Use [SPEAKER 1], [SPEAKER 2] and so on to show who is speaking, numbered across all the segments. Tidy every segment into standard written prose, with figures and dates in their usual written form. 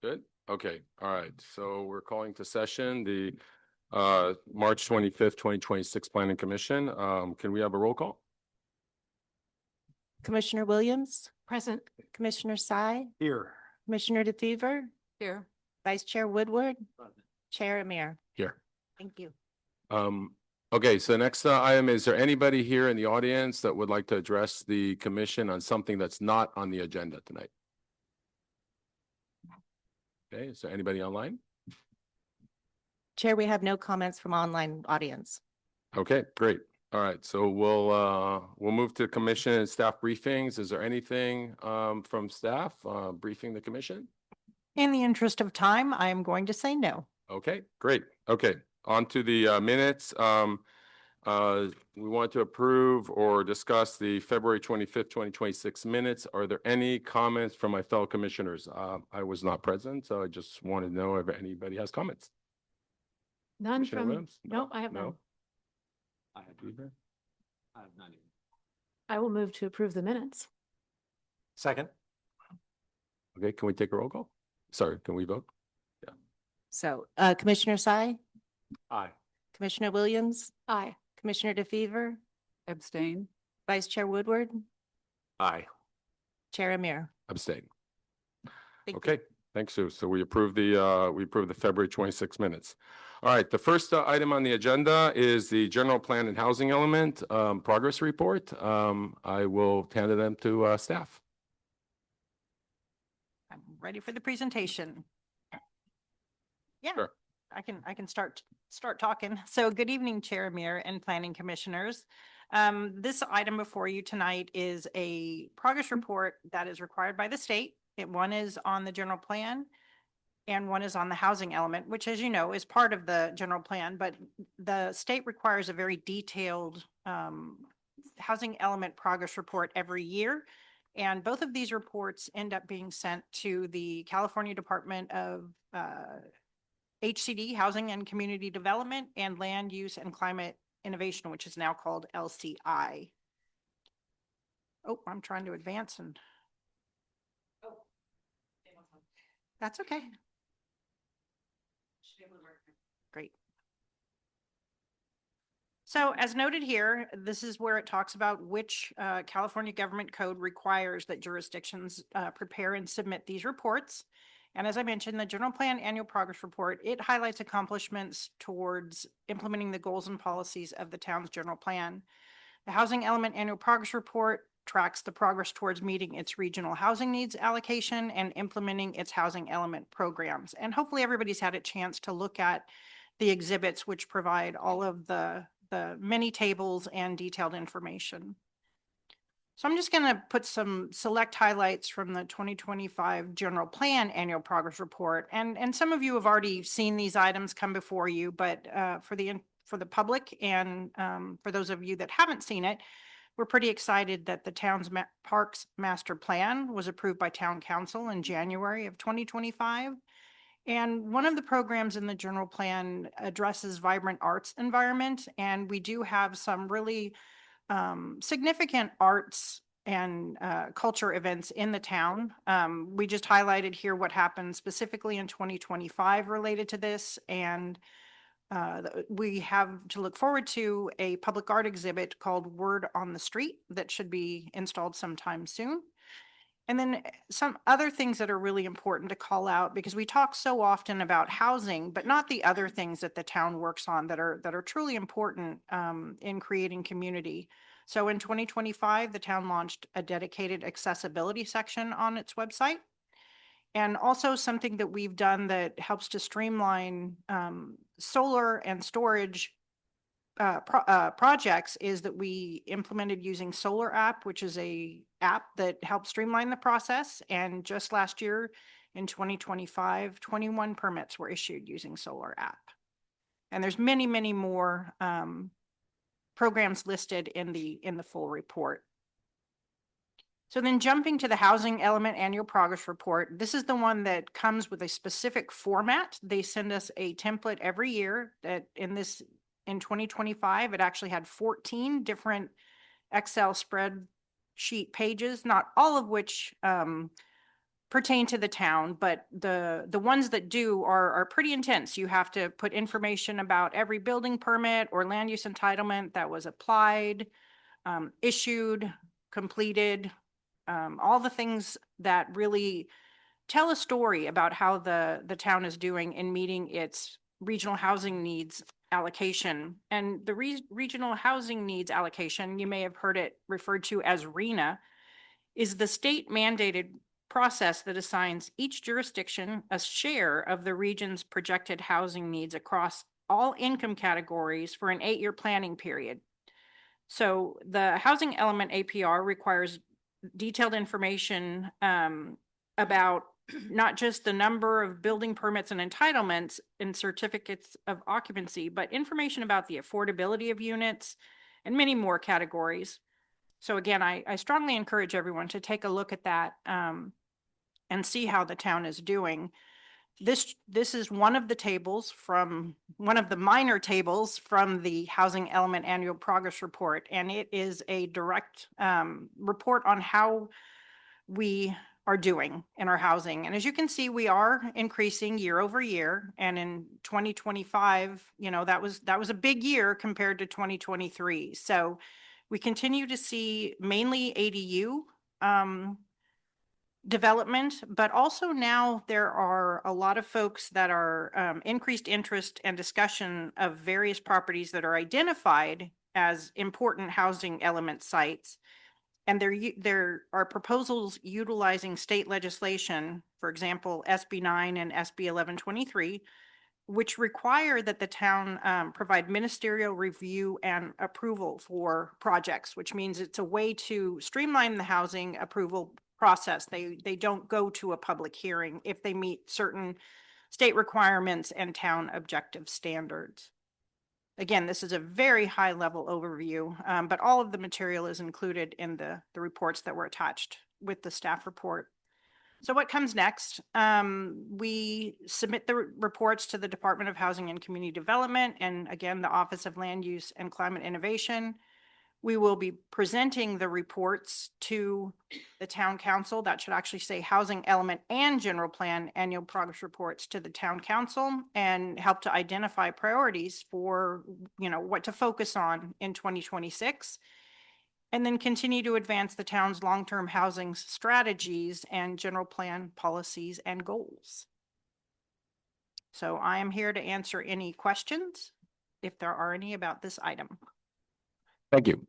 [SPEAKER 1] Good. Okay. All right. So we're calling to session the March 25th, 2026 Planning Commission. Can we have a roll call?
[SPEAKER 2] Commissioner Williams,
[SPEAKER 3] Present.
[SPEAKER 2] Commissioner Sy,
[SPEAKER 4] Here.
[SPEAKER 2] Commissioner DeFever,
[SPEAKER 3] Here.
[SPEAKER 2] Vice Chair Woodward, Chair Amir.
[SPEAKER 1] Here.
[SPEAKER 2] Thank you.
[SPEAKER 1] Okay, so the next item, is there anybody here in the audience that would like to address the commission on something that's not on the agenda tonight? Okay, is there anybody online?
[SPEAKER 2] Chair, we have no comments from online audience.
[SPEAKER 1] Okay, great. All right, so we'll move to commission and staff briefings. Is there anything from staff briefing the commission?
[SPEAKER 3] In the interest of time, I am going to say no.
[SPEAKER 1] Okay, great. Okay, on to the minutes. We want to approve or discuss the February 25th, 2026 minutes. Are there any comments from my fellow commissioners? I was not present, so I just wanted to know if anybody has comments.
[SPEAKER 3] None
[SPEAKER 1] Commissioner
[SPEAKER 3] from,
[SPEAKER 1] Williams?
[SPEAKER 3] no, I have none.
[SPEAKER 4] I have none.
[SPEAKER 3] I will move to approve the minutes.
[SPEAKER 4] Second.
[SPEAKER 1] Okay, can we take a roll call? Sorry, can we vote?
[SPEAKER 2] So, Commissioner Sy,
[SPEAKER 4] Aye.
[SPEAKER 2] Commissioner Williams,
[SPEAKER 3] Aye.
[SPEAKER 2] Commissioner DeFever,
[SPEAKER 3] Abstain.
[SPEAKER 2] Vice Chair Woodward,
[SPEAKER 4] Aye.
[SPEAKER 2] Chair Amir.
[SPEAKER 1] Abstain.
[SPEAKER 2] Thank you.
[SPEAKER 1] Okay, thanks, Sue. So we approve the February 26 minutes. All right, the first item on the agenda is the general plan and housing element progress report. I will hand it them to staff.
[SPEAKER 3] I'm ready for the presentation. Yeah,
[SPEAKER 1] Sure.
[SPEAKER 3] I can start talking. So good evening, Chair Amir and Planning Commissioners. This item before you tonight is a progress report that is required by the state. One is on the general plan and one is on the housing element, which, as you know, is part of the general plan, but the state requires a very detailed housing element progress report every year. And both of these reports end up being sent to the California Department of HCD, Housing and Community Development, and Land Use and Climate Innovation, which is now called LCI. Oh, I'm trying to advance and. Oh, that's okay. Great. So as noted here, this is where it talks about which California government code requires that jurisdictions prepare and submit these reports. And as I mentioned, the general plan annual progress report, it highlights accomplishments towards implementing the goals and policies of the town's general plan. The housing element annual progress report tracks the progress towards meeting its regional housing needs allocation and implementing its housing element programs. And hopefully everybody's had a chance to look at the exhibits, which provide all of the many tables and detailed information. So I'm just going to put some select highlights from the 2025 general plan annual progress report. And some of you have already seen these items come before you, but for the public and for those of you that haven't seen it, we're pretty excited that the town's parks master plan was approved by town council in January of 2025. And one of the programs in the general plan addresses vibrant arts environment. And we do have some really significant arts and culture events in the town. We just highlighted here what happened specifically in 2025 related to this. And we have to look forward to a public art exhibit called Word on the Street that should be installed sometime soon. And then some other things that are really important to call out, because we talk so often about housing, but not the other things that the town works on that are truly important in creating community. So in 2025, the town launched a dedicated accessibility section on its website. And also something that we've done that helps to streamline solar and storage projects is that we implemented using Solar App, which is a app that helps streamline the process. And just last year in 2025, 21 permits were issued using Solar App. And there's many, many more programs listed in the full report. So then jumping to the housing element annual progress report, this is the one that comes with a specific format. They send us a template every year that in 2025, it actually had 14 different Excel sheet pages, not all of which pertain to the town, but the ones that do are pretty intense. You have to put information about every building permit or land use entitlement that was applied, issued, completed, all the things that really tell a story about how the town is doing in meeting its regional housing needs allocation. And the regional housing needs allocation, you may have heard it referred to as RENA, is the state mandated process that assigns each jurisdiction a share of the region's projected housing needs across all income categories for an 8-year planning period. So the housing element APR requires detailed information about not just the number of building permits and entitlements and certificates of occupancy, but information about the affordability of units and many more categories. So again, I strongly encourage everyone to take a look at that and see how the town is doing. This is one of the tables from one of the minor tables from the Housing Element Annual Progress Report, and it is a direct report on how we are doing in our housing. And as you can see, we are increasing year over year. And in 2025, you know, that was a big year compared to 2023. So we continue to see mainly ADU development, but also now there are a lot of folks that are increased interest and discussion of various properties that are identified as important housing element sites. And there are proposals utilizing state legislation, for example, SB 9 and SB 1123, which require that the town provide ministerial review and approval for projects, which means it's a way to streamline the housing approval process. They don't go to a public hearing if they meet certain state requirements and town objective standards. Again, this is a very high level overview, but all of the material is included in the reports that were attached with the staff report. So what comes next? We submit the reports to the Department of Housing and Community Development and again, the Office of Land Use and Climate Innovation. We will be presenting the reports to the town council. That should actually say Housing Element and General Plan Annual Progress Reports to the town council and help to identify priorities for, you know, what to focus on in 2026. And then continue to advance the town's long-term housing strategies and general plan policies and goals. So I am here to answer any questions, if there are any, about this item.
[SPEAKER 1] Thank you.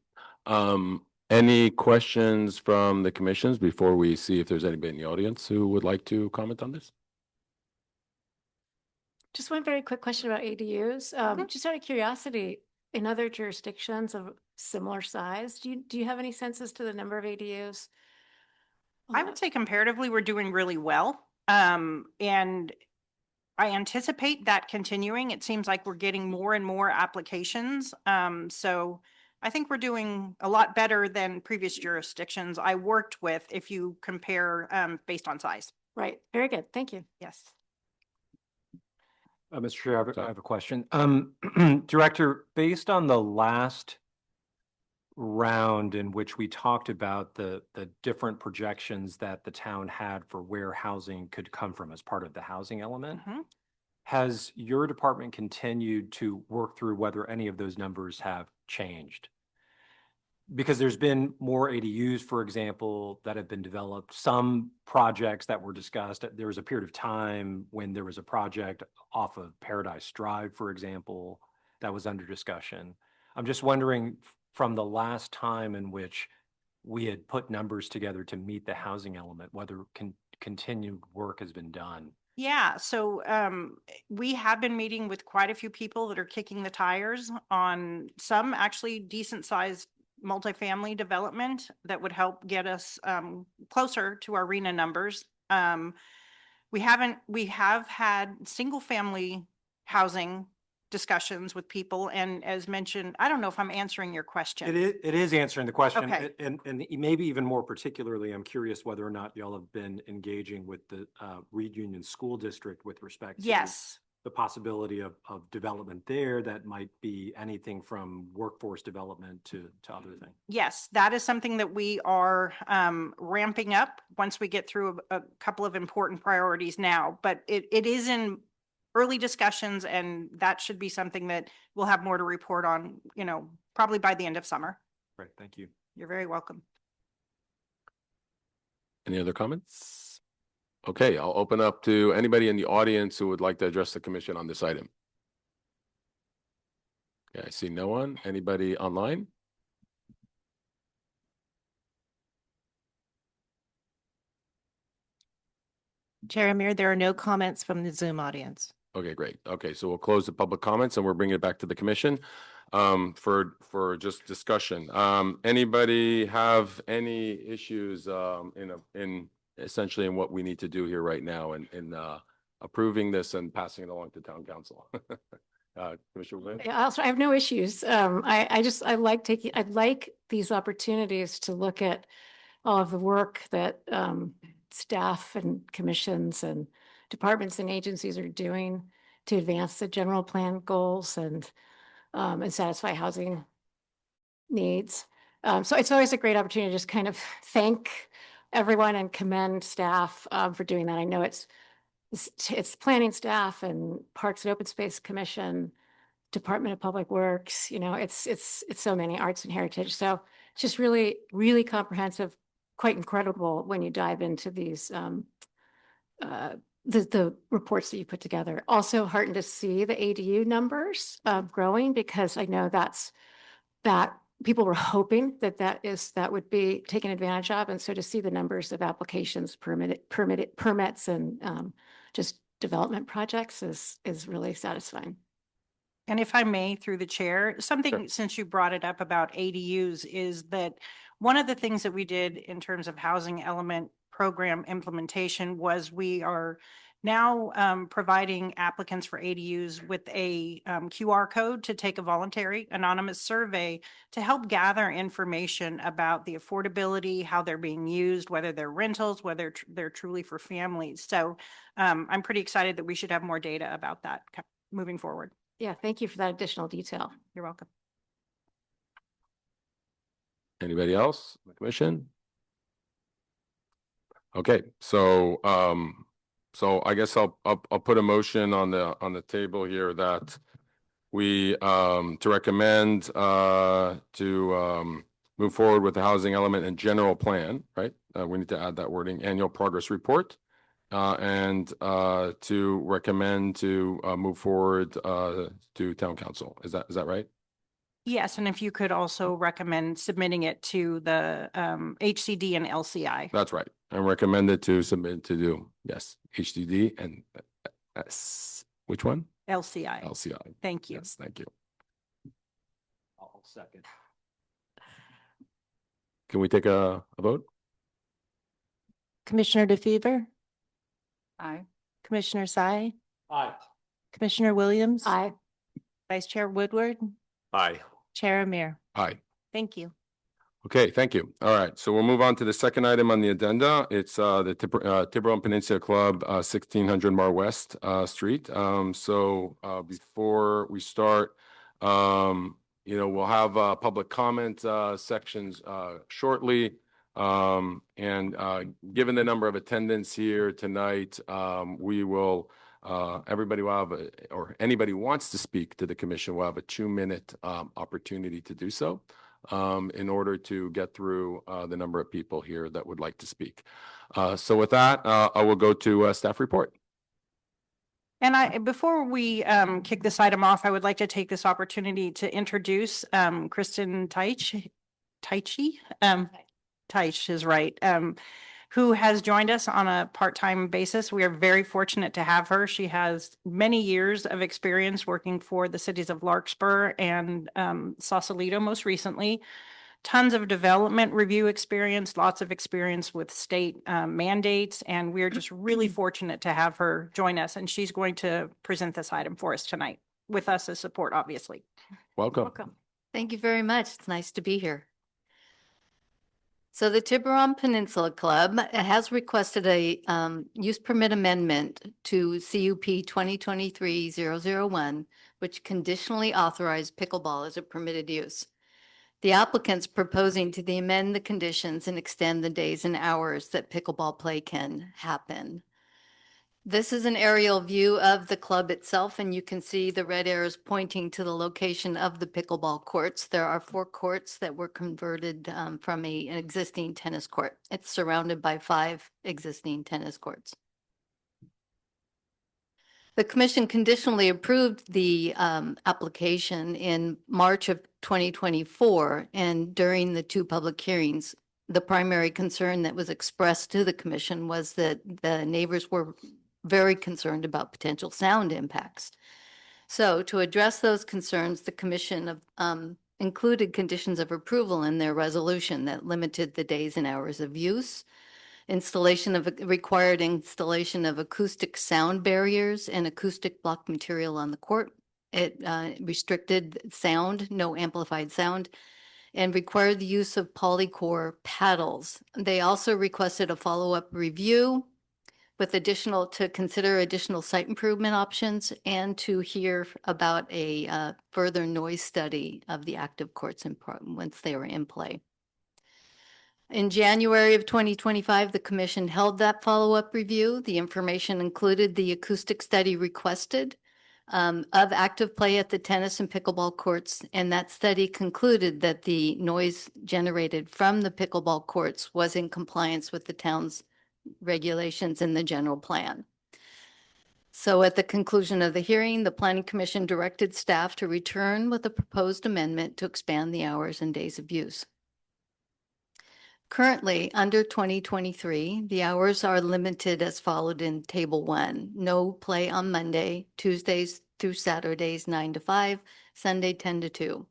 [SPEAKER 1] Any questions from the commissions before we see if there's anybody in the audience who would like to comment on this?
[SPEAKER 5] Just one very quick question about ADUs. Just out of curiosity, in other jurisdictions of similar size, do you have any sense as to the number of ADUs?
[SPEAKER 3] I would say comparatively, we're doing really well. And I anticipate that continuing. It seems like we're getting more and more applications. So I think we're doing a lot better than previous jurisdictions I worked with if you compare based on size.
[SPEAKER 5] Right. Very good. Thank you.
[SPEAKER 3] Yes.
[SPEAKER 4] Mr. Chair, I have a question. Director, based on the last round in which we talked about the different projections that the town had for where housing could come from as part of the housing element, has your department continued to work through whether any of those numbers have changed? Because there's been more ADUs, for example, that have been developed, some projects that were discussed. There was a period of time when there was a project off of Paradise Drive, for example, that was under discussion. I'm just wondering, from the last time in which we had put numbers together to meet the housing element, whether continued work has been done.
[SPEAKER 3] Yeah, so we have been meeting with quite a few people that are kicking the tires on some actually decent sized multifamily development that would help get us closer to our RENA numbers. We have had single family housing discussions with people, and as mentioned, I don't know if I'm answering your question.
[SPEAKER 4] It is answering the question.
[SPEAKER 3] Okay.
[SPEAKER 4] And maybe even more particularly, I'm curious whether or not y'all have been engaging with the Reed Union School District with respect to
[SPEAKER 3] Yes.
[SPEAKER 4] the possibility of development there that might be anything from workforce development to other things.
[SPEAKER 3] Yes, that is something that we are ramping up once we get through a couple of important priorities now. But it is in early discussions, and that should be something that we'll have more to report on, probably by the end of summer.
[SPEAKER 4] Great, thank you.
[SPEAKER 3] You're very welcome.
[SPEAKER 1] Any other comments? Okay, I'll open up to anybody in the audience who would like to address the commission on this item. Okay, I see no one. Anybody online?
[SPEAKER 2] Chair Amir, there are no comments from the Zoom audience.
[SPEAKER 1] Okay, great. Okay, so we'll close the public comments and we're bringing it back to the commission for just discussion. Anybody have any issues in essentially in what we need to do here right now in approving this and passing it along to town council? Commissioner Williams?
[SPEAKER 5] Yeah, I have no issues. I'd like these opportunities to look at all of the work that staff and commissions and departments and agencies are doing to advance the general plan goals and satisfy housing needs. So it's always a great opportunity to just kind of thank everyone and commend staff for doing that. I know it's planning staff and Parks and Open Space Commission, Department of Public Works, it's so many, arts and heritage. So it's just really, really comprehensive, quite incredible when you dive into these the reports that you put together. Also heartened to see the ADU numbers growing, because I know that people were hoping that would be taken advantage of. And so to see the numbers of applications, permits and just development projects is really satisfying.
[SPEAKER 3] And if I may, through the chair, something, since you brought it up about ADUs, is that one of the things that we did in terms of housing element program implementation was we are now providing applicants for ADUs with a QR code to take a voluntary anonymous survey to help gather information about the affordability, how they're being used, whether they're rentals, whether they're truly for families. So I'm pretty excited that we should have more data about that moving forward.
[SPEAKER 5] Yeah, thank you for that additional detail.
[SPEAKER 3] You're welcome.
[SPEAKER 1] Anybody else? The commission? Okay, so I guess I'll put a motion on the table here that we to recommend to move forward with the housing element and general plan, right? We need to add that wording, annual progress report, and to recommend to move forward to town council. Is that right?
[SPEAKER 3] Yes, and if you could also recommend submitting it to the HCD and LCI.
[SPEAKER 1] That's right. And recommended to submit to do, yes, HDD and which one?
[SPEAKER 3] LCI.
[SPEAKER 1] LCI.
[SPEAKER 3] Thank you.
[SPEAKER 1] Yes, thank you.
[SPEAKER 4] I'll second.
[SPEAKER 1] Can we take a vote?
[SPEAKER 2] Commissioner DeFever,
[SPEAKER 3] Aye.
[SPEAKER 2] Commissioner Sai,
[SPEAKER 4] Aye.
[SPEAKER 2] Commissioner Williams.
[SPEAKER 5] Aye.
[SPEAKER 2] Vice Chair Woodward,
[SPEAKER 4] Aye.
[SPEAKER 2] Chair Amir.
[SPEAKER 1] Aye.
[SPEAKER 2] Thank you.
[SPEAKER 1] Okay, thank you. All right, so we'll move on to the second item on the agenda. It's the Tiburon Peninsula Club, 1600 Mar West Street. So before we start, we'll have public comment sections shortly. And given the number of attendants here tonight, we will everybody will have or anybody who wants to speak to the commission will have a 2-minute opportunity to do so in order to get through the number of people here that would like to speak. So with that, I will go to staff report.
[SPEAKER 3] And before we kick this item off, I would like to take this opportunity to introduce Kristen Teich is right, who has joined us on a part-time basis. We are very fortunate to have her. She has many years of experience working for the cities of Larkspur and Sausalito most recently. Tons of development review experience, lots of experience with state mandates, and we're just really fortunate to have her join us. And she's going to present this item for us tonight with us as support, obviously.
[SPEAKER 1] Welcome.
[SPEAKER 5] Welcome.
[SPEAKER 6] Thank you very much. It's nice to be here. So the Tiburon Peninsula Club has requested a use permit amendment to CUP 2023-001, which conditionally authorized pickleball as a permitted use. The applicant's proposing to amend the conditions and extend the days and hours that pickleball play can happen. This is an aerial view of the club itself, and you can see the red arrows pointing to the location of the pickleball courts. There are 4 courts that were converted from an existing tennis court. It's surrounded by 5 existing tennis courts. The commission conditionally approved the application in March of 2024, and during the 2 public hearings, the primary concern that was expressed to the commission was that the neighbors were very concerned about potential sound impacts. So to address those concerns, the commission included conditions of approval in their resolution that limited the days and hours of use, required installation of acoustic sound barriers and acoustic block material on the court. It restricted sound, no amplified sound, and required the use of polycore paddles. They also requested a follow-up review with to consider additional site improvement options and to hear about a further noise study of the active courts once they were in play. In January of 2025, the commission held that follow-up review. The information included the acoustic study requested of active play at the tennis and pickleball courts, and that study concluded that the noise generated from the pickleball courts was in compliance with the town's regulations in the general plan. So at the conclusion of the hearing, the Planning Commission directed staff to return with a proposed amendment to expand the hours and days of use. Currently, under 2023, the hours are limited as followed in Table 1. No play on Monday, Tuesdays through Saturdays 9 to 5, Sunday 10 to 2.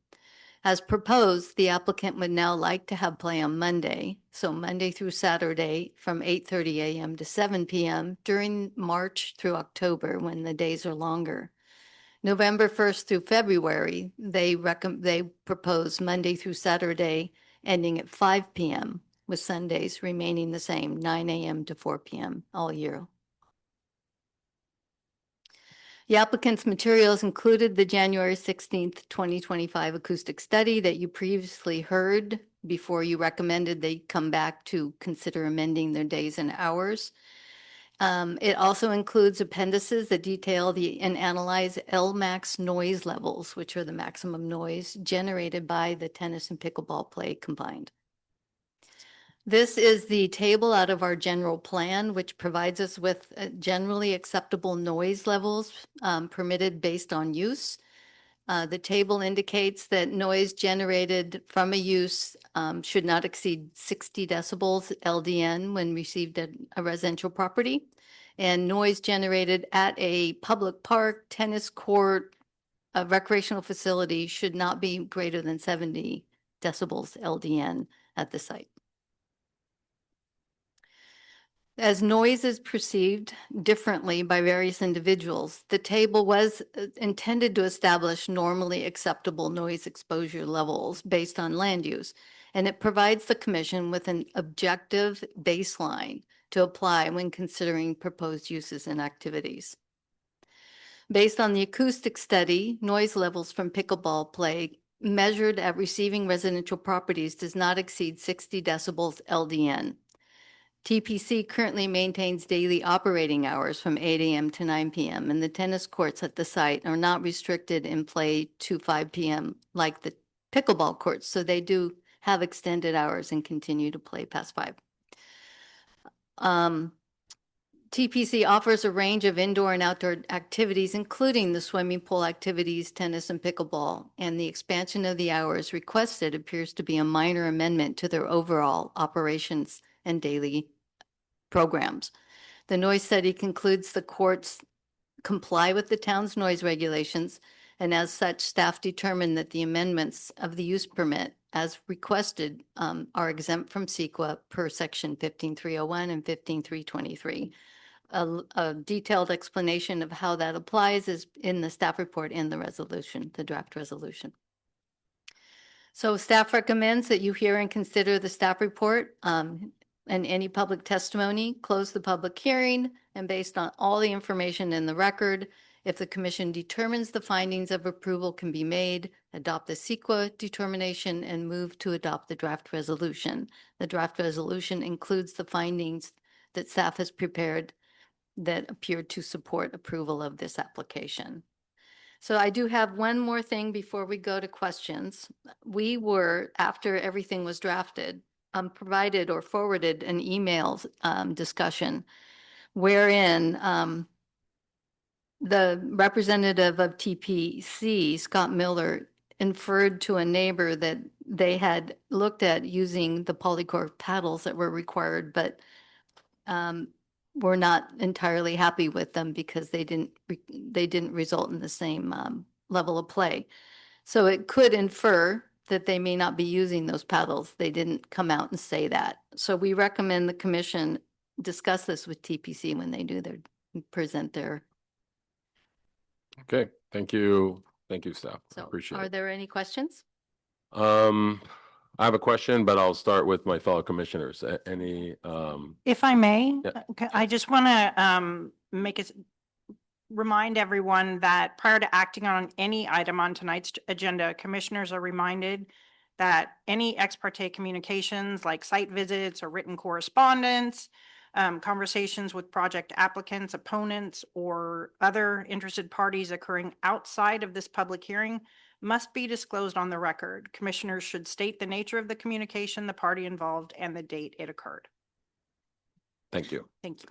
[SPEAKER 6] As proposed, the applicant would now like to have play on Monday, so Monday through Saturday from 8:30 a.m. to 7 p.m. during March through October when the days are longer. November 1st through February, they propose Monday through Saturday ending at 5 p.m. with Sundays remaining the same, 9 a.m. to 4 p.m. all year. The applicant's materials included the January 16th, 2025 acoustic study that you previously heard before you recommended they come back to consider amending their days and hours. It also includes appendices that detail and analyze LMAX noise levels, which are the maximum noise generated by the tennis and pickleball play combined. This is the table out of our general plan, which provides us with generally acceptable noise levels permitted based on use. The table indicates that noise generated from a use should not exceed 60 decibels LDN when received at a residential property. And noise generated at a public park, tennis court, a recreational facility should not be greater than 70 decibels LDN at the site. As noise is perceived differently by various individuals, the table was intended to establish normally acceptable noise exposure levels based on land use, and it provides the commission with an objective baseline to apply when considering proposed uses and activities. Based on the acoustic study, noise levels from pickleball play measured at receiving residential properties does not exceed 60 decibels LDN. TPC currently maintains daily operating hours from 8 a.m. to 9 p.m., and the tennis courts at the site are not restricted in play to 5 p.m. like the pickleball courts, so they do have extended hours and continue to play past 5. TPC offers a range of indoor and outdoor activities, including the swimming pool activities, tennis, and pickleball, and the expansion of the hours requested appears to be a minor amendment to their overall operations and daily programs. The noise study concludes the courts comply with the town's noise regulations, and as such, staff determined that the amendments of the use permit as requested are exempt from CEQA per section 15301 and 15323. A detailed explanation of how that applies is in the staff report in the resolution, the draft resolution. So staff recommends that you hear and consider the staff report and any public testimony, close the public hearing, and based on all the information in the record, if the commission determines the findings of approval can be made, adopt the CEQA determination and move to adopt the draft resolution. The draft resolution includes the findings that staff has prepared that appear to support approval of this application. So I do have one more thing before we go to questions. We were, after everything was drafted, provided or forwarded an email discussion wherein the representative of TPC, Scott Miller, inferred to a neighbor that they had looked at using the Polycor paddles that were required, but were not entirely happy with them because they didn't result in the same level of play. So it could infer that they may not be using those paddles. They didn't come out and say that. So we recommend the commission discuss this with TPC when they do present their.
[SPEAKER 1] Okay, thank you. Thank you, staff. I
[SPEAKER 6] So
[SPEAKER 1] appreciate
[SPEAKER 6] are
[SPEAKER 1] it.
[SPEAKER 6] there any questions?
[SPEAKER 1] I have a question, but I'll start with my fellow commissioners. Any,
[SPEAKER 3] If I may,
[SPEAKER 1] Yeah.
[SPEAKER 3] okay, I just want to remind everyone that prior to acting on any item on tonight's agenda, commissioners are reminded that any ex parte communications like site visits or written correspondence, conversations with project applicants, opponents, or other interested parties occurring outside of this public hearing must be disclosed on the record. Commissioners should state the nature of the communication, the party involved, and the date it occurred.
[SPEAKER 1] thank you.
[SPEAKER 3] Thank you.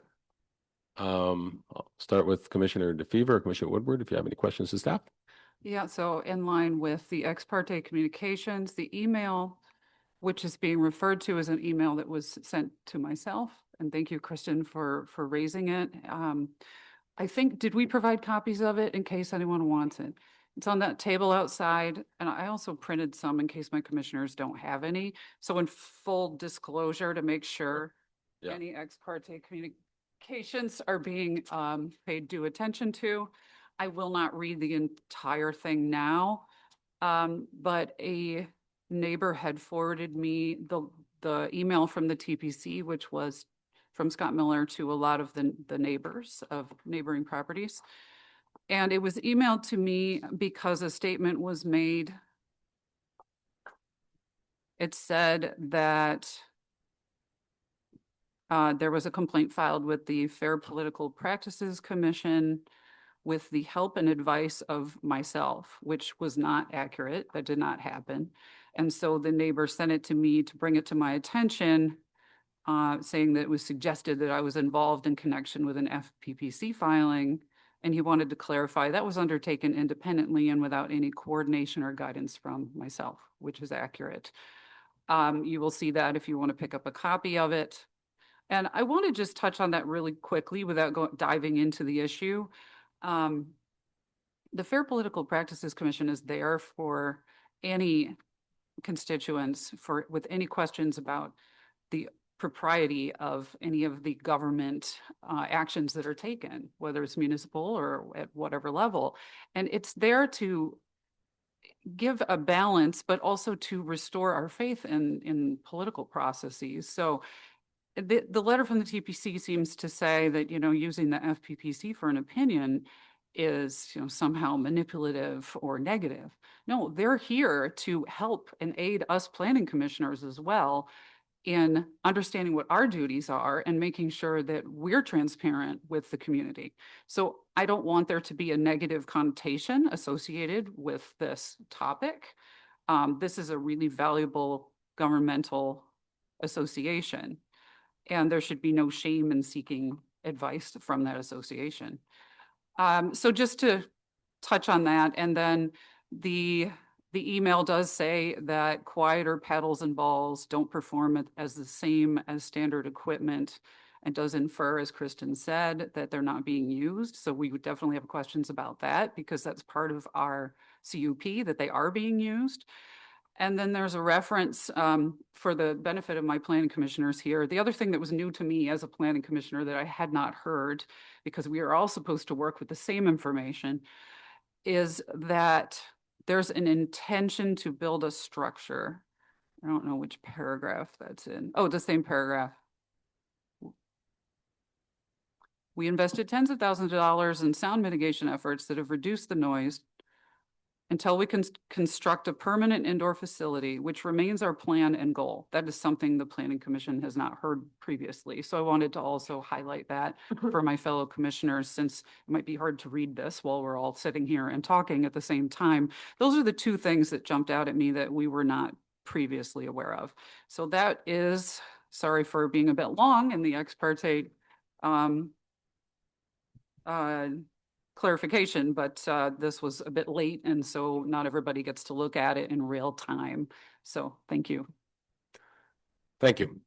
[SPEAKER 1] I'll start with Commissioner DeFever, Commissioner Woodward, if you have any questions to staff.
[SPEAKER 7] Yeah, so in line with the ex parte communications, the email, which is being referred to as an email that was sent to myself. And thank you, Kristen, for raising it. I think, did we provide copies of it in case anyone wants it? It's on that table outside, and I also printed some in case my commissioners don't have any. So in full disclosure, to make sure
[SPEAKER 1] Yeah.
[SPEAKER 7] any ex parte communications are being paid due attention to. I will not read the entire thing now, but a neighbor had forwarded me the email from the TPC, which was from Scott Miller to a lot of the neighbors of neighboring properties. And it was emailed to me because a statement was made. It said that there was a complaint filed with the Fair Political Practices Commission with the help and advice of myself, which was not accurate. That did not happen. And so the neighbor sent it to me to bring it to my attention, saying that it was suggested that I was involved in connection with an FPPC filing. And he wanted to clarify that was undertaken independently and without any coordination or guidance from myself, which is accurate. You will see that if you want to pick up a copy of it. And I want to just touch on that really quickly without diving into the issue. The Fair Political Practices Commission is there for any constituents with any questions about the propriety of any of the government actions that are taken, whether it's municipal or at whatever level. And it's there to give a balance, but also to restore our faith in political processes. So the letter from the TPC seems to say that, using the FPPC for an opinion is, somehow manipulative or negative. No, they're here to help and aid us planning commissioners as well in understanding what our duties are and making sure that we're transparent with the community. So I don't want there to be a negative connotation associated with this topic. This is a really valuable governmental association, and there should be no shame in seeking advice from that association. So just to touch on that, and then the email does say that quieter paddles and balls don't perform as the same as standard equipment, and does infer, as Kristen said, that they're not being used. So we would definitely have questions about that because that's part of our CUP, that they are being used. And then there's a reference for the benefit of my planning commissioners here. The other thing that was new to me as a planning commissioner that I had not heard, because we are all supposed to work with the same information, is that there's an intention to build a structure. I don't know which paragraph that's in. Oh, the same paragraph. We invested tens of thousands of dollars in sound mitigation efforts that have reduced the noise until we can construct a permanent indoor facility, which remains our plan and goal. That is something the Planning Commission has not heard previously. So I wanted to also highlight that for my fellow commissioners, since it might be hard to read this while we're all sitting here and talking at the same time. Those are the two things that jumped out at me that we were not previously aware of. So that is, sorry for being a bit long in the ex parte clarification, but this was a bit late, and so not everybody gets to look at it in real time. So thank you.
[SPEAKER 1] Thank you.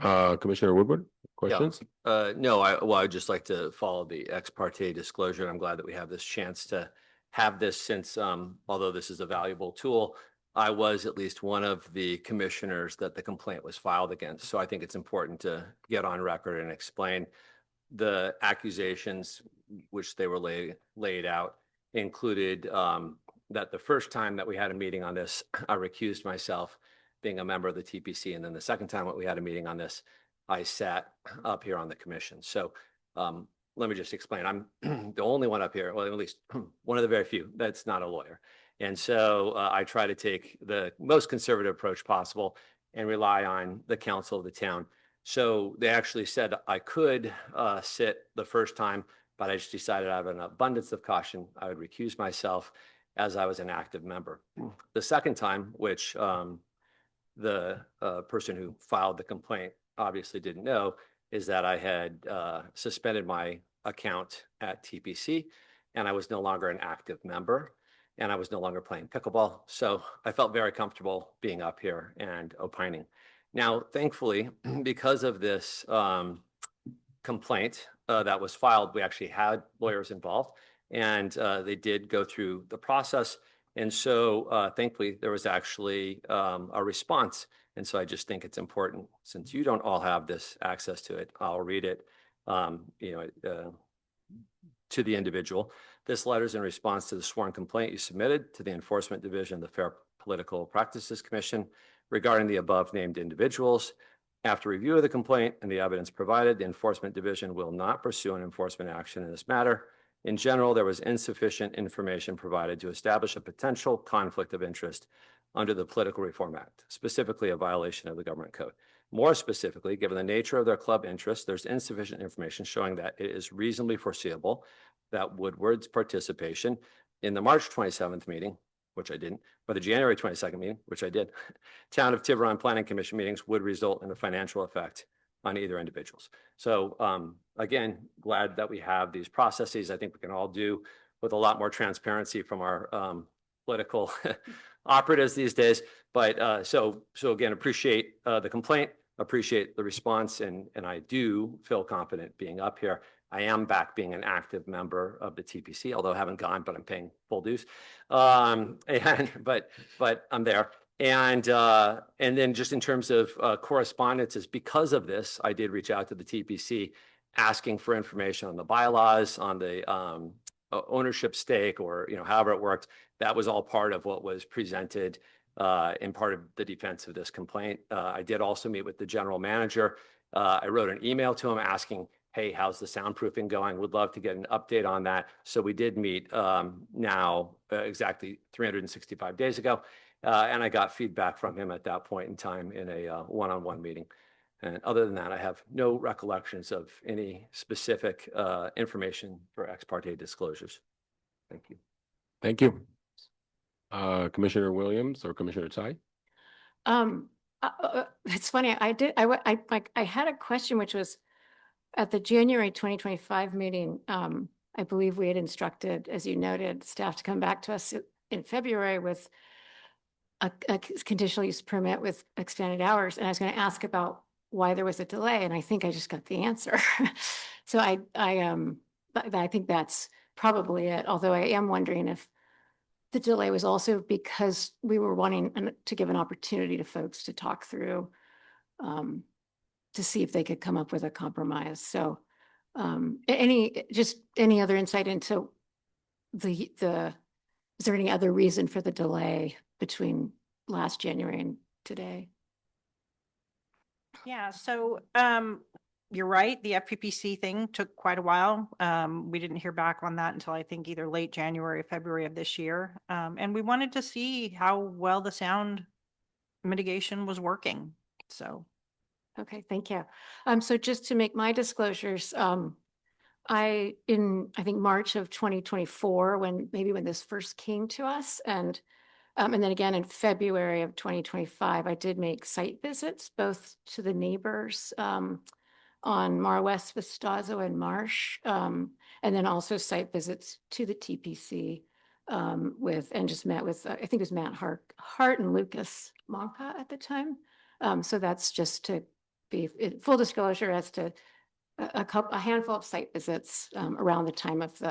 [SPEAKER 1] Commissioner Woodward, questions?
[SPEAKER 8] No, I'd just like to follow the ex parte disclosure. And I'm glad that we have this chance to have this, since although this is a valuable tool, I was at least one of the commissioners that the complaint was filed against. So I think it's important to get on record and explain the accusations which they were laid out included that the first time that we had a meeting on this, I recused myself being a member of the TPC. And then the second time that we had a meeting on this, I sat up here on the commission. So let me just explain. I'm the only one up here, well, at least one of the very few that's not a lawyer. And so I try to take the most conservative approach possible and rely on the council of the town. So they actually said I could sit the first time, but I just decided out of an abundance of caution, I would recuse myself as I was an active member. The second time, which the person who filed the complaint obviously didn't know, is that I had suspended my account at TPC and I was no longer an active member and I was no longer playing pickleball. So I felt very comfortable being up here and opining. Now, thankfully, because of this complaint that was filed, we actually had lawyers involved, and they did go through the process. And so thankfully, there was actually a response. And so I just think it's important, since you don't all have this access to it, I'll read it to the individual. This letter is in response to the sworn complaint you submitted to the Enforcement Division of the Fair Political Practices Commission regarding the above named individuals. After review of the complaint and the evidence provided, the Enforcement Division will not pursue an enforcement action in this matter. In general, there was insufficient information provided to establish a potential conflict of interest under the Political Reform Act, specifically a violation of the government code. More specifically, given the nature of their club interests, there's insufficient information showing that it is reasonably foreseeable that Woodward's participation in the March 27th meeting, which I didn't, but the January 22nd meeting, which I did, Town of Tiburon Planning Commission meetings would result in a financial effect on either individuals. So again, glad that we have these processes. I think we can all do with a lot more transparency from our political operatives these days. But so again, appreciate the complaint, appreciate the response, and I do feel confident being up here. I am back being an active member of the TPC, although I haven't gone, but I'm paying full dues. But I'm there. And then just in terms of correspondences, because of this, I did reach out to the TPC asking for information on the bylaws, on the ownership stake, or however it worked. That was all part of what was presented in part of the defense of this complaint. I did also meet with the general manager. I wrote an email to him asking, hey, how's the soundproofing going? Would love to get an update on that. So we did meet now exactly 365 days ago. And I got feedback from him at that point in time in a one-on-one meeting. And other than that, I have no recollections of any specific information for ex parte disclosures. Thank you.
[SPEAKER 1] Thank you. Commissioner Williams or Commissioner Tsai?
[SPEAKER 5] It's funny. I had a question, which was at the January 2025 meeting. I believe we had instructed, as you noted, staff to come back to us in February with a conditional use permit with extended hours. And I was going to ask about why there was a delay. And I think I just got the answer. So I think that's probably it. Although I am wondering if the delay was also because we were wanting to give an opportunity to folks to talk through, to see if they could come up with a compromise. So any other insight into the is there any other reason for the delay between last January and today?
[SPEAKER 3] Yeah, so you're right. The FPPC thing took quite a while. We didn't hear back on that until I think either late January or February of this year. And we wanted to see how well the sound mitigation was working. So
[SPEAKER 5] Okay, thank you. So just to make my disclosures, I think March of 2024, when this first came to us, and then again in February of 2025, I did make site visits both to the neighbors on Mara West, Vistazo, and Marsh, and then also site visits to the TPC and just met with I think it was Matt Hart and Lucas Monca at the time. So that's just to be full disclosure as to a handful of site visits around the time of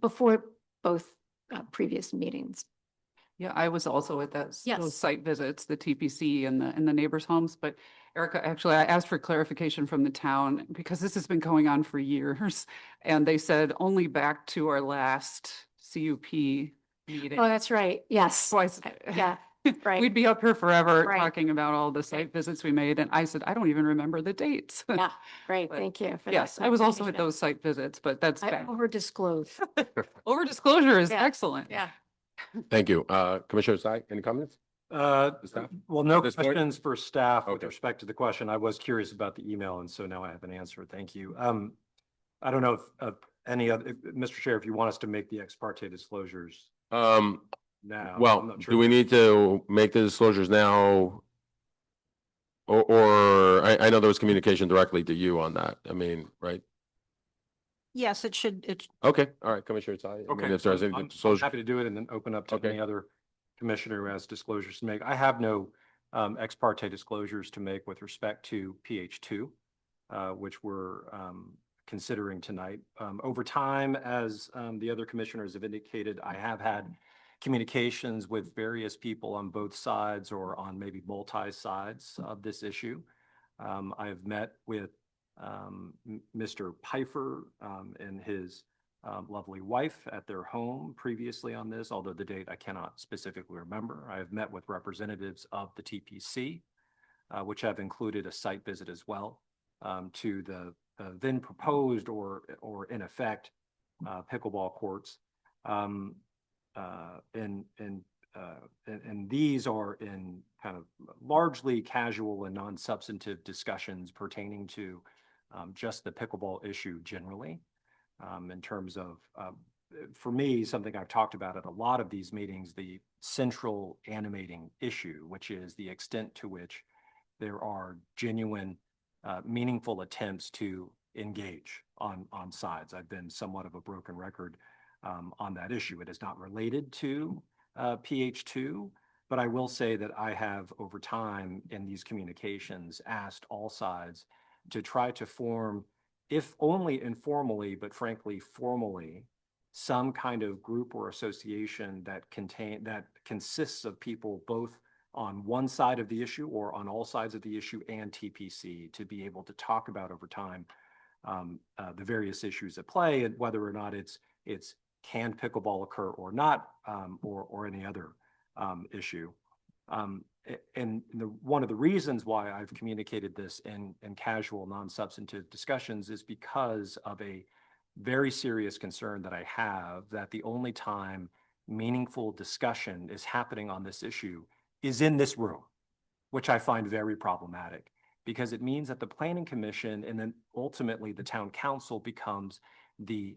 [SPEAKER 5] before both previous meetings.
[SPEAKER 7] Yeah, I was also at those
[SPEAKER 5] Yes.
[SPEAKER 7] site visits, the TPC and the neighbors' homes. But Erica, actually, I asked for clarification from the town because this has been going on for years. And they said only back to our last CUP meeting.
[SPEAKER 5] Oh, that's right. Yes.
[SPEAKER 7] Twice.
[SPEAKER 5] Yeah. Right.
[SPEAKER 7] We'd be up here forever
[SPEAKER 5] Right.
[SPEAKER 7] talking about all the site visits we made. And I said, I don't even remember the dates.
[SPEAKER 5] Yeah. Great.
[SPEAKER 7] But
[SPEAKER 5] Thank you for that.
[SPEAKER 7] Yes, I was also at
[SPEAKER 5] clarification.
[SPEAKER 7] those site visits, but that's
[SPEAKER 5] I
[SPEAKER 7] back.
[SPEAKER 5] over disclosed.
[SPEAKER 7] Over disclosure is
[SPEAKER 5] Yeah.
[SPEAKER 7] excellent.
[SPEAKER 5] Yeah.
[SPEAKER 1] Thank you. Commissioner Sai, any comments? Staff?
[SPEAKER 4] Well, no
[SPEAKER 1] This point?
[SPEAKER 4] questions for staff with
[SPEAKER 1] Okay.
[SPEAKER 4] respect to the question. I was curious about the email, and so now I have an answer. Thank you. I don't know if any other, Mr. Chair, if you want us to make the ex parte disclosures now. I'm
[SPEAKER 1] Well,
[SPEAKER 4] not
[SPEAKER 1] do
[SPEAKER 4] sure.
[SPEAKER 1] we need to make the disclosures now? Or I know there was communication directly to you on that. I mean, right?
[SPEAKER 3] yes, it should,
[SPEAKER 1] Okay, all right, Commissioner Sai. I mean,
[SPEAKER 4] Okay,
[SPEAKER 1] if there's
[SPEAKER 4] I'm
[SPEAKER 1] any disclosure.
[SPEAKER 4] happy to do it and then open up to
[SPEAKER 1] Okay.
[SPEAKER 4] any other commissioner who has disclosures to make. I have no ex parte disclosures to make with respect to PH2, which we're considering tonight. Over time, as the other commissioners have indicated, I have had communications with various people on both sides or on maybe multi-sides of this issue. I have met with Mr. Pfeiffer and his lovely wife at their home previously on this, although the date I cannot specifically remember. I have met with representatives of the TPC, which have included a site visit as well to the then proposed or in effect pickleball courts. And these are in kind of largely casual and non-substantive discussions pertaining to just the pickleball issue generally. In terms of, for me, something I've talked about at a lot of these meetings, the central animating issue, which is the extent to which there are genuine, meaningful attempts to engage on sides. I've been somewhat of a broken record on that issue. It is not related to PH2, but I will say that I have over time in these communications asked all sides to try to form, if only informally, but frankly formally, some kind of group or association that consists of people both on one side of the issue or on all sides of the issue and TPC to be able to talk about over time the various issues at play and whether or not it's can pickleball occur or not, or any other issue. And one of the reasons why I've communicated this in casual, non-substantive discussions is because of a very serious concern that I have that the only time meaningful discussion is happening on this issue is in this room, which I find very problematic because it means that the Planning Commission and then ultimately the Town Council becomes the,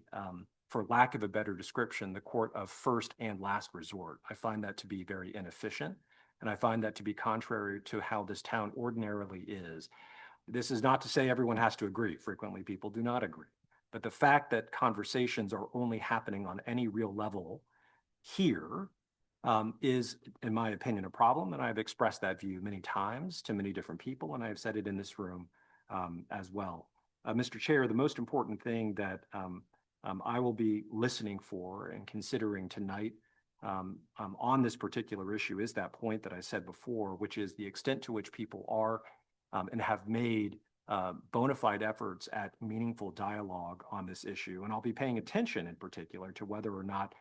[SPEAKER 4] for lack of a better description, the court of first and last resort. I find that to be very inefficient. And I find that to be contrary to how this town ordinarily is. This is not to say everyone has to agree. Frequently, people do not agree. But the fact that conversations are only happening on any real level here is, in my opinion, a problem. And I've expressed that view many times to many different people, and I've said it in this room as well. Mr. Chair, the most important thing that I will be listening for and considering tonight on this particular issue is that point that I said before, which is the extent to which people are and have made bona fide efforts at meaningful dialogue on this issue. And I'll be paying attention in particular to whether or not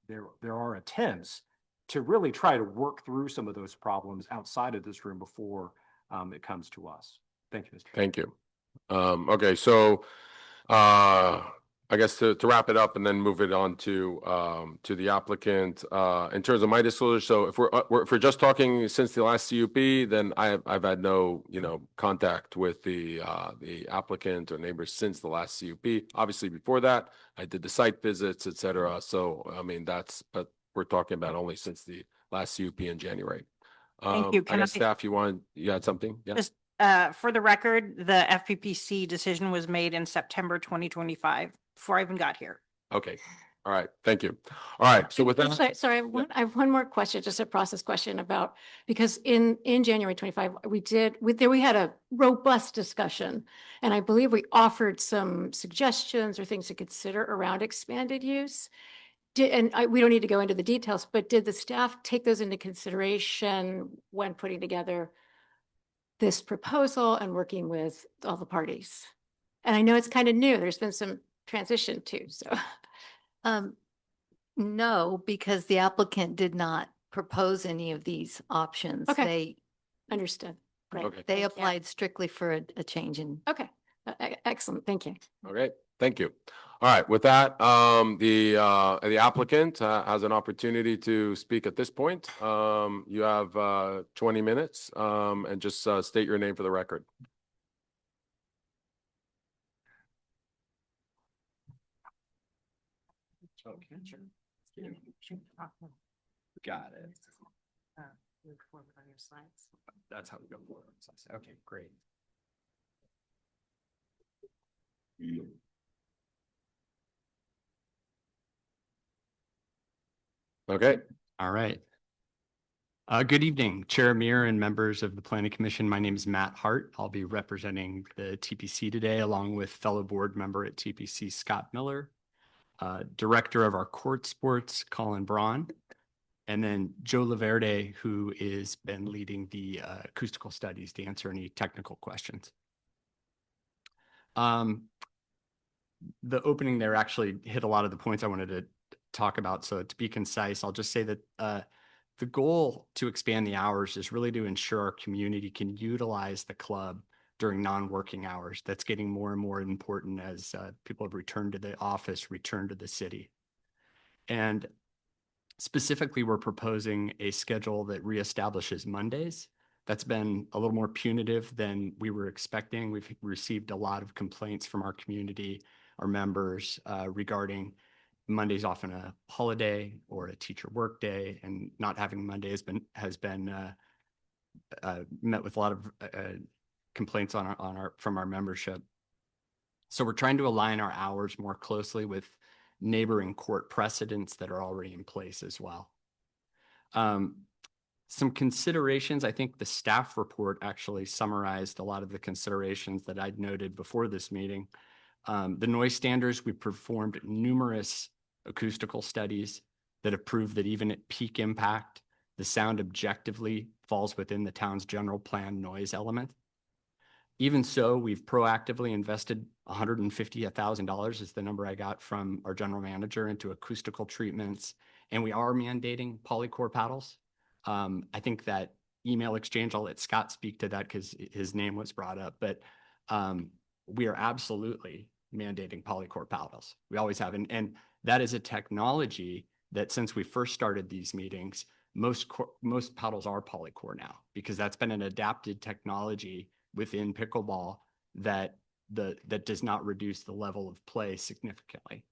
[SPEAKER 4] there are attempts to really try to work through some of those problems outside of this room before it comes to us. Thank you, Mr. Chair.
[SPEAKER 1] Thank you. Okay, so I guess to wrap it up and then move it on to the applicant, in terms of my disclosure, so if we're just talking since the last CUP, then I've had no, contact with the applicant or neighbors since the last CUP. Obviously, before that, I did the site visits, et cetera. So, I mean, but we're talking about only since the last CUP in January.
[SPEAKER 3] Thank you.
[SPEAKER 1] I
[SPEAKER 3] Can
[SPEAKER 1] guess
[SPEAKER 3] I-
[SPEAKER 1] staff, you had something? Yeah.
[SPEAKER 3] Just for the record, the FPPC decision was made in September 2025, before I even got here.
[SPEAKER 1] Okay. All right. Thank you. All right. So with that,
[SPEAKER 5] Sorry, I have one more question, just a process question about, because in January 25, we had a robust discussion. And I believe we offered some suggestions or things to consider around expanded use. We don't need to go into the details, but did the staff take those into consideration when putting together this proposal and working with all the parties? And I know it's kind of new. There's been some transition too, so.
[SPEAKER 6] No, because the applicant did not propose any of these options.
[SPEAKER 5] Okay. Understood. Great.
[SPEAKER 1] Okay.
[SPEAKER 6] They
[SPEAKER 5] Thank you.
[SPEAKER 6] applied strictly for a change in.
[SPEAKER 5] Okay, excellent. Thank you.
[SPEAKER 1] okay. Thank you. All right. With that, the applicant has an opportunity to speak at this point. You have 20 minutes, and just state your name for the record.
[SPEAKER 9] Got it. That's how we go forward. Okay, great.
[SPEAKER 1] Okay.
[SPEAKER 9] All right. Good evening, Chair Mir and members of the Planning Commission. My name is Matt Hart. I'll be representing the TPC today, along with fellow board member at TPC, Scott Miller, Director of our court sports, Colin Braun, and then Joe Laverde, who is been leading the acoustical studies to answer any technical questions. The opening there actually hit a lot of the points I wanted to talk about. So to be concise, I'll just say that the goal to expand the hours is really to ensure our community can utilize the club during non-working hours. That's getting more and more important as people have returned to the office, returned to the city. And specifically, we're proposing a schedule that reestablishes Mondays. That's been a little more punitive than we were expecting. We've received a lot of complaints from our community, our members, regarding Monday's often a holiday or a teacher work day, and not having Monday has been met with a lot of complaints from our membership. So we're trying to align our hours more closely with neighboring court precedents that are already in place as well. Some considerations, I think the staff report actually summarized a lot of the considerations that I'd noted before this meeting. The noise standards, we performed numerous acoustical studies that have proved that even at peak impact, the sound objectively falls within the town's general plan noise element. Even so, we've proactively invested $150,000 is the number I got from our general manager into acoustical treatments, and we are mandating polycore paddles. I think that email exchange, I'll let Scott speak to that because his name was brought up, but we are absolutely mandating polycore paddles. We always have, and that is a technology that since we first started these meetings, most paddles are polycore now, because that's been an adapted technology within pickleball that does not reduce the level of play significantly.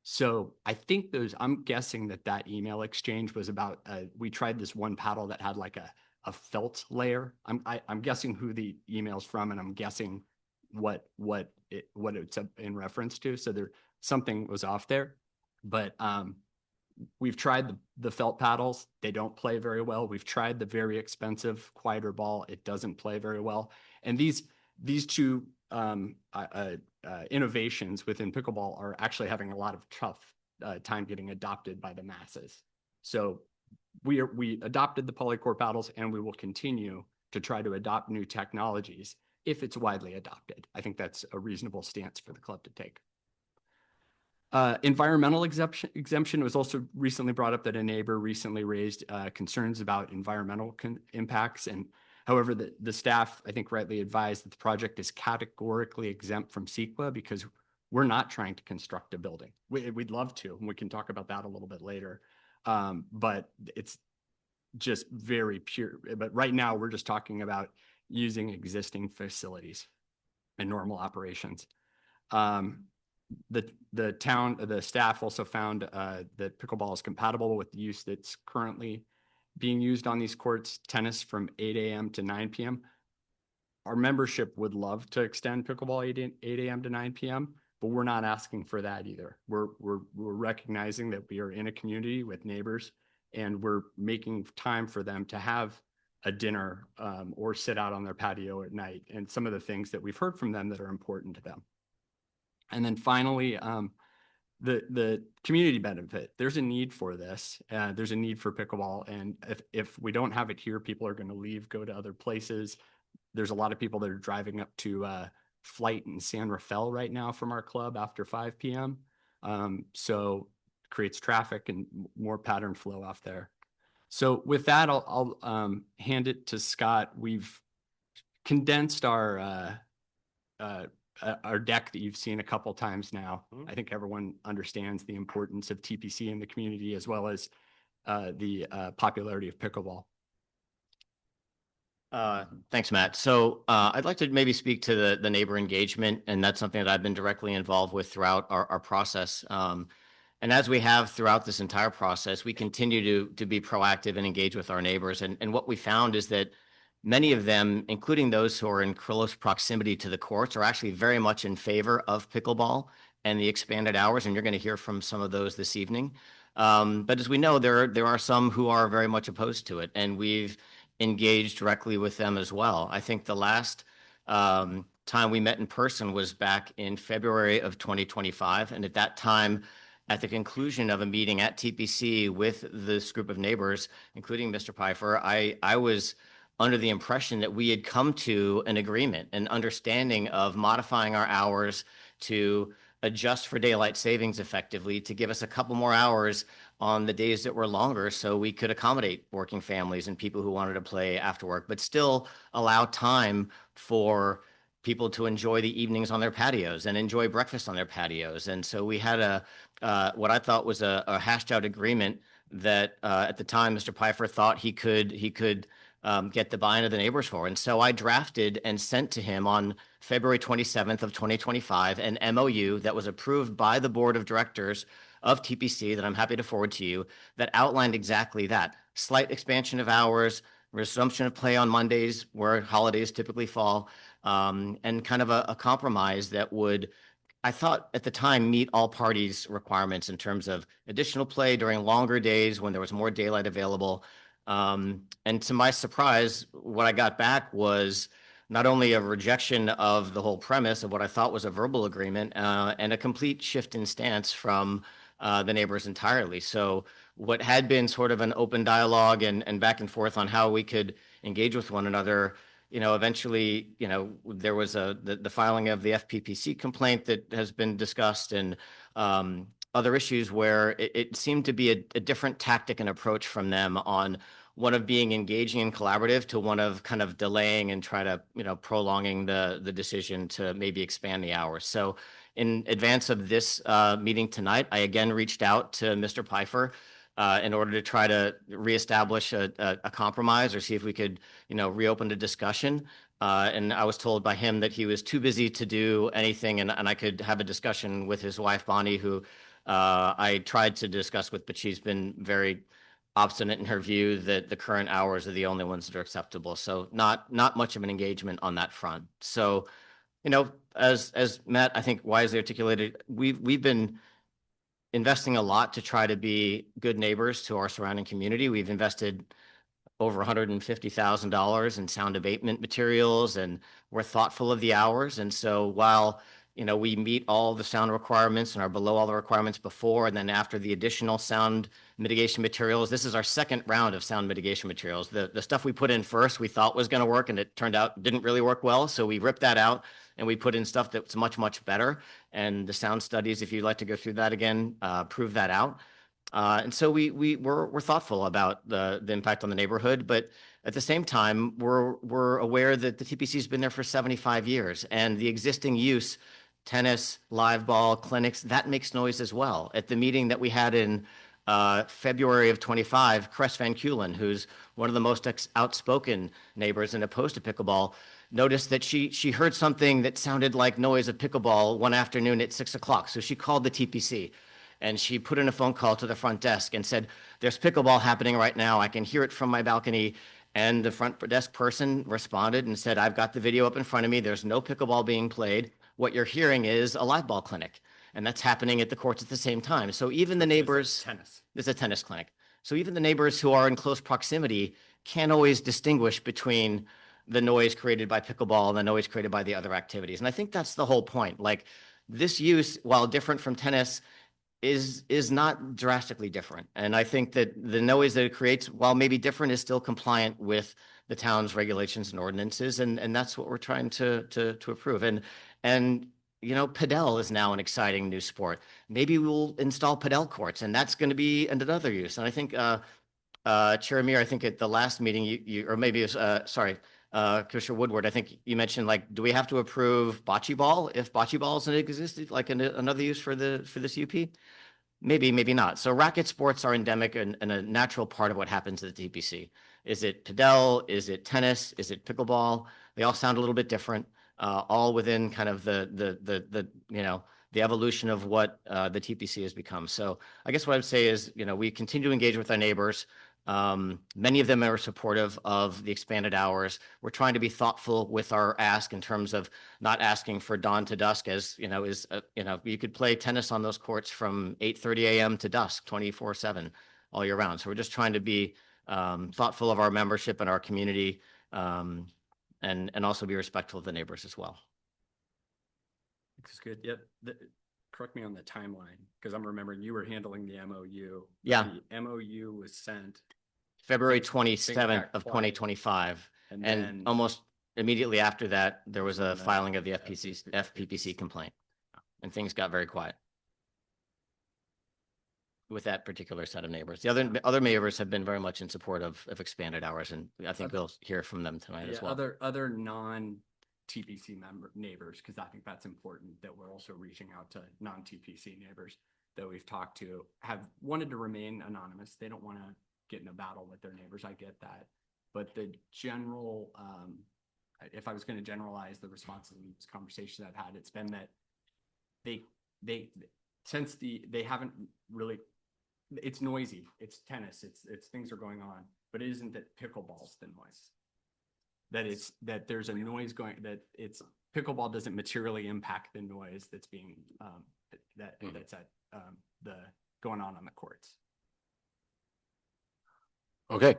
[SPEAKER 9] So I think I'm guessing that email exchange was about, we tried this one paddle that had like a felt layer. I'm guessing who the email's from, and I'm guessing what it's in reference to. So something was off there, but we've tried the felt paddles. They don't play very well. We've tried the very expensive quieter ball. It doesn't play very well. And these two innovations within pickleball are actually having a lot of tough time getting adopted by the masses. So we adopted the polycore paddles, and we will continue to try to adopt new technologies if it's widely adopted. I think that's a reasonable stance for the club to take. Environmental exemption was also recently brought up that a neighbor recently raised concerns about environmental impacts. And however, the staff, I think, rightly advised that the project is categorically exempt from CEQA because we're not trying to construct a building. We'd love to, and we can talk about that a little bit later. But it's just very pure. But right now, we're just talking about using existing facilities and normal operations. The staff also found that pickleball is compatible with the use that's currently being used on these courts, tennis from 8 a.m. to 9 p.m. Our membership would love to extend pickleball 8 a.m. to 9 p.m., but we're not asking for that either. We're recognizing that we are in a community with neighbors, and we're making time for them to have a dinner or sit out on their patio at night, and some of the things that we've heard from them that are important to them. And then finally, the community benefit. There's a need for this. There's a need for pickleball. And if we don't have it here, people are going to leave, go to other places. There's a lot of people that are driving up to Flight in San Rafael right now from our club after 5 p.m. So it creates traffic and more pattern flow off there. So with that, I'll hand it to Scott. We've condensed our deck that you've seen a couple times now. I think everyone understands the importance of TPC in the community as well as the popularity of pickleball.
[SPEAKER 10] Thanks, Matt. So I'd like to maybe speak to the neighbor engagement, and that's something that I've been directly involved with throughout our process. And as we have throughout this entire process, we continue to be proactive and engage with our neighbors. And what we found is that many of them, including those who are in close proximity to the courts, are actually very much in favor of pickleball and the expanded hours. And you're going to hear from some of those this evening. But as we know, there are some who are very much opposed to it, and we've engaged directly with them as well. I think the last time we met in person was back in February of 2025. And at that time, at the conclusion of a meeting at TPC with this group of neighbors, including Mr. Pfeiffer, I was under the impression that we had come to an agreement, an understanding of modifying our hours to adjust for daylight savings effectively, to give us a couple more hours on the days that were longer so we could accommodate working families and people who wanted to play after work, but still allow time for people to enjoy the evenings on their patios and enjoy breakfast on their patios. And so we had what I thought was a hashed out agreement that at the time Mr. Pfeiffer thought he could get the buy-in of the neighbors for. And so I drafted and sent to him on February 27th of 2025 an MOU that was approved by the board of directors of TPC that I'm happy to forward to you, that outlined exactly that: slight expansion of hours, resumption of play on Mondays where holidays typically fall, and kind of a compromise that would, I thought at the time, meet all parties' requirements in terms of additional play during longer days when there was more daylight available. And to my surprise, what I got back was not only a rejection of the whole premise of what I thought was a verbal agreement, and a complete shift in stance from the neighbors entirely. So what had been sort of an open dialogue and back and forth on how we could engage with one another, eventually, there was the filing of the FPPC complaint that has been discussed, and other issues where it seemed to be a different tactic and approach from them on one of being engaging and collaborative to one of kind of delaying and try to, prolonging the decision to maybe expand the hours. So in advance of this meeting tonight, I again reached out to Mr. Pfeiffer in order to try to reestablish a compromise or see if we could, reopen the discussion. And I was told by him that he was too busy to do anything, and I could have a discussion with his wife, Bonnie, who I tried to discuss with, but she's been very obstinate in her view that the current hours are the only ones that are acceptable. So not much of an engagement on that front. So, as Matt, I think, wisely articulated, we've been investing a lot to try to be good neighbors to our surrounding community. We've invested over $150,000 in sound abatement materials, and we're thoughtful of the hours. And so while we meet all the sound requirements and are below all the requirements before, and then after the additional sound mitigation materials. This is our second round of sound mitigation materials. The stuff we put in first, we thought was going to work, and it turned out didn't really work well. So we ripped that out and we put in stuff that's much, much better. And the sound studies, if you'd like to go through that again, prove that out. And so we're thoughtful about the impact on the neighborhood, but at the same time, we're aware that the TPC has been there for 75 years, and the existing use, tennis, live ball, clinics, that makes noise as well. At the meeting that we had in February of 25, Cress Van Kulen, who's one of the most outspoken neighbors and opposed to pickleball, noticed that she heard something that sounded like noise of pickleball one afternoon at 6 o'clock. So she called the TPC. And she put in a phone call to the front desk and said, there's pickleball happening right now. I can hear it from my balcony. And the front desk person responded and said, I've got the video up in front of me. There's no pickleball being played. What you're hearing is a live ball clinic. And that's happening at the courts at the same time. So even the neighbors, there's a tennis clinic. So even the neighbors who are in close proximity can't always distinguish between the noise created by pickleball and the noise created by the other activities. And I think that's the whole point. Like, this use, while different from tennis, is not drastically different. And I think that the noise that it creates, while maybe different, is still compliant with the town's regulations and ordinances. And that's what we're trying to approve. And padel is now an exciting new sport. Maybe we'll install padel courts, and that's going to be another use. And I think, Chair Amir, I think at the last meeting, Commissioner Woodward, I think you mentioned, like, do we have to approve bocce ball if bocce balls existed, like another use for this UP? Maybe, maybe not. So racket sports are endemic and a natural part of what happens at the TPC. Is it padel? Is it tennis? Is it pickleball? They all sound a little bit different, all within kind of the evolution of what the TPC has become. So I guess what I would say is, we continue to engage with our neighbors. Many of them are supportive of the expanded hours. We're trying to be thoughtful with our ask in terms of not asking for dawn to dusk, as you could play tennis on those courts from 8:30 a.m. to dusk, 24/7 all year round. So we're just trying to be thoughtful of our membership and our community, and also be respectful of the neighbors as well.
[SPEAKER 9] Looks good. Yep. Correct me on the timeline, because I'm remembering you were handling the MOU.
[SPEAKER 10] Yeah.
[SPEAKER 9] The MOU was sent
[SPEAKER 10] February
[SPEAKER 9] Things
[SPEAKER 10] 27th
[SPEAKER 9] got
[SPEAKER 10] of
[SPEAKER 9] quiet.
[SPEAKER 10] 2025.
[SPEAKER 9] and
[SPEAKER 10] And
[SPEAKER 9] then
[SPEAKER 10] almost immediately after that, there was a
[SPEAKER 9] And then
[SPEAKER 10] filing of the FPPC complaint, and things got very quiet with that particular set of neighbors. The other neighbors have been very much in support of expanded hours, and I think we'll hear from them tonight as well.
[SPEAKER 9] other non-TPC neighbors, because I think that's important, that we're also reaching out to non-TPC neighbors that we've talked to, have wanted to remain anonymous. They don't want to get in a battle with their neighbors. I get that. But the general, if I was going to generalize the responses in these conversations I've had, it's been that they haven't really, it's noisy, it's tennis, it's things are going on, but it isn't that pickleball's the noise. That there's a noise pickleball doesn't materially impact the noise that's being, that's at going on the courts.
[SPEAKER 1] Okay.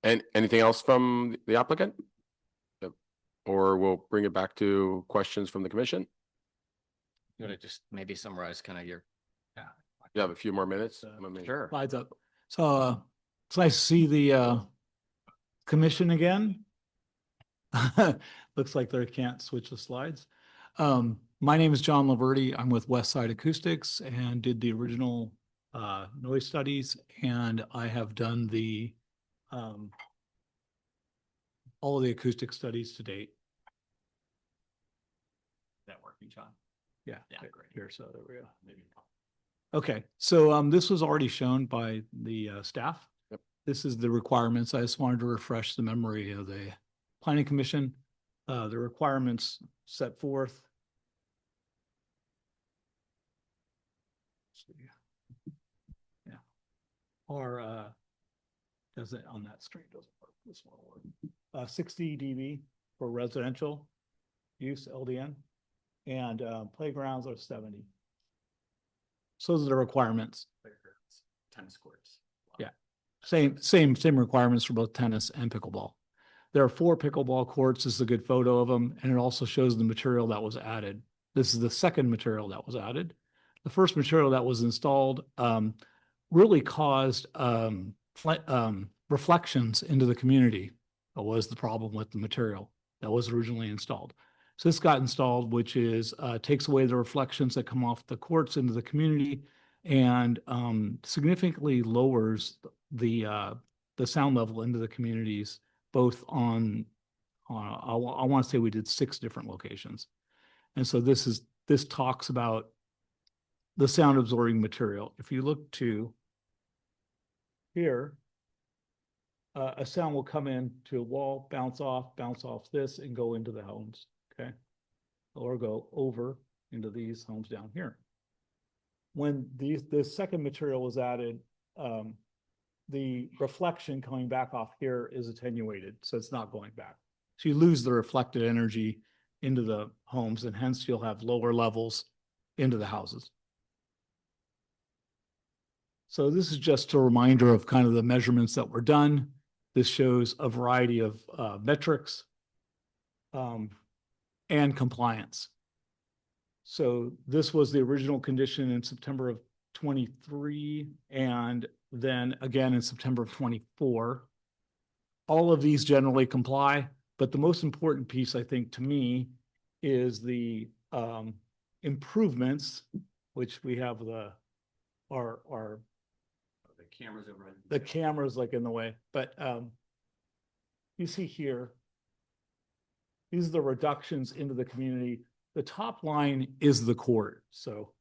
[SPEAKER 1] And anything else from the applicant? Yep. Or we'll bring it back to questions from the commission.
[SPEAKER 10] You want to just maybe summarize kind of your.
[SPEAKER 1] You have a few more minutes.
[SPEAKER 10] Sure.
[SPEAKER 11] Slides up. So it's nice to see the commission again. Looks like they can't switch the slides. My name is John Laverty. I'm with Westside Acoustics and did the original noise studies, and I have done the all of the acoustic studies to date.
[SPEAKER 9] That working, John?
[SPEAKER 11] Yeah.
[SPEAKER 9] Yeah, great.
[SPEAKER 11] Here, so there we go.
[SPEAKER 9] Maybe.
[SPEAKER 11] Okay, so this was already shown by the staff.
[SPEAKER 1] Yep.
[SPEAKER 11] This is the requirements. I just wanted to refresh the memory of the planning commission. The requirements set forth. Yeah. Or does it on that screen doesn't work. This one will work. 60 dB for residential use LDN, and playgrounds are 70. So those are the requirements.
[SPEAKER 9] Tennis courts.
[SPEAKER 11] Yeah. Same requirements for both tennis and pickleball. There are 4 pickleball courts. This is a good photo of them, and it also shows the material that was added. This is the second material that was added. The first material that was installed really caused reflections into the community. That was the problem with the material that was originally installed. So this got installed, which is takes away the reflections that come off the courts into the community and significantly lowers the sound level into the communities, both on I want to say we did 6 different locations. And so this talks about the sound absorbing material. If you look to here, a sound will come in to a wall, bounce off this and go into the homes, okay? Or go over into these homes down here. When this second material was added, the reflection coming back off here is attenuated, so it's not going back. So you lose the reflected energy into the homes, and hence you'll have lower levels into the houses. So this is just a reminder of kind of the measurements that were done. This shows a variety of metrics and compliance. So this was the original condition in September of 23, and then again in September of 24. All of these generally comply, but the most important piece, I think, to me, is the improvements, which we have our
[SPEAKER 4] cameras over.
[SPEAKER 11] the cameras like in the way, but you see here, these are the reductions into the community. The top line is the court, so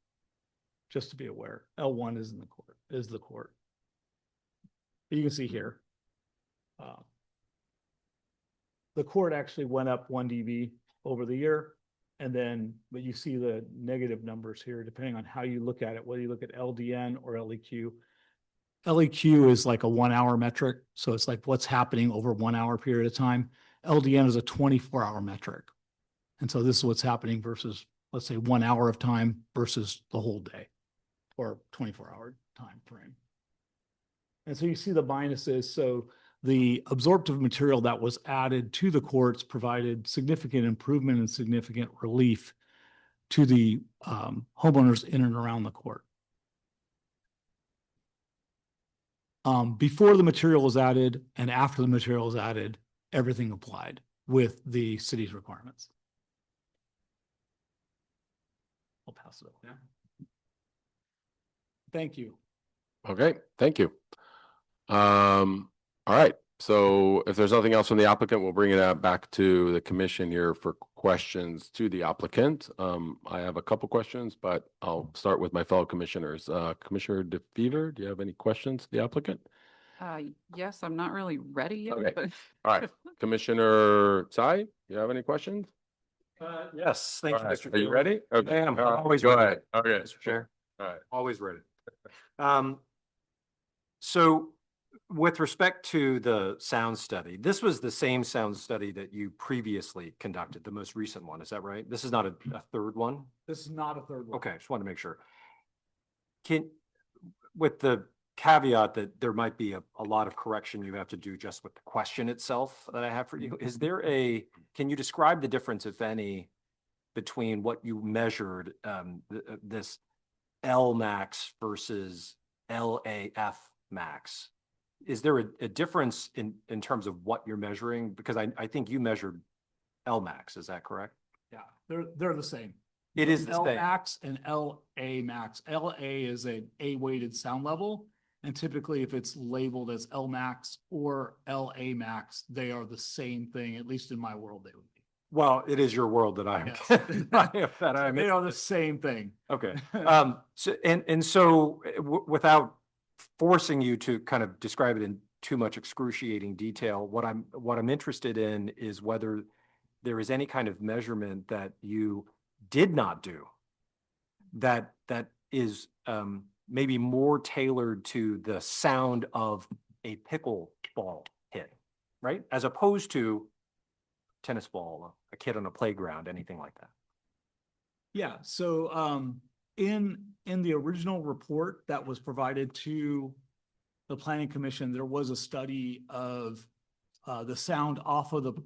[SPEAKER 11] just to be aware, L1 is in the court, is the court. You can see here, the court actually went up 1 dB over the year, and then, but you see the negative numbers here, depending on how you look at it, whether you look at LDN or LEQ. LEQ is like a 1 hour metric. So it's like what's happening over 1 hour period of time. LDN is a 24-hour metric. And so this is what's happening versus, let's say, 1 hour of time versus the whole day or 24-hour time frame. And so you see the minuses. So the absorptive material that was added to the courts provided significant improvement and significant relief to the homeowners in and around the court. Before the material was added and after the material was added, everything applied with the city's requirements. I'll pass it over. Yeah. Thank you.
[SPEAKER 1] Okay, thank you. All right, so if there's nothing else from the applicant, we'll bring it back to the commission here for questions to the applicant. I have a couple questions, but I'll start with my fellow commissioners. Commissioner DeFever, do you have any questions to the applicant?
[SPEAKER 7] Yes, I'm not really ready yet,
[SPEAKER 1] Okay.
[SPEAKER 7] but.
[SPEAKER 1] All right, Commissioner Tsai, do you have any questions?
[SPEAKER 4] Yes, thank
[SPEAKER 1] All
[SPEAKER 4] you,
[SPEAKER 1] right,
[SPEAKER 4] Mr.
[SPEAKER 1] Are you
[SPEAKER 4] Taylor.
[SPEAKER 1] ready? Okay.
[SPEAKER 4] I am.
[SPEAKER 1] All right,
[SPEAKER 4] Always
[SPEAKER 1] go
[SPEAKER 4] ready.
[SPEAKER 1] ahead. Okay.
[SPEAKER 4] Mr. Chair.
[SPEAKER 1] All right.
[SPEAKER 4] Always ready. So with respect to the sound study, this was the same sound study that you previously conducted, the most recent one, is that right? This is not a third one?
[SPEAKER 11] This is not a third one.
[SPEAKER 4] Okay, just wanted to make sure. With the caveat that there might be a lot of correction you have to do just with the question itself that I have for you, is there can you describe the difference, if any, between what you measured, this L max versus LAF max? Is there a difference in terms of what you're measuring? Because I think you measured L max, is that correct?
[SPEAKER 11] Yeah, they're the same.
[SPEAKER 4] It is the
[SPEAKER 11] L
[SPEAKER 4] same.
[SPEAKER 11] max and LA max. LA is an A-weighted sound level. And typically if it's labeled as L max or LA max, they are the same thing, at least in my world, they would be.
[SPEAKER 4] Well, it is your world that I'm,
[SPEAKER 11] Yes.
[SPEAKER 4] that I'm
[SPEAKER 11] They are the same thing.
[SPEAKER 4] Okay. So without forcing you to kind of describe it in too much excruciating detail, what I'm interested in is whether there is any kind of measurement that you did not do that is maybe more tailored to the sound of a pickleball hit, right? As opposed to tennis ball, a kid on a playground, anything like that.
[SPEAKER 11] Yeah, so in the original report that was provided to the Planning Commission, there was a study of the sound off of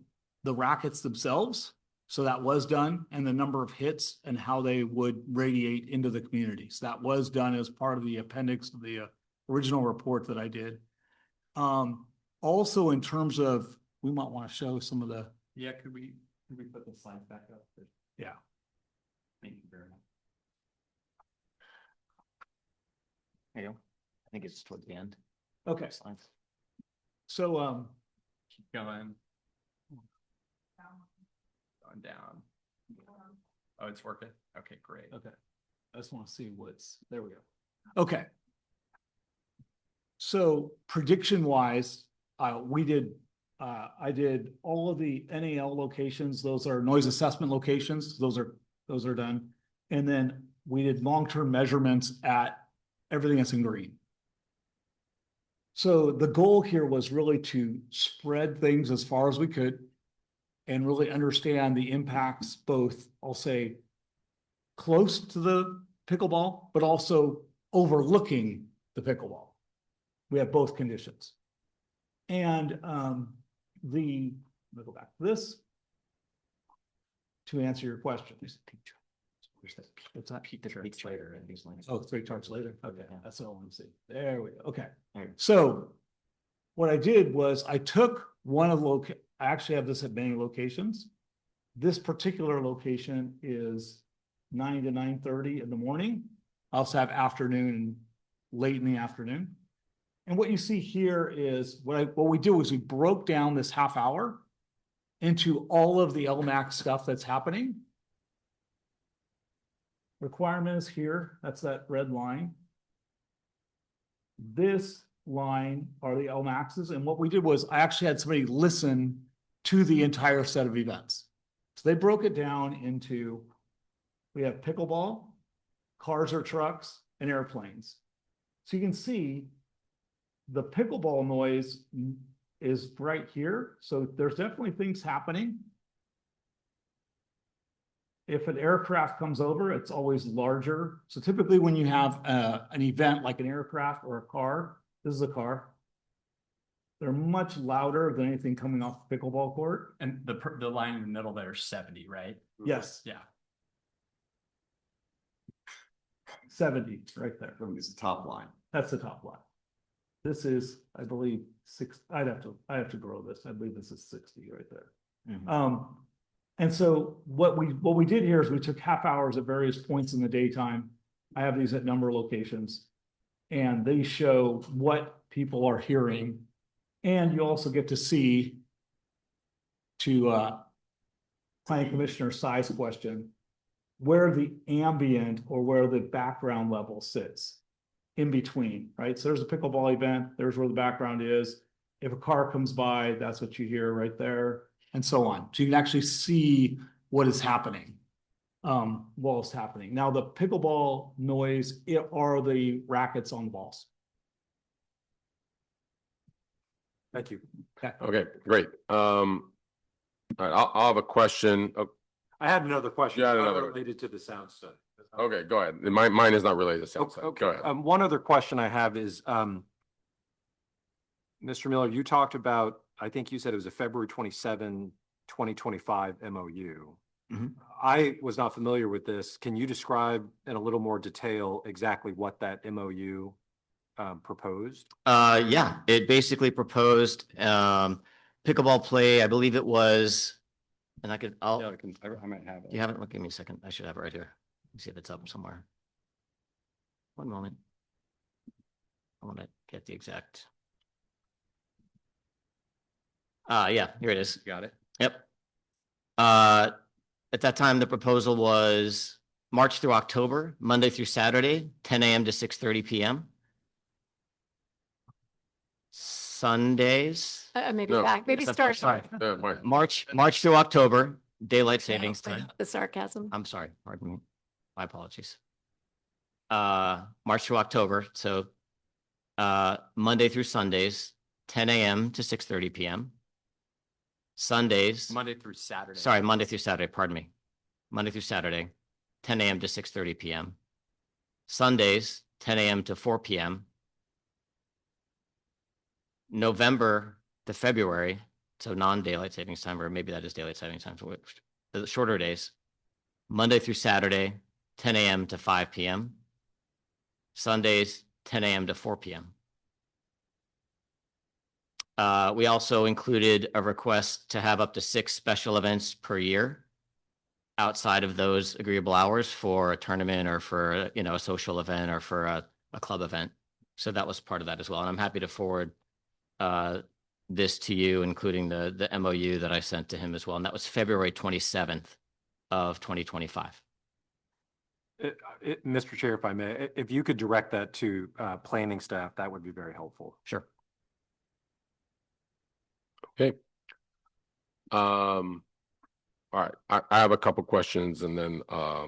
[SPEAKER 11] the rackets themselves. So that was done, and the number of hits and how they would radiate into the communities. That was done as part of the appendix of the original report that I did. Also in terms of, we might want to show some of the,
[SPEAKER 4] Yeah, could we put the slides back up?
[SPEAKER 11] yeah.
[SPEAKER 4] Thank you very much.
[SPEAKER 10] There you go. I think it's towards the end.
[SPEAKER 11] Okay,
[SPEAKER 10] Slides.
[SPEAKER 11] so,
[SPEAKER 9] Keep going. Going down. Oh, it's working? Okay, great.
[SPEAKER 11] okay. I just want to see what's, there we go. Okay. So prediction wise, I did all of the NAL locations. Those are noise assessment locations. Those are done. And then we did long-term measurements at everything that's in green. So the goal here was really to spread things as far as we could and really understand the impacts, both, I'll say, close to the pickleball, but also overlooking the pickleball. We have both conditions. And let me go back to this to answer your question. What's that?
[SPEAKER 10] Pictures later and these links.
[SPEAKER 11] Oh, 3 charts later. Okay,
[SPEAKER 10] Yeah.
[SPEAKER 11] that's all I want to see. There we go. Okay.
[SPEAKER 10] All right.
[SPEAKER 11] So what I did was I took one of the I actually have this at many locations. This particular location is 9 to 9:30 in the morning. I also have afternoon and late in the afternoon. And what you see here is what we do is we broke down this half hour into all of the LMAX stuff that's happening. Requirement is here. That's that red line. This line are the LMAXs. And what we did was I actually had somebody listen to the entire set of events. So they broke it down into, we have pickleball, cars or trucks, and airplanes. So you can see the pickleball noise is right here. So there's definitely things happening. If an aircraft comes over, it's always larger. So typically when you have an event like an aircraft or a car, this is a car. They're much louder than anything coming off the pickleball court.
[SPEAKER 9] And the line in the middle there is 70, right?
[SPEAKER 11] Yes,
[SPEAKER 9] Yeah.
[SPEAKER 11] 70 right there.
[SPEAKER 1] It's the top line.
[SPEAKER 11] That's the top line. This is, I believe, 6. I have to grow this. I believe this is 60 right there.
[SPEAKER 10] Mhm.
[SPEAKER 11] And so what we did here is we took half hours at various points in the daytime. I have these at number of locations, and they show what people are hearing. And you also get to see, to Planning Commissioner Si's question, where the ambient or where the background level sits in between, right? So there's a pickleball event, there's where the background is. If a car comes by, that's what you hear right there, and so on. So you can actually see what is happening while it's happening. Now, the pickleball noise are the rackets on the balls.
[SPEAKER 4] Thank you.
[SPEAKER 1] Okay, great. All right, I'll have a question.
[SPEAKER 4] I had another question.
[SPEAKER 1] You had
[SPEAKER 4] not
[SPEAKER 1] another-
[SPEAKER 4] Related to the sound study.
[SPEAKER 1] Okay, go ahead. Mine is not related to sound. side.
[SPEAKER 4] Okay,
[SPEAKER 1] Go ahead.
[SPEAKER 4] one other question I have is, Mr. Miller, you talked about, I think you said it was a February 27, 2025 MOU.
[SPEAKER 10] Mhm.
[SPEAKER 4] I was not familiar with this. Can you describe in a little more detail exactly what that MOU proposed?
[SPEAKER 10] Yeah, it basically proposed pickleball play. I believe it was, and
[SPEAKER 9] Yeah, I might have it.
[SPEAKER 10] you haven't, give me a second. I should have it right here. Let me see if it's up somewhere. One moment. I want to get the exact. Yeah, here it is.
[SPEAKER 9] Got it?
[SPEAKER 10] Yep. At that time, the proposal was March through October, Monday through Saturday, 10 a.m. to 6:30 p.m. Sundays,
[SPEAKER 5] Maybe
[SPEAKER 1] No.
[SPEAKER 5] back, maybe
[SPEAKER 10] Sorry.
[SPEAKER 5] start.
[SPEAKER 1] Mine.
[SPEAKER 10] March through October, daylight savings time.
[SPEAKER 5] The sarcasm.
[SPEAKER 10] I'm sorry, pardon me. My apologies. March through October, so Monday through Sundays, 10 a.m. to 6:30 p.m. Sundays,
[SPEAKER 9] Monday through Saturday.
[SPEAKER 10] sorry, Monday through Saturday, pardon me. Monday through Saturday, 10 a.m. to 6:30 p.m. Sundays, 10 a.m. to 4 p.m. November to February, so non-daylight savings time, or maybe that is daylight savings time, the shorter days, Monday through Saturday, 10 a.m. to 5 p.m. Sundays, 10 a.m. to 4 p.m. We also included a request to have up to 6 special events per year outside of those agreeable hours for a tournament or for, a social event or for a club event. So that was part of that as well. And I'm happy to forward this to you, including the MOU that I sent to him as well. And that was February 27th of 2025.
[SPEAKER 4] Mr. Chair, if I may, if you could direct that to planning staff, that would be very helpful.
[SPEAKER 10] Sure.
[SPEAKER 1] Okay. All right, I have a couple questions and then I'll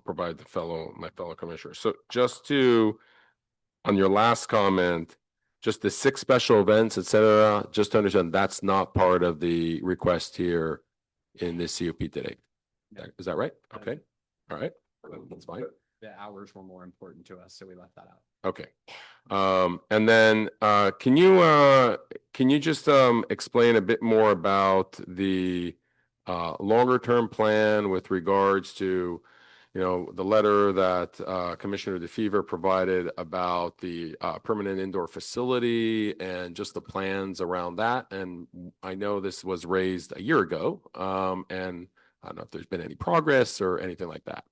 [SPEAKER 1] provide my fellow commissioners. So just on your last comment, just the 6 special events, et cetera, just to understand that's not part of the request here in this COP today. Is that right? Okay. All right. That's fine.
[SPEAKER 9] The hours were more important to us, so we left that out.
[SPEAKER 1] Okay. And then can you just explain a bit more about the longer term plan with regards to, the letter that Commissioner DeFever provided about the permanent indoor facility and just the plans around that? And I know this was raised a year ago, and I don't know if there's been any progress or anything like that.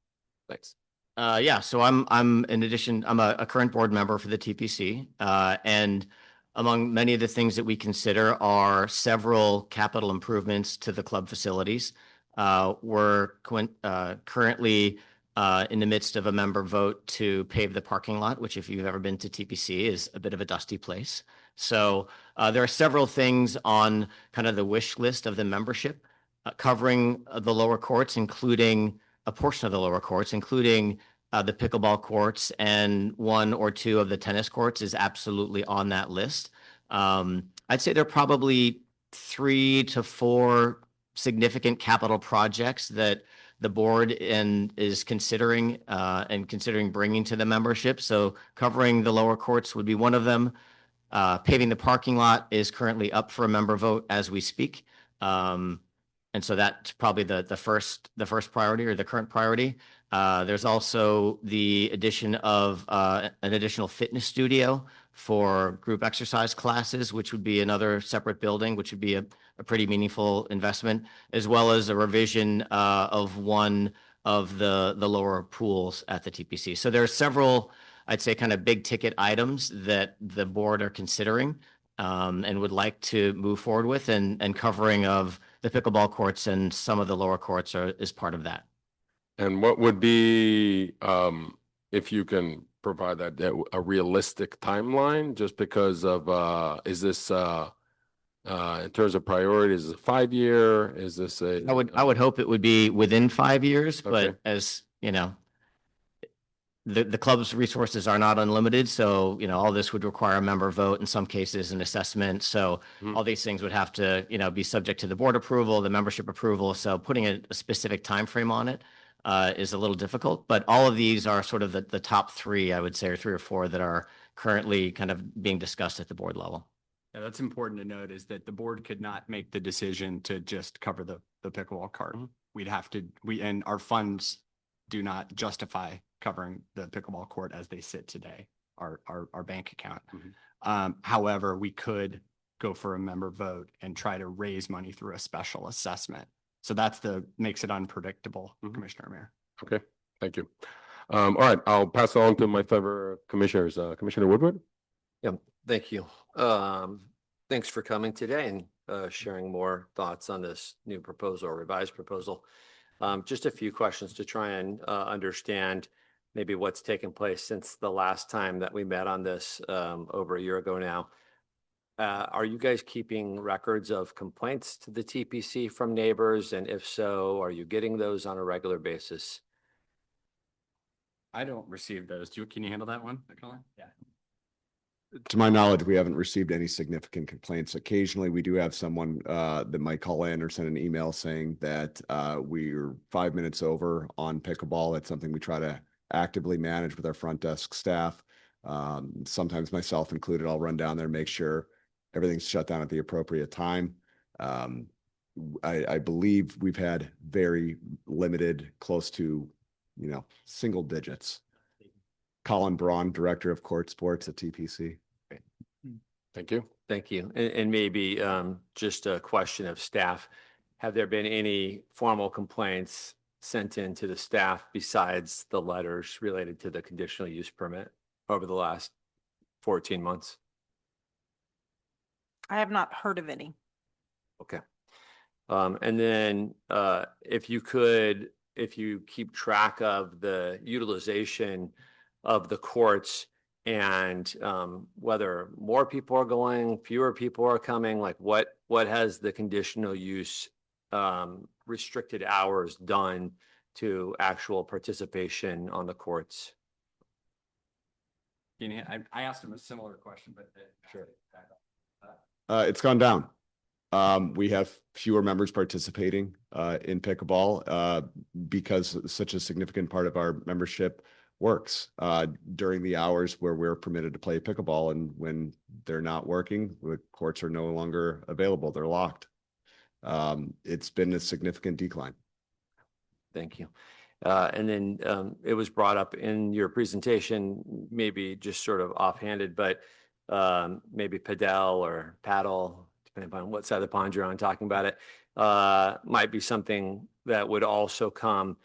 [SPEAKER 1] Thanks.
[SPEAKER 10] Yeah, so I'm in addition, I'm a current board member for the TPC, and among many of the things that we consider are several capital improvements to the club facilities. We're currently in the midst of a member vote to pave the parking lot, which if you've ever been to TPC is a bit of a dusty place. So there are several things on kind of the wish list of the membership covering the lower courts, including a portion of the lower courts, including the pickleball courts, and 1 or 2 of the tennis courts is absolutely on that list. I'd say there are probably 3 to 4 significant capital projects that the board is considering bringing to the membership. So covering the lower courts would be one of them. Paving the parking lot is currently up for a member vote as we speak. And so that's probably the first priority or the current priority. There's also the addition of an additional fitness studio for group exercise classes, which would be another separate building, which would be a pretty meaningful investment, as well as a revision of one of the lower pools at the TPC. So there are several, I'd say, kind of big ticket items that the board are considering and would like to move forward with, and covering of the pickleball courts and some of the lower courts is part of that.
[SPEAKER 1] And what would be, if you can provide that, a realistic timeline, just because of, is this, in terms of priorities, is it 5-year? Is this
[SPEAKER 10] I would hope it would be within 5 years,
[SPEAKER 1] Okay.
[SPEAKER 10] but as you know, the club's resources are not unlimited. So, all this would require a member vote, in some cases an assessment. So all these things would have to, be subject to the board approval, the membership approval. So putting a specific time frame on it is a little difficult, but all of these are sort of the top 3, I would say, or 3 or 4 that are currently kind of being discussed at the board level.
[SPEAKER 9] Yeah, that's important to note, is that the board could not make the decision to just cover the pickleball cart. We'd have to, and our funds do not justify covering the pickleball court as they sit today, our bank account. However, we could go for a member vote and try to raise money through a special assessment. So makes it unpredictable, Commissioner Mayor.
[SPEAKER 1] Okay, thank you. All right, I'll pass it on to my fellow commissioners. Commissioner Woodward?
[SPEAKER 8] Yeah, thank you. Thanks for coming today and sharing more thoughts on this new proposal or revised proposal. Just a few questions to try and understand maybe what's taken place since the last time that we met on this over a year ago now. Are you guys keeping records of complaints to the TPC from neighbors? And if so, are you getting those on a regular basis?
[SPEAKER 9] I don't receive those. Can you handle that one, Colin? Yeah.
[SPEAKER 12] To my knowledge, we haven't received any significant complaints. Occasionally, we do have someone that might call in or send an email saying that we're 5 minutes over on pickleball. It's something we try to actively manage with our front desk staff. Sometimes myself included, I'll run down there and make sure everything's shut down at the appropriate time. I believe we've had very limited, close to, single digits. Colin Braun, Director of Court Sports at TPC.
[SPEAKER 1] Thank you.
[SPEAKER 8] Thank you. And maybe just a question of staff. Have there been any formal complaints sent in to the staff besides the letters related to the conditional use permit over the last 14 months?
[SPEAKER 3] I have not heard of any.
[SPEAKER 8] Okay. And then if you keep track of the utilization of the courts and whether more people are going, fewer people are coming, like what has the conditional use restricted hours done to actual participation on the courts?
[SPEAKER 9] I asked him a similar question, but.
[SPEAKER 8] Sure.
[SPEAKER 12] It's gone down. We have fewer members participating in pickleball because such a significant part of our membership works during the hours where we're permitted to play pickleball, and when they're not working, the courts are no longer available. They're locked. It's been a significant decline.
[SPEAKER 8] Thank you. And then it was brought up in your presentation, maybe just sort of offhanded, but maybe padel or paddle, depending upon what side of the pond you're on talking about it, might be something that would also come.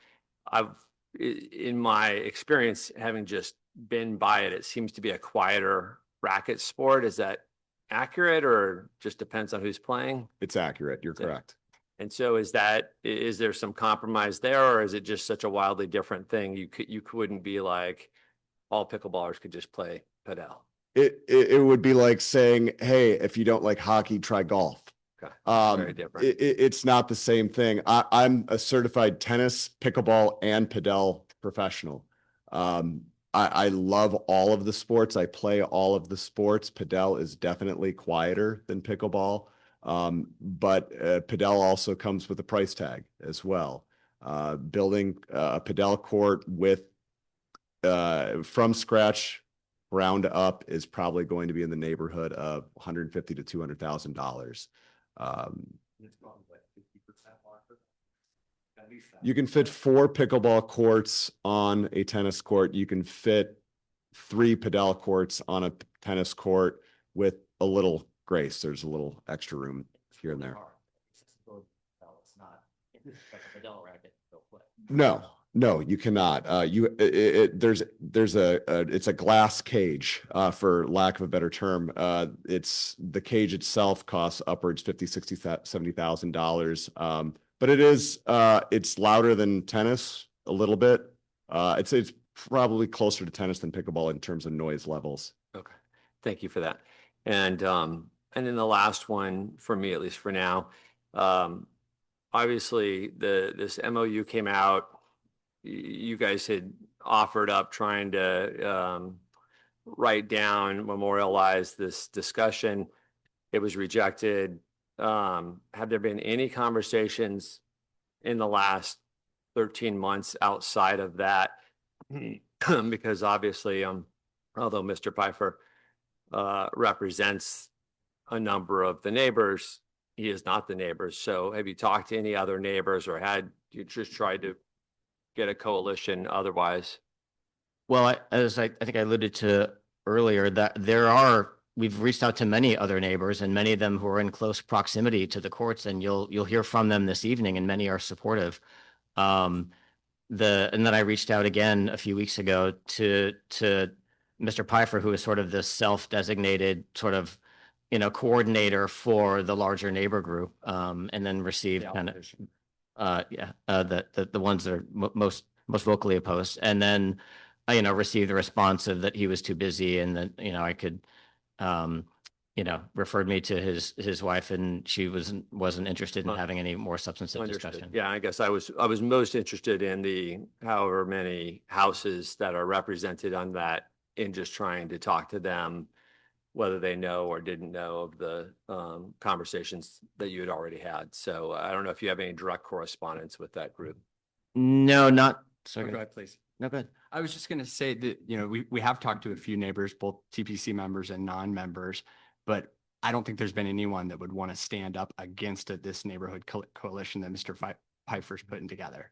[SPEAKER 8] In my experience, having just been by it, it seems to be a quieter racket sport. Is that accurate, or just depends on who's playing?
[SPEAKER 12] It's accurate. You're correct.
[SPEAKER 8] And so is there some compromise there, or is it just such a wildly different thing? You couldn't be like all pickleballers could just play padel.
[SPEAKER 12] It would be like saying, hey, if you don't like hockey, try golf.
[SPEAKER 8] Okay. Very different.
[SPEAKER 12] It's not the same thing. I'm a certified tennis, pickleball, and padel professional. I love all of the sports. I play all of the sports. Padel is definitely quieter than pickleball. But padel also comes with a price tag as well. Building a padel court from scratch, ground up, is probably going to be in the neighborhood of $150,000 to $200,000. You can fit 4 pickleball courts on a tennis court. You can fit 3 padel courts on a tennis court with a little grace. There's a little extra room here and there. No, you cannot. It's a glass cage, for lack of a better term. It's the cage itself costs upwards $50,000, $60,000, $70,000. But it's louder than tennis a little bit. It's probably closer to tennis than pickleball in terms of noise levels.
[SPEAKER 8] Okay, thank you for that. And then the last one for me, at least for now, obviously this MOU came out. You guys had offered up trying to write down, memorialize this discussion. It was rejected. Have there been any conversations in the last 13 months outside of that? Because obviously, although Mr. Pfeiffer represents a number of the neighbors, he is not the neighbors. So have you talked to any other neighbors, or had you just tried to get a coalition otherwise?
[SPEAKER 10] Well, as I think I alluded to earlier, that we've reached out to many other neighbors, and many of them who are in close proximity to the courts, and you'll hear from them this evening, and many are supportive. And then I reached out again a few weeks ago to Mr. Pfeiffer, who is sort of the self-designated sort of, coordinator for the larger neighbor group, and then received the ones that are most vocally opposed, and then received the response of that he was too busy, and that I could referred me to his wife, and she wasn't interested in having any more substantive discussion.
[SPEAKER 8] Yeah, I guess I was most interested in the however many houses that are represented on that, in just trying to talk to them, whether they know or didn't know of the conversations that you had already had. So I don't know if you have any direct correspondence with that group.
[SPEAKER 10] No, not.
[SPEAKER 9] Sorry. Go ahead, please.
[SPEAKER 10] No, go ahead.
[SPEAKER 9] I was just going to say that, we have talked to a few neighbors, both TPC members and non-members, but I don't think there's been anyone that would want to stand up against this neighborhood coalition that Mr. Pfeiffer's putting together.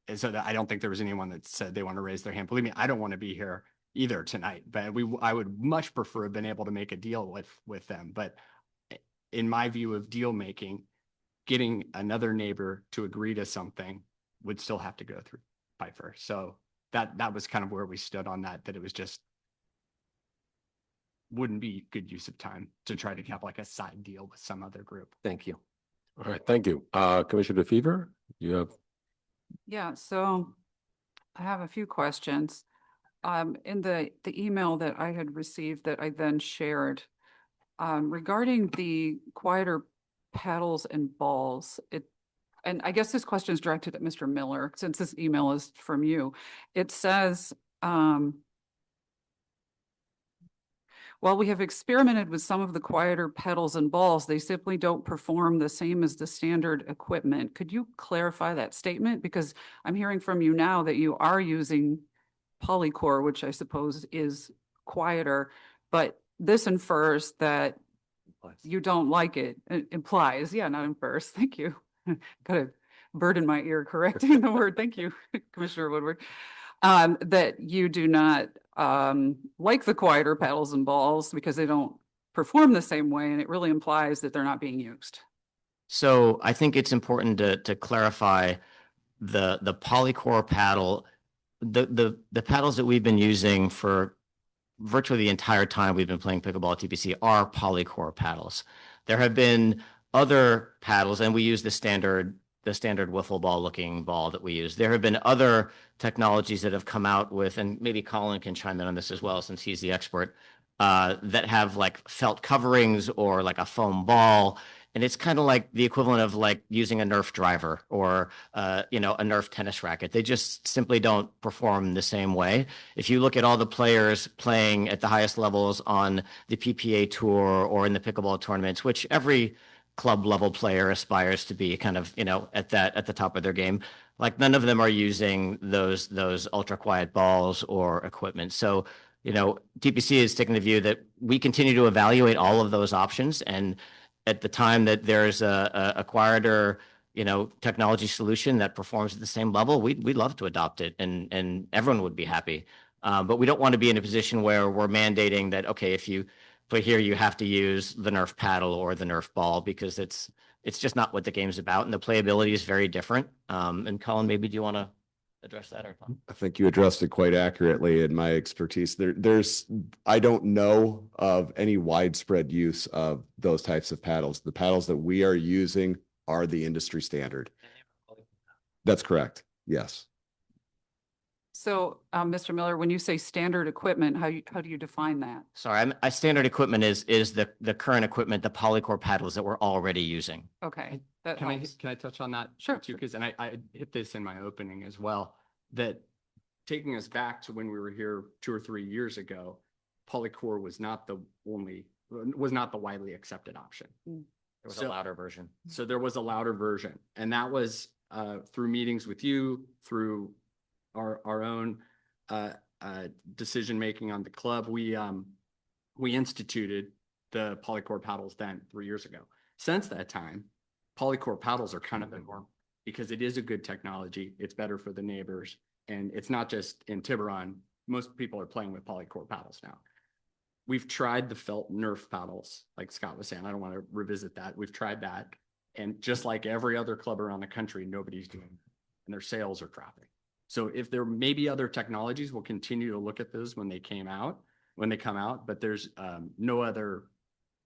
[SPEAKER 9] And so that I don't think there was anyone that said they want to raise their hand. Believe me, I don't want to be here either tonight, but I would much prefer have been able to make a deal with them. But in my view of deal making, getting another neighbor to agree to something would still have to go through Pfeiffer. So that was kind of where we stood on that it was just wouldn't be good use of time to try to have like a side deal with some other group.
[SPEAKER 8] Thank you.
[SPEAKER 1] All right, thank you. Commissioner DeFever, you have.
[SPEAKER 7] Yeah, so I have a few questions. In the email that I had received that I then shared, regarding the quieter paddles and balls, and I guess this question is directed at Mr. Miller, since this email is from you. It says, while we have experimented with some of the quieter pedals and balls, they simply don't perform the same as the standard equipment. Could you clarify that statement? Because I'm hearing from you now that you are using Polycore, which I suppose is quieter, but this infers that you don't like it. It implies, yeah, not infers. Thank you. Got a bird in my ear correcting the word. Thank you, Commissioner Woodward. That you do not like the quieter paddles and balls because they don't perform the same way, and it really implies that they're not being used.
[SPEAKER 10] So I think it's important to clarify the Polycore paddle, the paddles that we've been using for virtually the entire time we've been playing pickleball at TPC are Polycore paddles. There have been other paddles, and we use the standard wiffle ball looking ball that we use. There have been other technologies that have come out with, and maybe Colin can chime in on this as well, since he's the expert, that have like felt coverings or like a foam ball. And it's kind of like the equivalent of like using a Nerf driver or, a Nerf tennis racket. They just simply don't perform the same way. If you look at all the players playing at the highest levels on the PPA tour or in the pickleball tournaments, which every club level player aspires to be kind of, at the top of their game, like none of them are using those ultra quiet balls or equipment. So, TPC is taking the view that we continue to evaluate all of those options, and at the time that there's a quieter, technology solution that performs at the same level, we'd love to adopt it, and everyone would be happy. But we don't want to be in a position where we're mandating that, okay, if you play here, you have to use the Nerf paddle or the Nerf ball, because it's just not what the game's about, and the playability is very different. And Colin, maybe do you want to address that or Tom?
[SPEAKER 12] I think you addressed it quite accurately in my expertise. I don't know of any widespread use of those types of paddles. The paddles that we are using are the industry standard. That's correct. Yes.
[SPEAKER 7] So, Mr. Miller, when you say standard equipment, how do you define that?
[SPEAKER 10] Sorry, standard equipment is the current equipment, the Polycore paddles that we're already using.
[SPEAKER 7] Okay, that
[SPEAKER 9] Can
[SPEAKER 7] helps.
[SPEAKER 9] I touch on that?
[SPEAKER 7] Sure.
[SPEAKER 9] Too, because, and I hit this in my opening as well, that taking us back to when we were here 2 or 3 years ago, Polycore was not the widely accepted option.
[SPEAKER 10] There was
[SPEAKER 9] So-
[SPEAKER 10] a louder version.
[SPEAKER 9] So there was a louder version, and that was through meetings with you, through our own decision making on the club. We instituted the Polycore paddles then 3 years ago. Since that time, Polycore paddles are kind of the norm because it is a good technology. It's better for the neighbors, and it's not just in Tiburon. Most people are playing with Polycore paddles now. We've tried the felt Nerf paddles, like Scott was saying. I don't want to revisit that. We've tried that, and just like every other club around the country, nobody's doing it, and their sales are dropping. So if there may be other technologies, we'll continue to look at those when they come out, but there's no other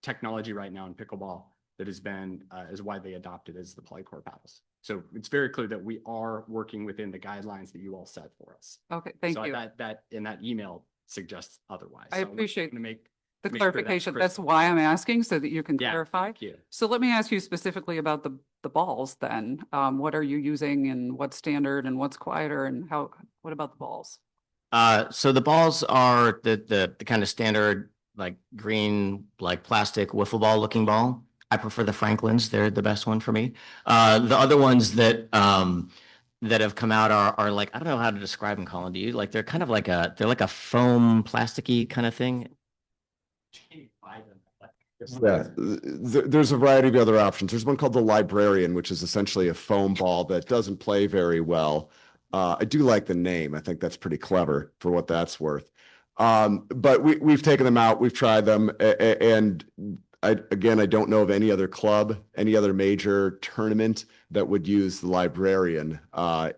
[SPEAKER 9] technology right now in pickleball that has been as widely adopted as the Polycore paddles. So it's very clear that we are working within the guidelines that you all set for us.
[SPEAKER 7] Okay, thank
[SPEAKER 9] So
[SPEAKER 7] you.
[SPEAKER 9] that in that email suggests otherwise.
[SPEAKER 7] I
[SPEAKER 9] So we're
[SPEAKER 7] appreciate
[SPEAKER 9] gonna make
[SPEAKER 7] The
[SPEAKER 9] make sure that's
[SPEAKER 7] clarification, that's
[SPEAKER 9] crystal.
[SPEAKER 7] why I'm asking, so that you can
[SPEAKER 9] Yeah,
[SPEAKER 7] clarify.
[SPEAKER 9] Thank you.
[SPEAKER 7] So let me ask you specifically about the balls then. What are you using and what's standard and what's quieter and what about the balls?
[SPEAKER 10] So the balls are the kind of standard, like green, like plastic wiffle ball looking ball. I prefer the Franklins. They're the best one for me. The other ones that have come out are like, I don't know how to describe them, Colin. Do you? Like, they're kind of like they're like a foam plasticky kind of thing.
[SPEAKER 12] Yeah, there's a variety of other options. There's one called the Librarian, which is essentially a foam ball that doesn't play very well. I do like the name. I think that's pretty clever for what that's worth. But we've taken them out, we've tried them, and I don't know of any other club, any other major tournament that would use the Librarian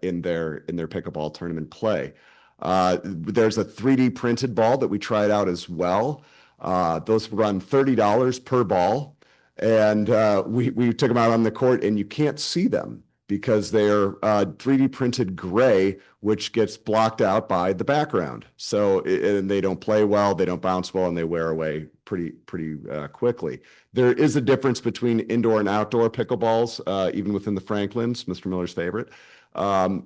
[SPEAKER 12] in their pickleball tournament play. There's a 3D printed ball that we tried out as well. Those run $30 per ball. And we took them out on the court and you can't see them because they're 3D printed gray, which gets blocked out by the background. So and they don't play well, they don't bounce well, and they wear away pretty quickly. There is a difference between indoor and outdoor pickleballs, even within the Franklins, Mr. Miller's favorite.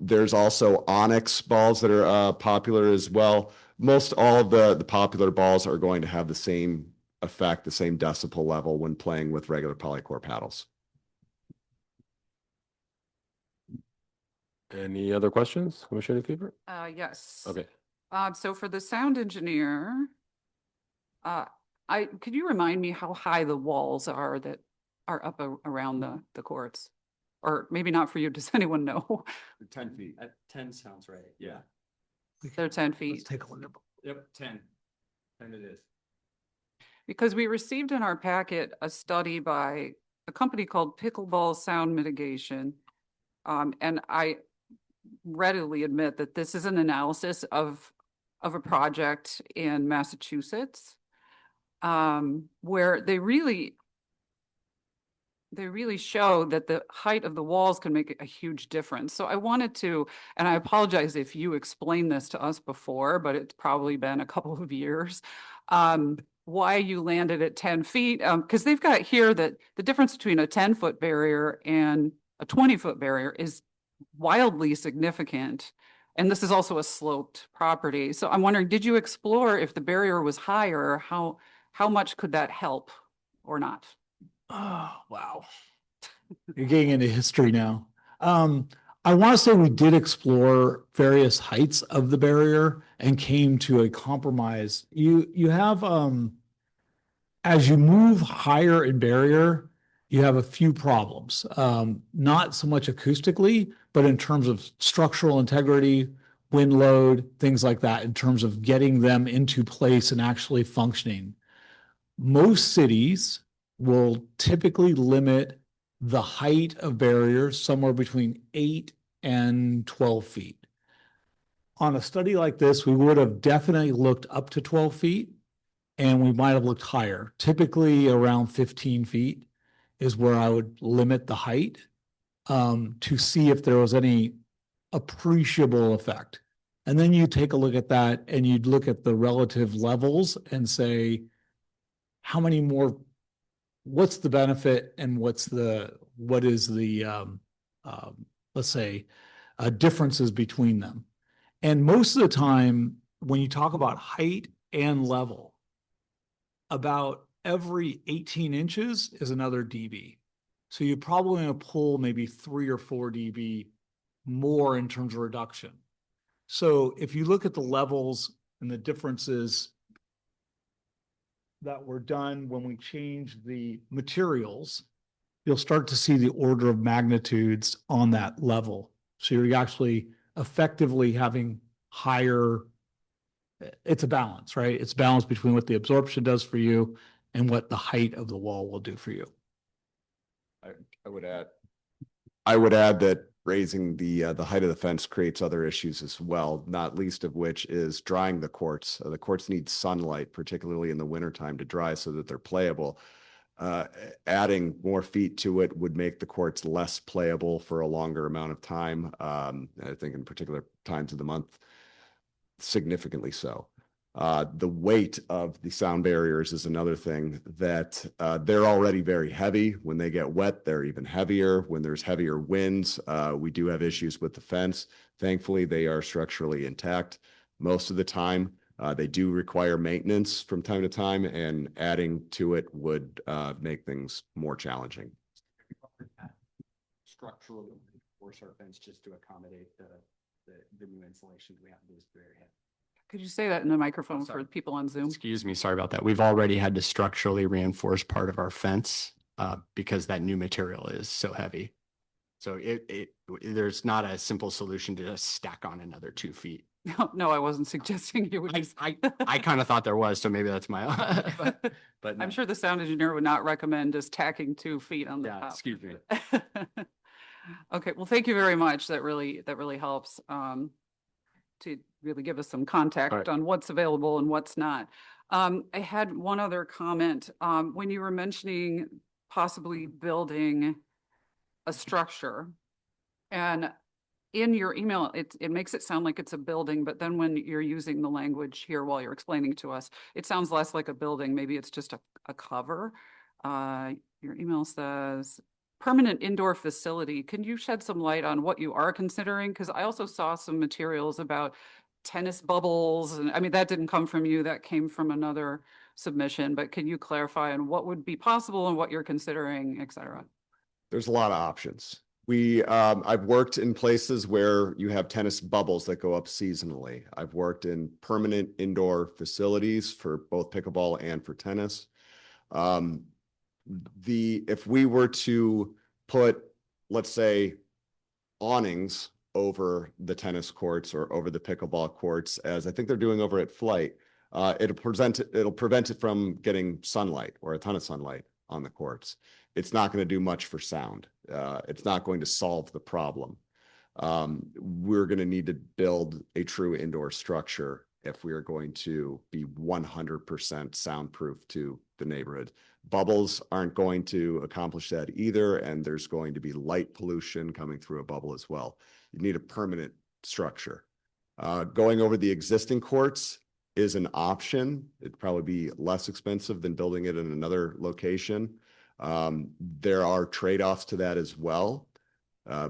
[SPEAKER 12] There's also Onyx balls that are popular as well. Most all of the popular balls are going to have the same effect, the same decibel level when playing with regular polycore paddles.
[SPEAKER 1] Any other questions, Commissioner Fever?
[SPEAKER 7] Yes.
[SPEAKER 1] Okay.
[SPEAKER 7] So for the sound engineer, could you remind me how high the walls are that are up around the courts? Or maybe not for you, does anyone know?
[SPEAKER 12] 10 feet.
[SPEAKER 9] 10 sounds right.
[SPEAKER 12] Yeah.
[SPEAKER 7] They're 10
[SPEAKER 11] Let's
[SPEAKER 7] feet.
[SPEAKER 11] take a look.
[SPEAKER 9] Yep, 10. 10 it is.
[SPEAKER 7] Because we received in our packet a study by a company called Pickleball Sound Mitigation. And I readily admit that this is an analysis of a project in Massachusetts, where they really show that the height of the walls can make a huge difference. So I wanted to, and I apologize if you explained this to us before, but it's probably been a couple of years, why you landed at 10 feet. Because they've got here that the difference between a 10-foot barrier and a 20-foot barrier is wildly significant. And this is also a sloped property. So I'm wondering, did you explore if the barrier was higher, how much could that help or not?
[SPEAKER 11] Oh, wow. You're getting into history now. I want to say we did explore various heights of the barrier and came to a compromise. You have, as you move higher in barrier, you have a few problems. Not so much acoustically, but in terms of structural integrity, wind load, things like that, in terms of getting them into place and actually functioning. Most cities will typically limit the height of barriers somewhere between 8 and 12 feet. On a study like this, we would have definitely looked up to 12 feet and we might have looked higher. Typically around 15 feet is where I would limit the height to see if there was any appreciable effect. And then you take a look at that and you'd look at the relative levels and say, how many more, what's the benefit and what is the, let's say, differences between them. And most of the time, when you talk about height and level, about every 18 inches is another dB. So you're probably going to pull maybe 3 or 4 dB more in terms of reduction. So if you look at the levels and the differences that were done when we changed the materials, you'll start to see the order of magnitudes on that level. So you're actually effectively having higher, it's a balance, right? It's balance between what the absorption does for you and what the height of the wall will do for you.
[SPEAKER 12] I would add that raising the height of the fence creates other issues as well, not least of which is drying the courts. The courts need sunlight, particularly in the wintertime, to dry so that they're playable. Adding more feet to it would make the courts less playable for a longer amount of time. I think in particular times of the month, significantly so. The weight of the sound barriers is another thing that they're already very heavy. When they get wet, they're even heavier. When there's heavier winds, we do have issues with the fence. Thankfully, they are structurally intact most of the time. They do require maintenance from time to time, and adding to it would make things more challenging.
[SPEAKER 9] Structurally, force our fence just to accommodate the new insulation we have. This very heavy.
[SPEAKER 7] Could you say that in the microphone
[SPEAKER 9] sorry.
[SPEAKER 7] for people on Zoom?
[SPEAKER 9] Excuse me, sorry about that. We've already had to structurally reinforce part of our fence because that new material is so heavy. So there's not a simple solution to just stack on another 2 feet.
[SPEAKER 7] No, I wasn't suggesting you would.
[SPEAKER 9] I kind of thought there was, so maybe that's my, but
[SPEAKER 7] I'm
[SPEAKER 9] no.
[SPEAKER 7] sure the sound engineer would not recommend just tacking 2 feet on the
[SPEAKER 9] Yeah,
[SPEAKER 7] top.
[SPEAKER 9] excuse me.
[SPEAKER 7] Okay, well, thank you very much. That really helps to really give us some context
[SPEAKER 1] Right.
[SPEAKER 7] on what's available and what's not. I had one other comment. When you were mentioning possibly building a structure, and in your email, it makes it sound like it's a building, but then when you're using the language here while you're explaining to us, it sounds less like a building. Maybe it's just a cover. Your email says permanent indoor facility. Can you shed some light on what you are considering? Because I also saw some materials about tennis bubbles, and I mean, that didn't come from you, that came from another submission, but can you clarify on what would be possible and what you're considering, et cetera?
[SPEAKER 12] There's a lot of options. I've worked in places where you have tennis bubbles that go up seasonally. I've worked in permanent indoor facilities for both pickleball and for tennis. If we were to put, let's say, awnings over the tennis courts or over the pickleball courts, as I think they're doing over at Flight, it'll prevent it from getting sunlight or a ton of sunlight on the courts. It's not going to do much for sound. It's not going to solve the problem. We're going to need to build a true indoor structure if we are going to be 100% soundproof to the neighborhood. Bubbles aren't going to accomplish that either, and there's going to be light pollution coming through a bubble as well. You need a permanent structure. Going over the existing courts is an option. It'd probably be less expensive than building it in another location. There are trade-offs to that as well.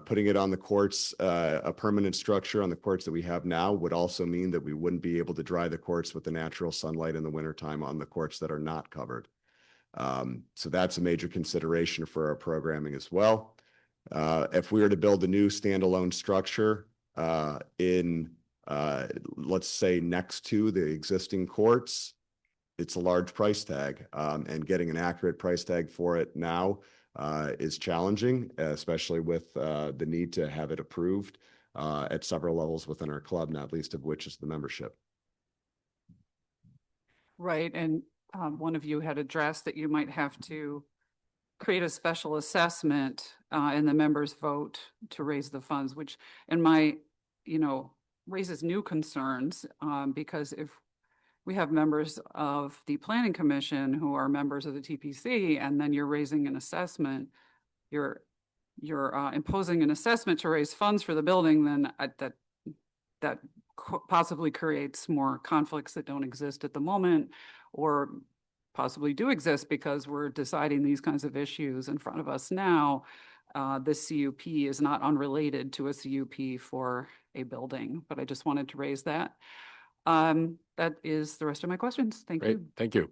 [SPEAKER 12] Putting it on the courts, a permanent structure on the courts that we have now would also mean that we wouldn't be able to dry the courts with the natural sunlight in the wintertime on the courts that are not covered. So that's a major consideration for our programming as well. If we were to build a new standalone structure let's say next to the existing courts, it's a large price tag, and getting an accurate price tag for it now is challenging, especially with the need to have it approved at several levels within our club, not least of which is the membership.
[SPEAKER 7] Right, and one of you had addressed that you might have to create a special assessment and the members vote to raise the funds, which in my, raises new concerns because if we have members of the Planning Commission who are members of the TPC, and then you're raising an assessment, you're imposing an assessment to raise funds for the building, then that possibly creates more conflicts that don't exist at the moment, or possibly do exist because we're deciding these kinds of issues in front of us now. This CUP is not unrelated to a CUP for a building, but I just wanted to raise that. That is the rest of my questions. Thank
[SPEAKER 1] Great,
[SPEAKER 7] you.
[SPEAKER 1] thank you.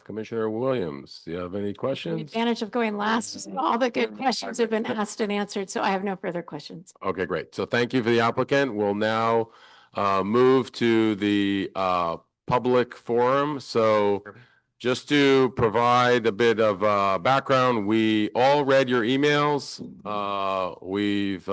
[SPEAKER 1] Commissioner Williams, do you have any
[SPEAKER 5] The
[SPEAKER 1] questions?
[SPEAKER 5] advantage of going last is all the good questions have been asked and answered, so I have no further questions.
[SPEAKER 1] Okay, great. So thank you for the applicant. We'll now move to the public forum. So just to provide a bit of background, we all read your emails. We've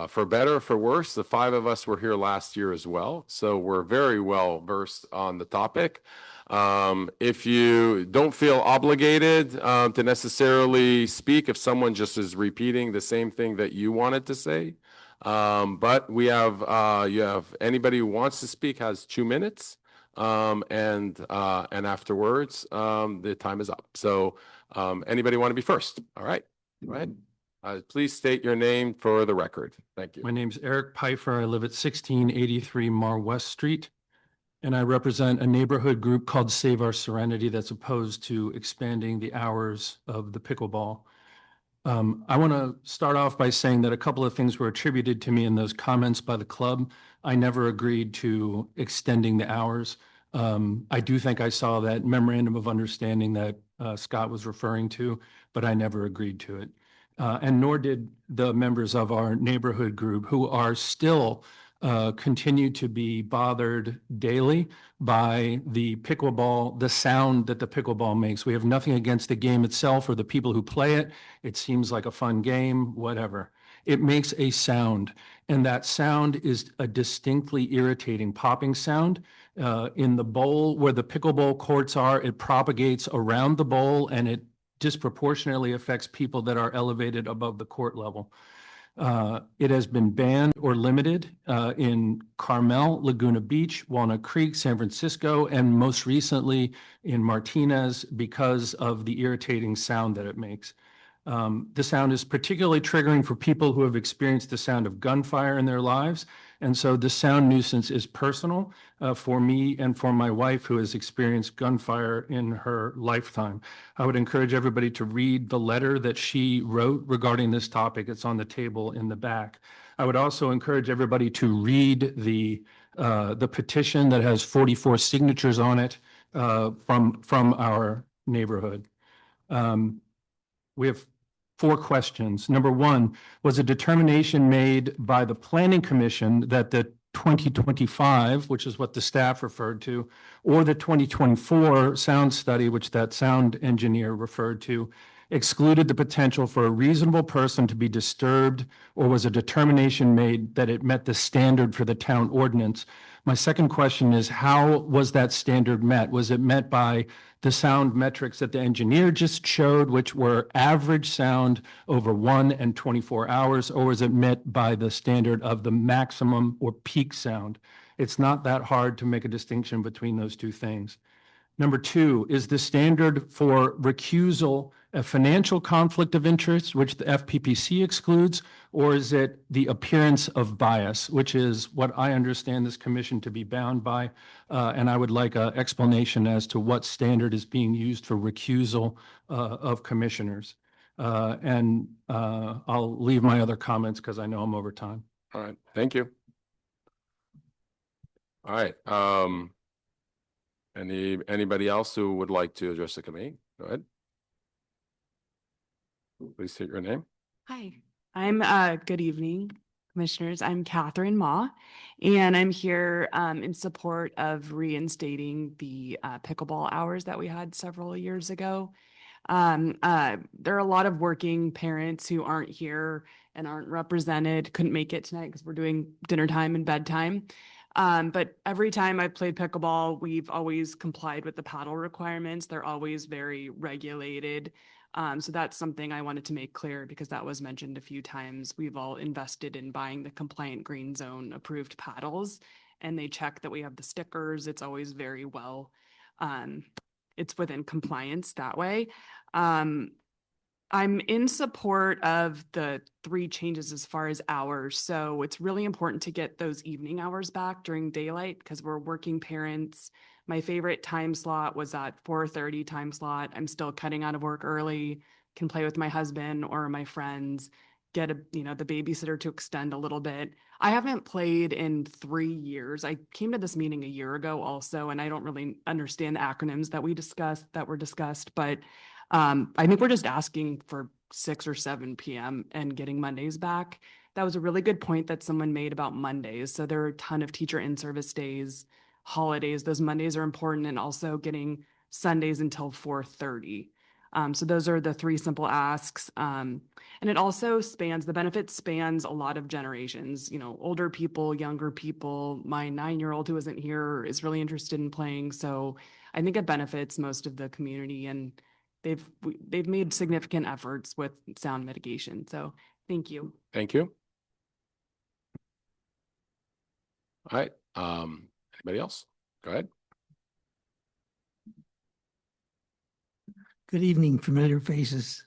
[SPEAKER 1] for better or for worse, the 5 of us were here last year as well. So we're very well versed on the topic. If you don't feel obligated to necessarily speak, if someone just is repeating the same thing that you wanted to say, but we have, anybody who wants to speak has 2 minutes. And afterwards, the time is up. So anybody want to be first? All right, go ahead. Please state your name for the record. Thank you.
[SPEAKER 13] My name's Eric Pfeiffer. I live at 1683 Mar West Street, and I represent a neighborhood group called Save Our Serenity that's opposed to expanding the hours of the pickleball. I want to start off by saying that a couple of things were attributed to me in those comments by the club. I never agreed to extending the hours. I do think I saw that memorandum of understanding that Scott was referring to, but I never agreed to it. And nor did the members of our neighborhood group, who are still continue to be bothered daily by the pickleball, the sound that the pickleball makes. We have nothing against the game itself or the people who play it. It seems like a fun game, whatever. It makes a sound, and that sound is a distinctly irritating popping sound. In the bowl where the pickleball courts are, it propagates around the bowl, and it disproportionately affects people that are elevated above the court level. It has been banned or limited in Carmel, Laguna Beach, Walnut Creek, San Francisco, and most recently in Martinez because of the irritating sound that it makes. The sound is particularly triggering for people who have experienced the sound of gunfire in their lives. And so the sound nuisance is personal for me and for my wife, who has experienced gunfire in her lifetime. I would encourage everybody to read the letter that she wrote regarding this topic. It's on the table in the back. I would also encourage everybody to read the petition that has 44 signatures on it from our neighborhood. We have 4 questions. Number 1, was a determination made by the Planning Commission that the 2025, which is what the staff referred to, or the 2024 sound study, which that sound engineer referred to, excluded the potential for a reasonable person to be disturbed, or was a determination made that it met the standard for the town ordinance? My second question is, how was that standard met? Was it met by the sound metrics that the engineer just showed, which were average sound over 1 and 24 hours, or was it met by the standard of the maximum or peak sound? It's not that hard to make a distinction between those two things. Number 2, is the standard for recusal a financial conflict of interest, which the FPPC excludes, or is it the appearance of bias, which is what I understand this commission to be bound by? And I would like an explanation as to what standard is being used for recusal of commissioners. And I'll leave my other comments because I know I'm over time.
[SPEAKER 1] All right, thank you. All right. Anybody else who would like to address the committee? Go ahead. Please state your name.
[SPEAKER 14] Hi, I'm good evening, commissioners. I'm Catherine Ma, and I'm here in support of reinstating the pickleball hours that we had several years ago. There are a lot of working parents who aren't here and aren't represented, couldn't make it tonight because we're doing dinner time and bedtime. But every time I've played pickleball, we've always complied with the paddle requirements. They're always very regulated. So that's something I wanted to make clear because that was mentioned a few times. We've all invested in buying the compliant Green Zone approved paddles, and they check that we have the stickers. It's always very well, it's within compliance that way. I'm in support of the 3 changes as far as hours. So it's really important to get those evening hours back during daylight because we're working parents. My favorite time slot was that 4:30 time slot. I'm still cutting out of work early, can play with my husband or my friends, get the babysitter to extend a little bit. I haven't played in 3 years. I came to this meeting a year ago also, and I don't really understand the acronyms that were discussed, but I think we're just asking for 6 or 7 p.m. and getting Mondays back. That was a really good point that someone made about Mondays. So there are a ton of teacher in-service days, holidays. Those Mondays are important, and also getting Sundays until 4:30. So those are the 3 simple asks. And it also the benefit spans a lot of generations, older people, younger people. My 9-year-old who isn't here is really interested in playing. So I think it benefits most of the community, and they've made significant efforts with sound mitigation. So thank you.
[SPEAKER 1] Thank you. All right. Anybody else? Go ahead.
[SPEAKER 15] Good evening, familiar faces.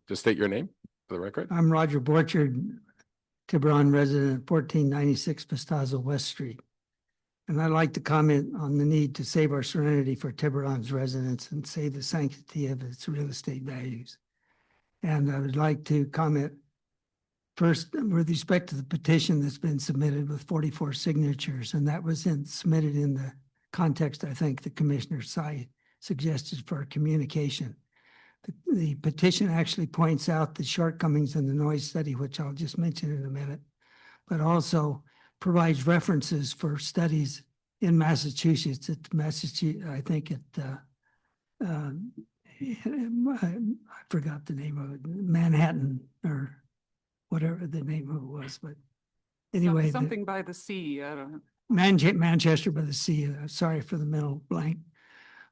[SPEAKER 1] Just state your name for the record.
[SPEAKER 15] I'm Roger Borchard, Tiburon resident, 1496 Pastaza West Street. And I'd like to comment on the need to save our serenity for Tiburon's residents and save the sanctity of its real estate values. And I would like to comment first with respect to the petition that's been submitted with 44 signatures, and that was submitted in the context I think the Commissioner suggested for communication. The petition actually points out the shortcomings in the noise study, which I'll just mention in a minute, but also provides references for studies in Massachusetts. I think I forgot the name of it, Manhattan or whatever the name of it was, but anyway.
[SPEAKER 7] Something by the sea, I don't know.
[SPEAKER 15] Manchester by the Sea. Sorry for the mental blank.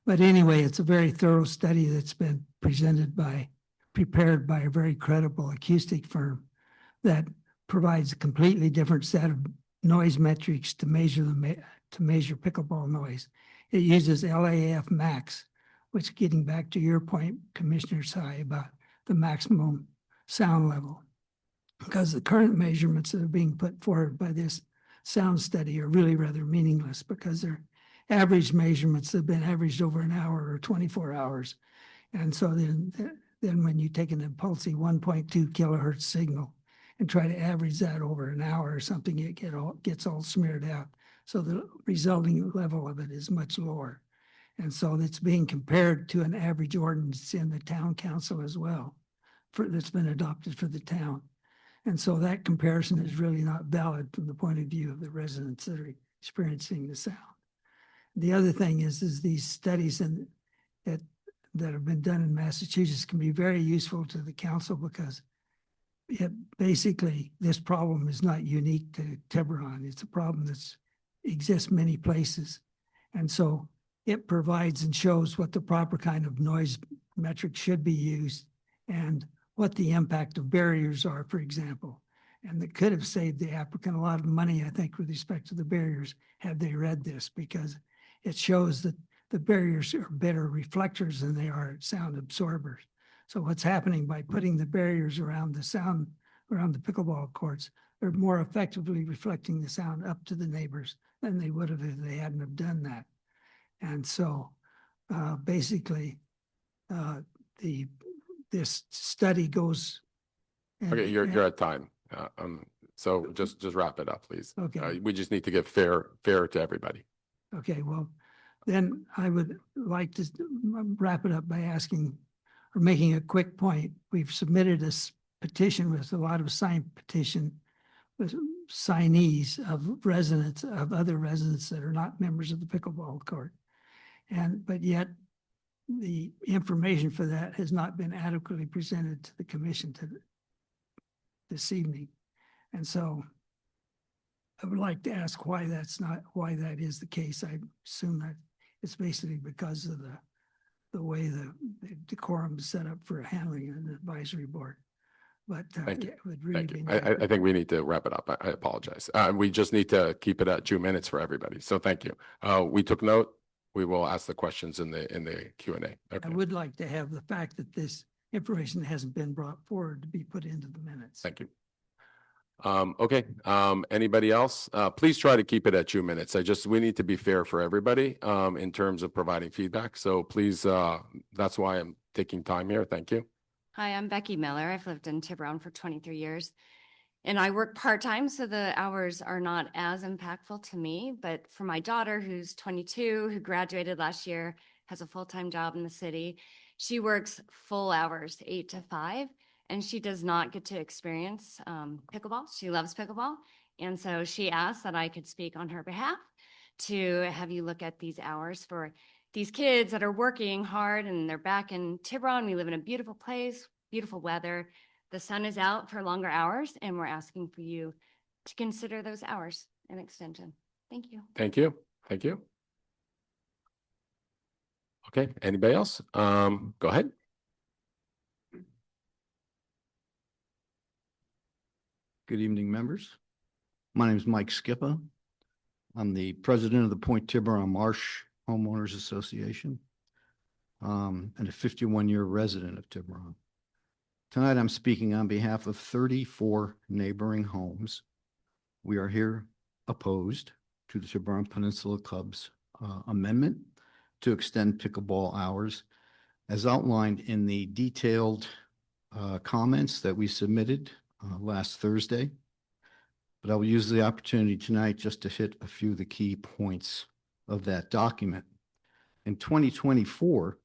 [SPEAKER 15] But anyway, it's a very thorough study that's been prepared by a very credible acoustic firm that provides a completely different set of noise metrics to measure pickleball noise. It uses LAF max, which, getting back to your point, Commissioner Tsai, about the maximum sound level. Because the current measurements that are being put forward by this sound study are really rather meaningless, because they're average measurements that have been averaged over an hour or 24 hours. And so then when you take an impulsive 1.2 kilohertz signal and try to average that over an hour or something, it gets all smeared out. So the resulting level of it is much lower. And so it's being compared to an average ordinance in the town council as well, that's been adopted for the town. And so that comparison is really not valid from the point of view of the residents that are experiencing the sound. The other thing is these studies that have been done in Massachusetts can be very useful to the council, because basically this problem is not unique to Tiburon. It's a problem that exists many places. And so it provides and shows what the proper kind of noise metric should be used and what the impact of barriers are, for example. And it could have saved the applicant a lot of money, I think, with respect to the barriers, had they read this, because it shows that the barriers are better reflectors than they are sound absorbers. So what's happening by putting the barriers around the sound, around the pickleball courts, they're more effectively reflecting the sound up to the neighbors than they would have if they hadn't have done that. And so basically, this study goes.
[SPEAKER 1] Okay, you're at time. So just wrap it up, please.
[SPEAKER 15] Okay.
[SPEAKER 1] We just need to get fair to everybody.
[SPEAKER 15] Okay, well, then I would like to wrap it up by asking or making a quick point. We've submitted a petition with a lot of signed petition with signees of residents, of other residents that are not members of the pickleball court. But yet the information for that has not been adequately presented to the commission this evening. And so I would like to ask why that is the case. I assume that it's basically because of the way the decorum is set up for handling an advisory board. But
[SPEAKER 1] Thank you.
[SPEAKER 15] it would really
[SPEAKER 1] Thank you.
[SPEAKER 15] be.
[SPEAKER 1] I think we need to wrap it up. I apologize. We just need to keep it at 2 minutes for everybody. So thank you. We took note. We will ask the questions in the Q&A.
[SPEAKER 15] I
[SPEAKER 1] Okay.
[SPEAKER 15] would like to have the fact that this information hasn't been brought forward to be put into the minutes.
[SPEAKER 1] Thank you. Okay. Anybody else? Please try to keep it at 2 minutes. We need to be fair for everybody in terms of providing feedback. So please, that's why I'm taking time here. Thank you.
[SPEAKER 16] Hi, I'm Becky Miller. I've lived in Tiburon for 23 years. And I work part-time, so the hours are not as impactful to me. But for my daughter, who's 22, who graduated last year, has a full-time job in the city, she works full hours, 8 to 5, and she does not get to experience pickleball. She loves pickleball. And so she asked that I could speak on her behalf to have you look at these hours for these kids that are working hard, and they're back in Tiburon. We live in a beautiful place, beautiful weather. The sun is out for longer hours, and we're asking for you to consider those hours an extension. Thank you.
[SPEAKER 1] Thank you. Thank you. Okay. Anybody else? Go ahead.
[SPEAKER 17] Good evening, members. My name is Mike Skippa. I'm the president of the Point Tiburon Marsh Homeowners Association and a 51-year resident of Tiburon. Tonight, I'm speaking on behalf of 34 neighboring homes. We are here opposed to the Tiburon Peninsula Club's amendment to extend pickleball hours as outlined in the detailed comments that we submitted last Thursday. But I will use the opportunity tonight just to hit a few of the key points of that document. In 2024,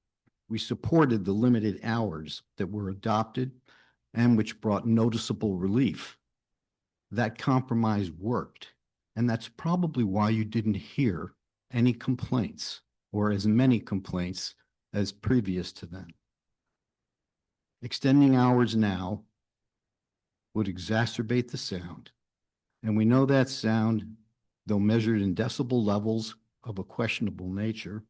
[SPEAKER 17] we supported the limited hours that were adopted and which brought noticeable relief. That compromise worked. And that's probably why you didn't hear any complaints or as many complaints as previous to then. Extending hours now would exacerbate the sound. And we know that sound, though measured in decibel levels of a questionable nature,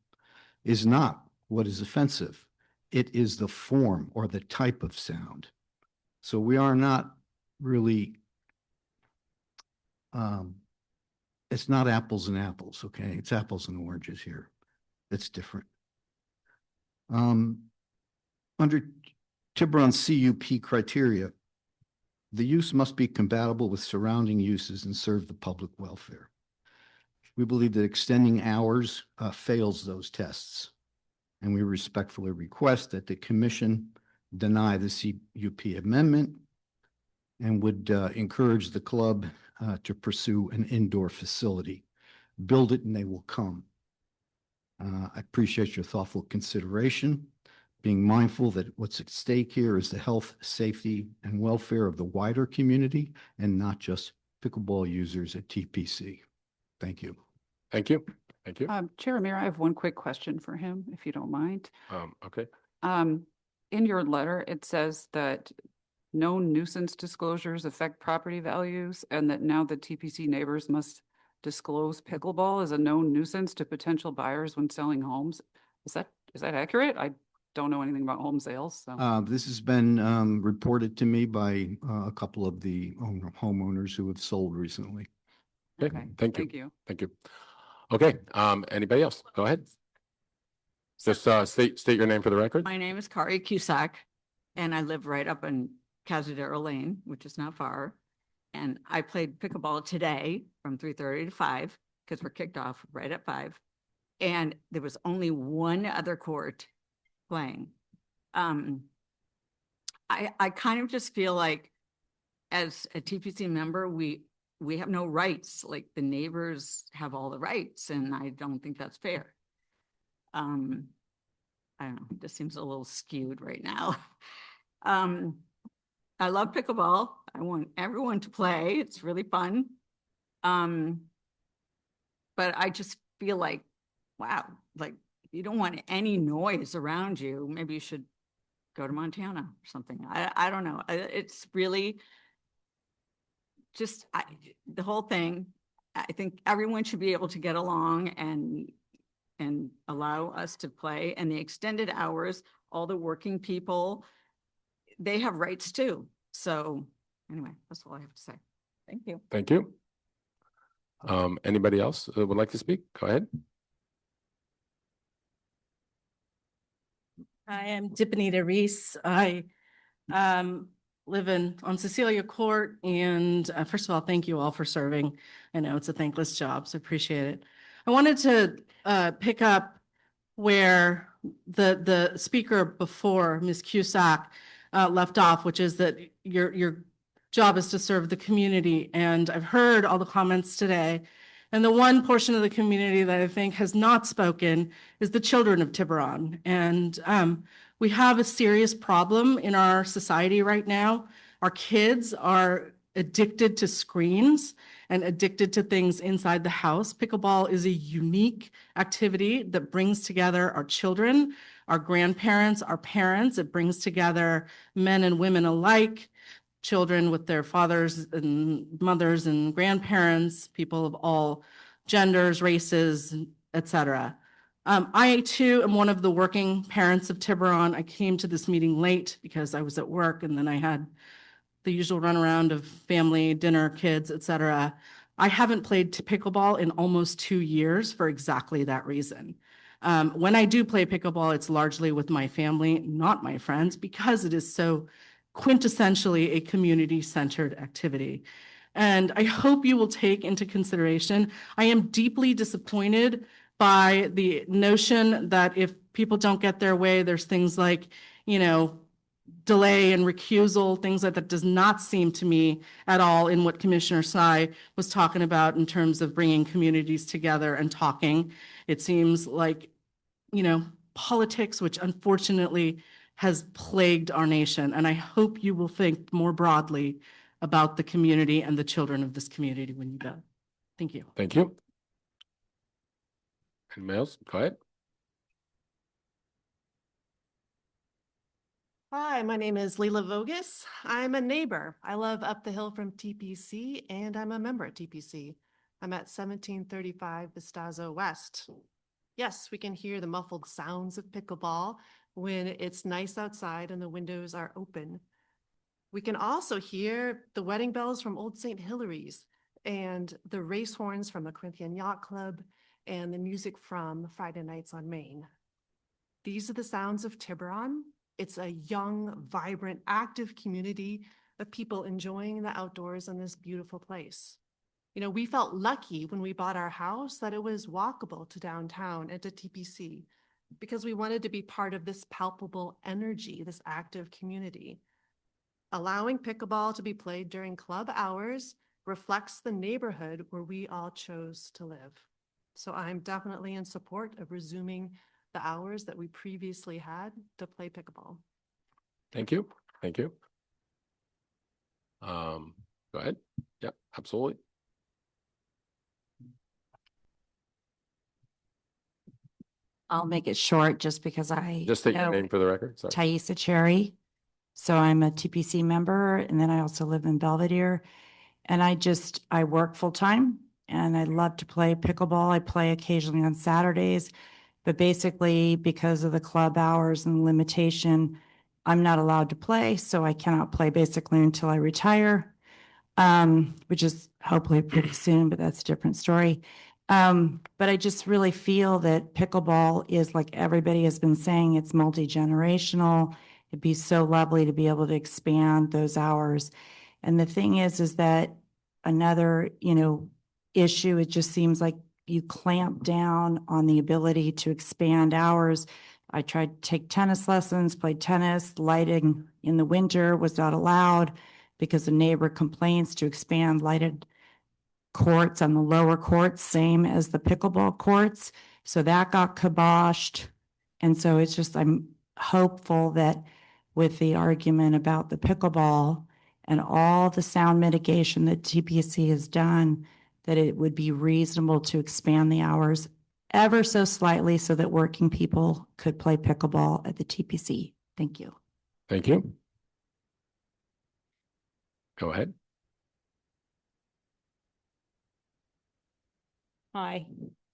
[SPEAKER 17] is not what is offensive. It is the form or the type of sound. So we are not really, it's not apples and apples, okay? It's apples and oranges here. It's different. Under Tiburon CUP criteria, the use must be compatible with surrounding uses and serve the public welfare. We believe that extending hours fails those tests, and we respectfully request that the commission deny the CUP amendment and would encourage the club to pursue an indoor facility. Build it and they will come. I appreciate your thoughtful consideration, being mindful that what's at stake here is the health, safety, and welfare of the wider community and not just pickleball users at TPC. Thank you.
[SPEAKER 1] Thank you. Thank you.
[SPEAKER 7] Chair Amir, I have one quick question for him, if you don't mind.
[SPEAKER 1] Okay.
[SPEAKER 7] In your letter, it says that no nuisance disclosures affect property values and that now the TPC neighbors must disclose pickleball as a known nuisance to potential buyers when selling homes. Is that accurate? I don't know anything about home sales, so.
[SPEAKER 17] This has been reported to me by a couple of the homeowners who have sold recently.
[SPEAKER 1] Okay. Thank you.
[SPEAKER 7] Thank you.
[SPEAKER 1] Thank you. Okay. Anybody else? Go ahead. Just state your name for the record.
[SPEAKER 18] My name is Kari Cusack, and I live right up in Cazadero Lane, which is not far. And I played pickleball today from 3:30 to 5 because we're kicked off right at 5. And there was only one other court playing. I kind of just feel like as a TPC member, we have no rights. Like the neighbors have all the rights, and I don't think that's fair. I don't know, it just seems a little skewed right now. I love pickleball. I want everyone to play. It's really fun. But I just feel like, wow, like you don't want any noise around you. Maybe you should go to Montana or something. I don't know. It's really just the whole thing. I think everyone should be able to get along and allow us to play. And the extended hours, all the working people, they have rights too. So anyway, that's all I have to say. Thank you.
[SPEAKER 1] Thank you. Anybody else would like to speak? Go ahead.
[SPEAKER 19] I am Dipanita Reese. I live on Cecilia Court, and first of all, thank you all for serving. I know it's a thankless job, so appreciate it. I wanted to pick up where the speaker before, Ms. Cusack, left off, which is that your job is to serve the community. And I've heard all the comments today. And the one portion of the community that I think has not spoken is the children of Tiburon. And we have a serious problem in our society right now. Our kids are addicted to screens and addicted to things inside the house. Pickleball is a unique activity that brings together our children, our grandparents, our parents. It brings together men and women alike, children with their fathers and mothers and grandparents, people of all genders, races, etc. I too am one of the working parents of Tiburon. I came to this meeting late because I was at work, and then I had the usual runaround of family, dinner, kids, etc. I haven't played pickleball in almost 2 years for exactly that reason. When I do play pickleball, it's largely with my family, not my friends, because it is so quintessentially a community-centered activity. And I hope you will take into consideration, I am deeply disappointed by the notion that if people don't get their way, there's things like, delay and recusal, things like that does not seem to me at all in what Commissioner Sy was talking about in terms of bringing communities together and talking. It seems like, politics, which unfortunately has plagued our nation. And I hope you will think more broadly about the community and the children of this community when you go. Thank you.
[SPEAKER 1] Thank you. Anybody else? Go ahead.
[SPEAKER 20] Hi, my name is Leila Vogus. I'm a neighbor. I live up the hill from TPC and I'm a member at TPC. I'm at 1735 Vistazo West. Yes, we can hear the muffled sounds of pickleball when it's nice outside and the windows are open. We can also hear the wedding bells from Old St. Hilary's and the race horns from the Corinthian Yacht Club and the music from Friday Nights on Main. These are the sounds of Tiburon. It's a young, vibrant, active community of people enjoying the outdoors in this beautiful place. You know, we felt lucky when we bought our house that it was walkable to downtown and to TPC because we wanted to be part of this palpable energy, this active community. Allowing pickleball to be played during club hours reflects the neighborhood where we all chose to live. So I'm definitely in support of resuming the hours that we previously had to play pickleball.
[SPEAKER 1] Thank you. Thank you. Go ahead. Yep, absolutely.
[SPEAKER 21] I'll make it short just because I
[SPEAKER 1] Just state your
[SPEAKER 21] know
[SPEAKER 1] name for the record. Sorry.
[SPEAKER 21] Thaisa Cherry. So I'm a TPC member and then I also live in Belvedere. And I work full time and I love to play pickleball. I play occasionally on Saturdays, but basically because of the club hours and limitation, I'm not allowed to play. So I cannot play basically until I retire, which is hopefully pretty soon, but that's a different story. But I just really feel that pickleball is, like everybody has been saying, it's multi-generational. It'd be so lovely to be able to expand those hours. And the thing is that another, issue, it just seems like you clamp down on the ability to expand hours. I tried to take tennis lessons, played tennis, lighting in the winter was not allowed because the neighbor complains to expand lighted courts on the lower courts, same as the pickleball courts. So that got kiboshed. And so it's just, I'm hopeful that with the argument about the pickleball and all the sound mitigation that TPC has done, that it would be reasonable to expand the hours ever so slightly so that working people could play pickleball at the TPC. Thank you.
[SPEAKER 1] Thank you. Go ahead.
[SPEAKER 22] Hi,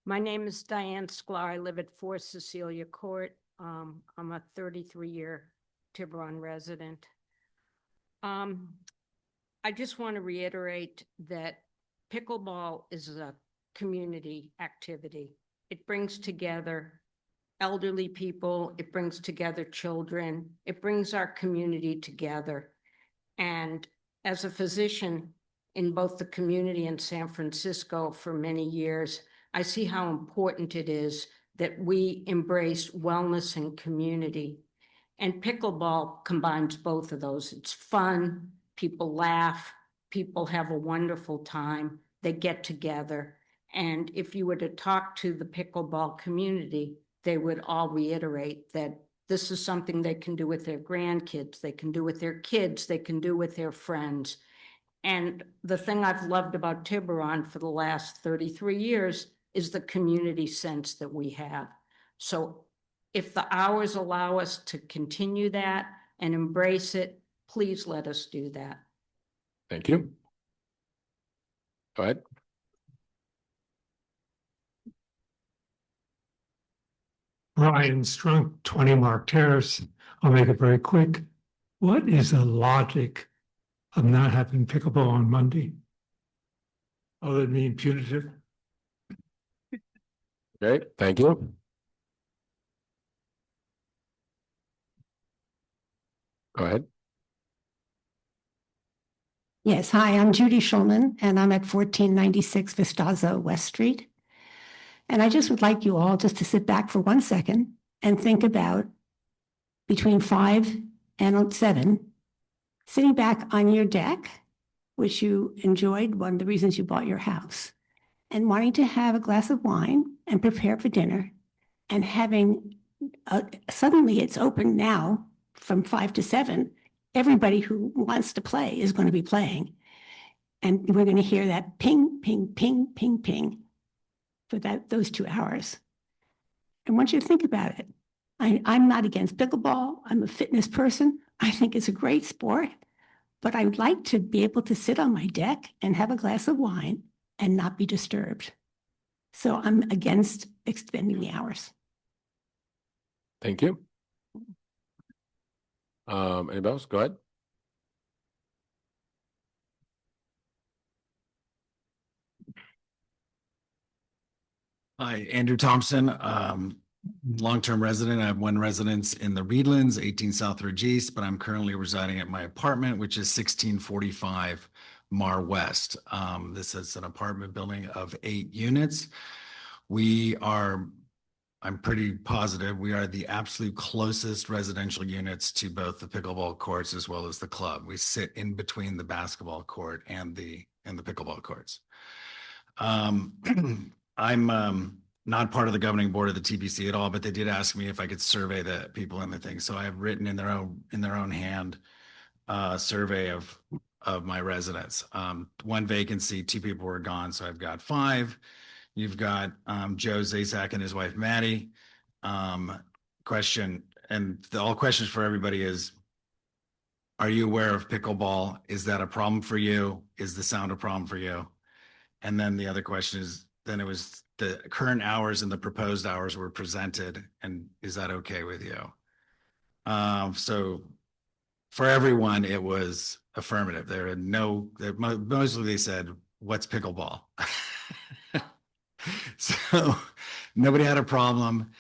[SPEAKER 22] my name is Diane Sklar. I live at 4 Cecilia Court. I'm a 33-year Tiburon resident. I just want to reiterate that pickleball is a community activity. It brings together elderly people, it brings together children, it brings our community together. And as a physician in both the community and San Francisco for many years, I see how important it is that we embrace wellness and community. And pickleball combines both of those. It's fun, people laugh, people have a wonderful time, they get together. And if you were to talk to the pickleball community, they would all reiterate that this is something they can do with their grandkids, they can do with their kids, they can do with their friends. And the thing I've loved about Tiburon for the last 33 years is the community sense that we have. So if the hours allow us to continue that and embrace it, please let us do that.
[SPEAKER 1] Thank you. Go ahead.
[SPEAKER 23] Ryan Strunk, 20 Mark Terrace. I'll make it very quick. What is the logic of not having pickleball on Monday? Other than being punitive?
[SPEAKER 1] Okay, thank you. Go ahead.
[SPEAKER 24] Yes, hi, I'm Judy Schulman, and I'm at 1496 Vistazo West Street. And I just would like you all just to sit back for 1 second and think about between 5 and 7, sitting back on your deck, which you enjoyed, one of the reasons you bought your house, and wanting to have a glass of wine and prepare for dinner, and having, suddenly it's open now from 5 to 7. Everybody who wants to play is going to be playing. And we're going to hear that ping, ping, ping, ping, ping for those 2 hours. I want you to think about it. I'm not against pickleball. I'm a fitness person. I think it's a great sport, but I would like to be able to sit on my deck and have a glass of wine and not be disturbed. So I'm against extending the hours.
[SPEAKER 1] Thank you. Anybody else? Go ahead.
[SPEAKER 2] Hi, Andrew Thompson, long-term resident. I have one residence in the Reedlands, 18 Southridge East, but I'm currently residing at my apartment, which is 1645 Mar West. This is an apartment building of 8 units. I'm pretty positive we are the absolute closest residential units to both the pickleball courts as well as the club. We sit in between the basketball court and the pickleball courts. I'm not part of the governing board of the TPC at all, but they did ask me if I could survey the people in the thing. So I have written in their own hand survey of my residents. 1 vacancy, 2 people were gone, so I've got 5. You've got Joe Zasak and his wife Maddie. Question, and all questions for everybody is: are you aware of pickleball? Is that a problem for you? Is the sound a problem for you? And then the other question is, then it was the current hours and the proposed hours were presented, and is that okay with you? So for everyone, it was affirmative. Mostly they said, what's pickleball? So nobody had a problem.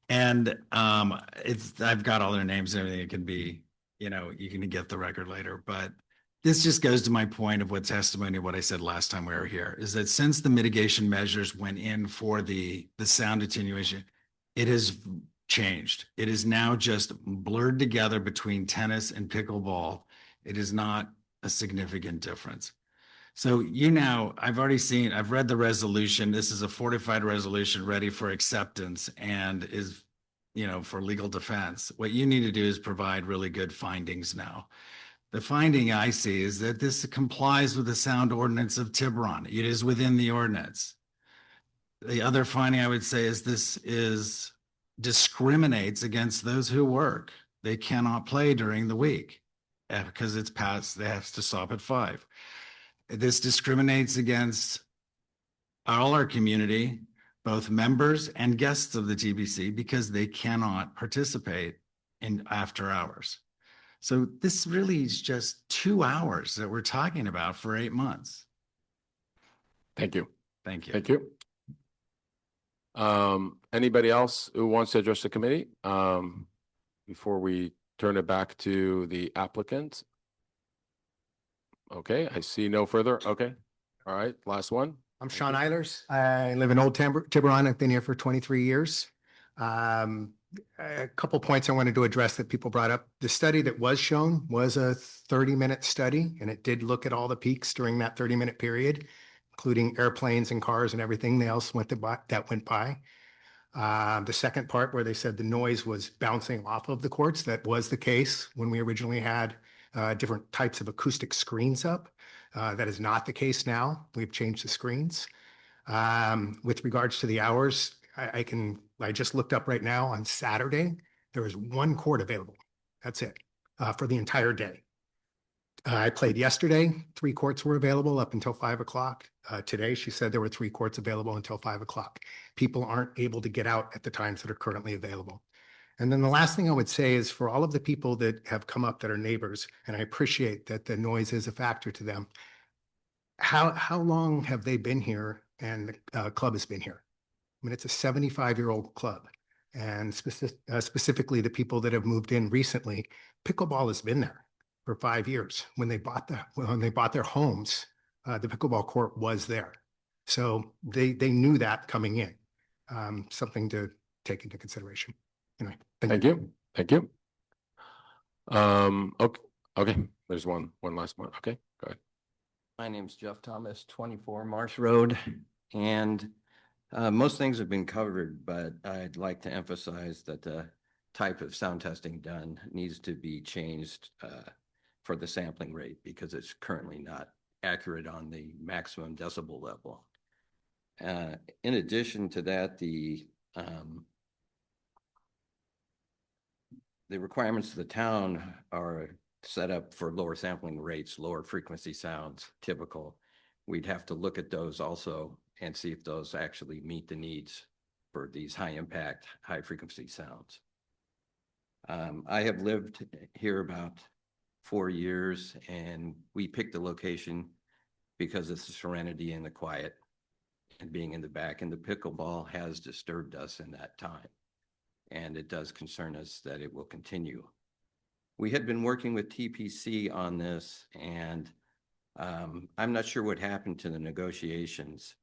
[SPEAKER 2] And I've got all their names and everything. It can be, you can get the record later, but this just goes to my point of what I said last time we were here, is that since the mitigation measures went in for the sound attenuation, it has changed. It is now just blurred together between tennis and pickleball. It is not a significant difference. So I've read the resolution. This is a fortified resolution ready for acceptance and is, for legal defense. What you need to do is provide really good findings now. The finding I see is that this complies with the sound ordinance of Tiburon. It is within the ordinance. The other finding I would say is this discriminates against those who work. They cannot play during the week because it's past, they have to stop at 5. This discriminates against all our community, both members and guests of the TBC, because they cannot participate in after hours. So this really is just 2 hours that we're talking about for 8 months.
[SPEAKER 1] Thank you.
[SPEAKER 2] Thank you.
[SPEAKER 1] Thank you. Anybody else who wants to address the committee before we turn it back to the applicant? Okay, I see no further. Okay. All right, last one.
[SPEAKER 3] I'm Sean Eilers. I live in Old Tiburon. I've been here for 23 years. A couple points I wanted to address that people brought up. The study that was shown was a 30-minute study, and it did look at all the peaks during that 30-minute period, including airplanes and cars and everything else that went by. The second part where they said the noise was bouncing off of the courts, that was the case when we originally had different types of acoustic screens up. That is not the case now. We've changed the screens. With regards to the hours, I just looked up right now on Saturday, there was 1 court available. That's it for the entire day. I played yesterday, 3 courts were available up until 5 o'clock. Today, she said there were 3 courts available until 5 o'clock. People aren't able to get out at the times that are currently available. And then the last thing I would say is for all of the people that have come up that are neighbors, and I appreciate that the noise is a factor to them, how long have they been here and the club has been here? I mean, it's a 75-year-old club, and specifically the people that have moved in recently, pickleball has been there for 5 years. When they bought their homes, the pickleball court was there. So they knew that coming in, something to take into consideration. Anyway,
[SPEAKER 1] thank you. Thank you. Okay. There's one last one. Okay, go ahead.
[SPEAKER 4] My name's Jeff Thomas, 24 Marsh Road, and most things have been covered, but I'd like to emphasize that the type of sound testing done needs to be changed for the sampling rate, because it's currently not accurate on the maximum decibel level. In addition to that, the requirements of the town are set up for lower sampling rates, lower frequency sounds, typical. We'd have to look at those also and see if those actually meet the needs for these high impact, high frequency sounds. I have lived here about 4 years, and we picked the location because it's the serenity and the quiet and being in the back, and the pickleball has disturbed us in that time. And it does concern us that it will continue. We had been working with TPC on this, and I'm not sure what happened to the negotiations,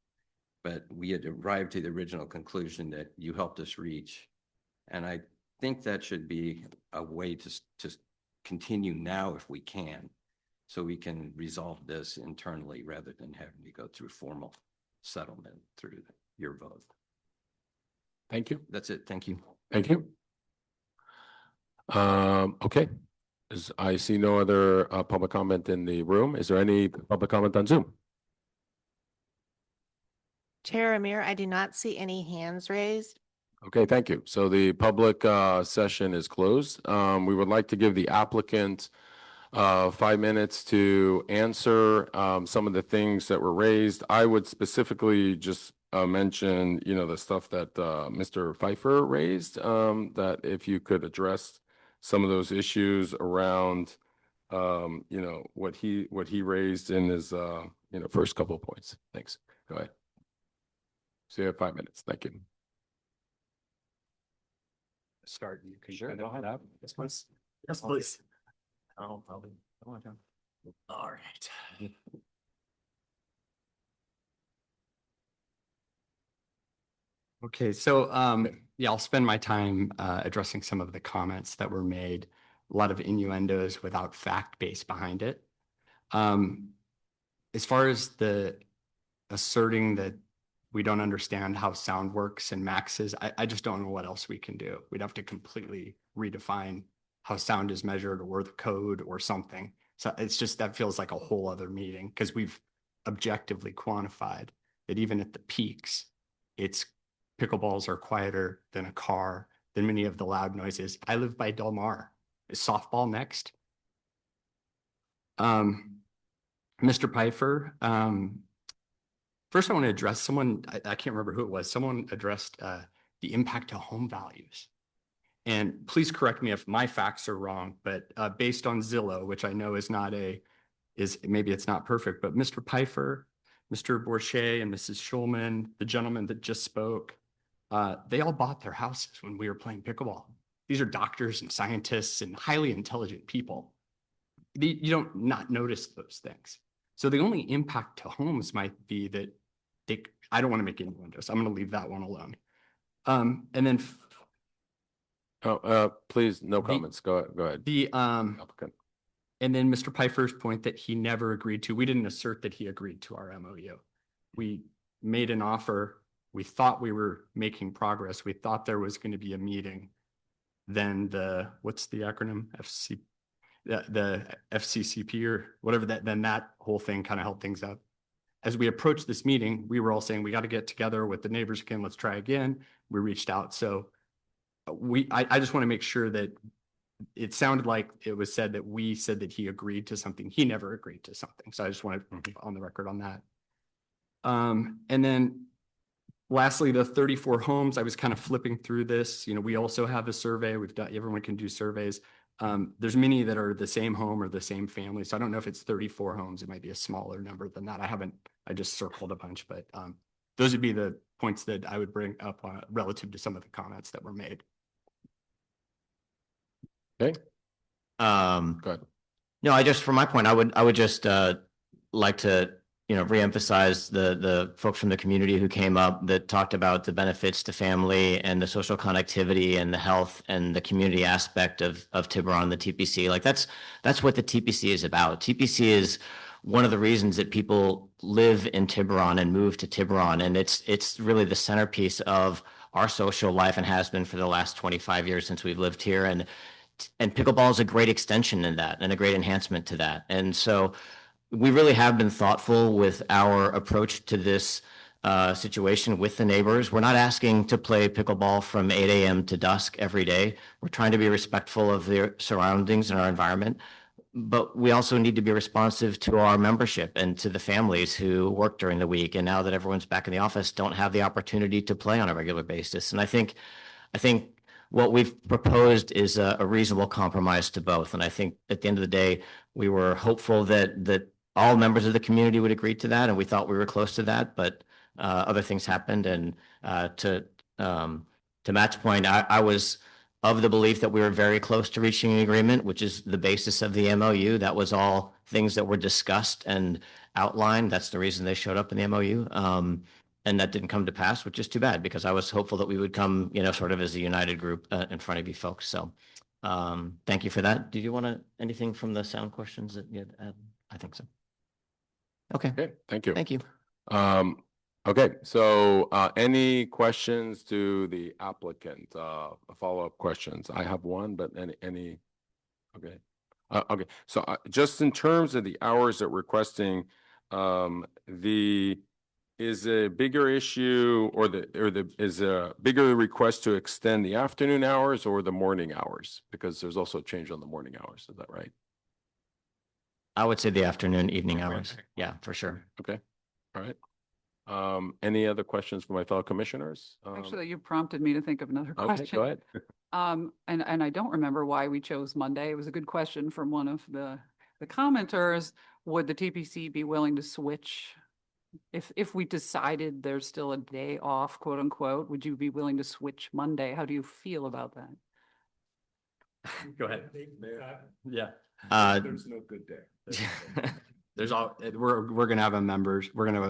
[SPEAKER 4] but we had arrived to the original conclusion that you helped us reach. And I think that should be a way to continue now if we can, so we can resolve this internally rather than having to go through formal settlement through your vote.
[SPEAKER 1] Thank you.
[SPEAKER 4] That's it. Thank you.
[SPEAKER 1] Thank you. Okay. I see no other public comment in the room. Is there any public comment on Zoom?
[SPEAKER 6] Chair Amir, I do not see any hands raised.
[SPEAKER 1] Okay, thank you. So the public session is closed. We would like to give the applicant 5 minutes to answer some of the things that were raised. I would specifically just mention, the stuff that Mr. Pfeiffer raised, that if you could address some of those issues around, what he raised in his, first couple of points. Thanks. Go ahead. So you have 5 minutes. Thank you.
[SPEAKER 9] Start. You can
[SPEAKER 1] Sure,
[SPEAKER 9] go ahead.
[SPEAKER 1] This one's.
[SPEAKER 9] Yes, please. Oh, probably. Come on, John. All right. Okay, so yeah, I'll spend my time addressing some of the comments that were made, a lot of innuendos without fact base behind it. As far as the asserting that we don't understand how sound works and maxes, I just don't know what else we can do. We'd have to completely redefine how sound is measured or the code or something. So it's just, that feels like a whole other meeting, because we've objectively quantified that even at the peaks, pickleballs are quieter than a car, than many of the loud noises. I live by Del Mar. Is softball next? Mr. Pfeiffer, first I want to address someone, I can't remember who it was, someone addressed the impact to home values. And please correct me if my facts are wrong, but based on Zillow, which I know is maybe it's not perfect, but Mr. Pfeiffer, Mr. Bourget, and Mrs. Schulman, the gentleman that just spoke, they all bought their houses when we were playing pickleball. These are doctors and scientists and highly intelligent people. You don't not notice those things. So the only impact to homes might be that I don't want to make any windows. I'm going to leave that one alone. And then
[SPEAKER 1] please, no comments. Go ahead.
[SPEAKER 9] And then Mr. Pfeiffer's point that he never agreed to, we didn't assert that he agreed to our MOU. We made an offer. We thought we were making progress. We thought there was going to be a meeting. Then what's the acronym? The FCCP or whatever then that whole thing kind of held things up. As we approached this meeting, we were all saying, we got to get together with the neighbors again. Let's try again. We reached out. So I just want to make sure that it sounded like it was said that we said that he agreed to something. He never agreed to something. So I just want to be on the record on that. And then lastly, the 34 homes, I was kind of flipping through this. We also have a survey. Everyone can do surveys. There's many that are the same home or the same family. So I don't know if it's 34 homes. It might be a smaller number than that. I just circled a bunch, but those would be the points that I would bring up relative to some of the comments that were made.
[SPEAKER 1] Okay.
[SPEAKER 8] Go ahead. No, from my point, I would just like to, reemphasize the folks from the community who came up that talked about the benefits to family and the social connectivity and the health and the community aspect of Tiburon, the TPC. Like that's what the TPC is about. TPC is one of the reasons that people live in Tiburon and move to Tiburon. And it's really the centerpiece of our social life and has been for the last 25 years since we've lived here. And pickleball is a great extension in that and a great enhancement to that. And so we really have been thoughtful with our approach to this situation with the neighbors. We're not asking to play pickleball from 8 a.m. to dusk every day. We're trying to be respectful of their surroundings and our environment. But we also need to be responsive to our membership and to the families who work during the week. And now that everyone's back in the office, don't have the opportunity to play on a regular basis. And I think what we've proposed is a reasonable compromise to both. And I think at the end of the day, we were hopeful that all members of the community would agree to that. And we thought we were close to that, but other things happened. And to Matt's point, I was of the belief that we were very close to reaching an agreement, which is the basis of the MOU. That was all things that were discussed and outlined. That's the reason they showed up in the MOU. And that didn't come to pass, which is too bad, because I was hopeful that we would come, sort of as a united group in front of you folks. So thank you for that. Did you want anything from the sound questions that you had? I think so. Okay.
[SPEAKER 1] Okay, thank you.
[SPEAKER 8] Thank you.
[SPEAKER 1] Okay, so any questions to the applicant? Follow-up questions? I have one, but any? Okay. Okay, so just in terms of the hours that we're requesting, is a bigger issue is a bigger request to extend the afternoon hours or the morning hours? Because there's also a change on the morning hours. Is that right?
[SPEAKER 8] I would say the afternoon, evening hours. Yeah, for sure.
[SPEAKER 1] Okay. All right. Any other questions from my fellow commissioners?
[SPEAKER 7] Actually, you prompted me to think of another question.
[SPEAKER 1] Okay, go ahead.
[SPEAKER 7] And I don't remember why we chose Monday. It was a good question from one of the commenters. Would the TPC be willing to switch? If we decided there's still a day off, quote unquote, would you be willing to switch Monday? How do you feel about that?
[SPEAKER 9] Go ahead. Yeah.
[SPEAKER 1] There's no good day.
[SPEAKER 9] We're gonna have a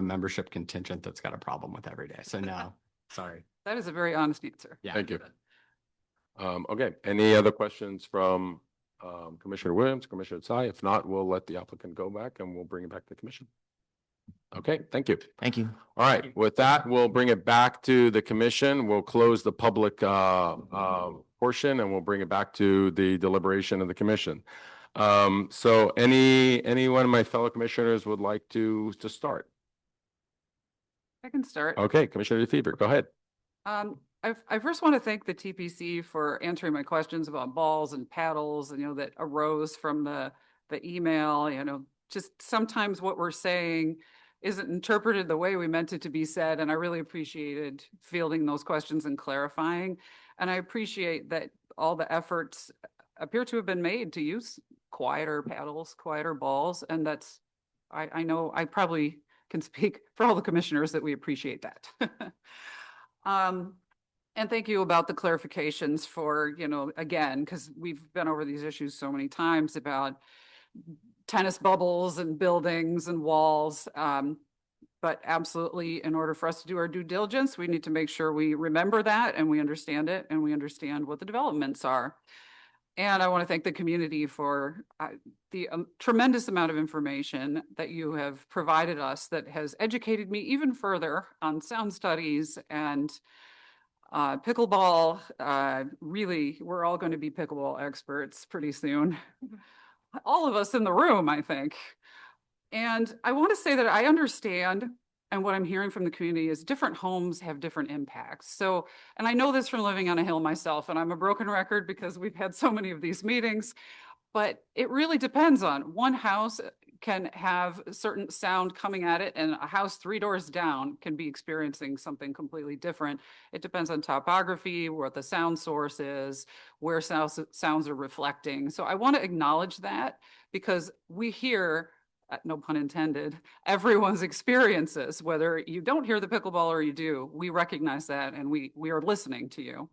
[SPEAKER 9] membership contingent that's got a problem with every day. So no, sorry.
[SPEAKER 7] That is a very honest answer.
[SPEAKER 9] Yeah.
[SPEAKER 1] Thank you. Okay, any other questions from Commissioner Williams, Commissioner Tsai? If not, we'll let the applicant go back and we'll bring it back to the commission. Okay, thank you.
[SPEAKER 8] Thank you.
[SPEAKER 1] All right, with that, we'll bring it back to the commission. We'll close the public portion and we'll bring it back to the deliberation of the commission. So any one of my fellow commissioners would like to start?
[SPEAKER 7] I can start.
[SPEAKER 1] Okay, Commissioner DeFever, go ahead.
[SPEAKER 7] I first want to thank the TPC for answering my questions about balls and paddles, and that arose from the email. Just sometimes what we're saying isn't interpreted the way we meant it to be said, and I really appreciated fielding those questions and clarifying. And I appreciate that all the efforts appear to have been made to use quieter paddles, quieter balls, and I know I probably can speak for all the commissioners that we appreciate that. And thank you about the clarifications for, again, because we've been over these issues so many times about tennis bubbles and buildings and walls. But absolutely, in order for us to do our due diligence, we need to make sure we remember that and we understand it and we understand what the developments are. And I want to thank the community for the tremendous amount of information that you have provided us that has educated me even further on sound studies and pickleball. Really, we're all going to be pickleball experts pretty soon. All of us in the room, I think. And I want to say that I understand, and what I'm hearing from the community is different homes have different impacts. So, and I know this from living on a hill myself, and I'm a broken record because we've had so many of these meetings, but it really depends on one house can have certain sound coming at it, and a house 3 doors down can be experiencing something completely different. It depends on topography, what the sound source is, where sounds are reflecting. So I want to acknowledge that, because we hear, no pun intended, everyone's experiences, whether you don't hear the pickleball or you do. We recognize that, and we are listening to you.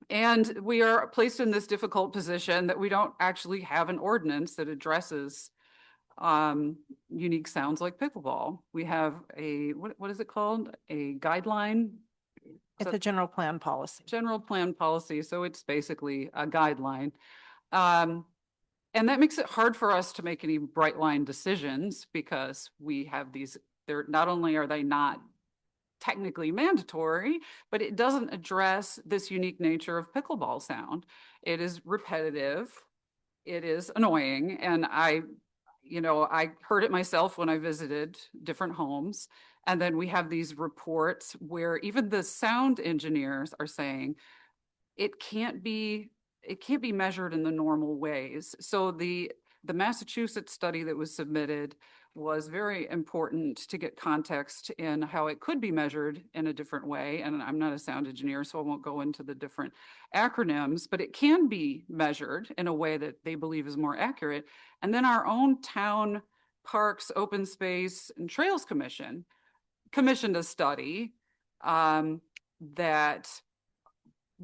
[SPEAKER 7] And we are placed in this difficult position that we don't actually have an ordinance that addresses unique sounds like pickleball. We have a, what is it called? A guideline?
[SPEAKER 6] It's a general plan policy.
[SPEAKER 7] General plan policy. So it's basically a guideline. And that makes it hard for us to make any bright line decisions, because we have these, not only are they not technically mandatory, but it doesn't address this unique nature of pickleball sound. It is repetitive, it is annoying, and you know, I heard it myself when I visited different homes. And then we have these reports where even the sound engineers are saying it can't be measured in the normal ways. So the Massachusetts study that was submitted was very important to get context in how it could be measured in a different way. And I'm not a sound engineer, so I won't go into the different acronyms, but it can be measured in a way that they believe is more accurate. And then our own town parks, open space, and trails commissioned a study that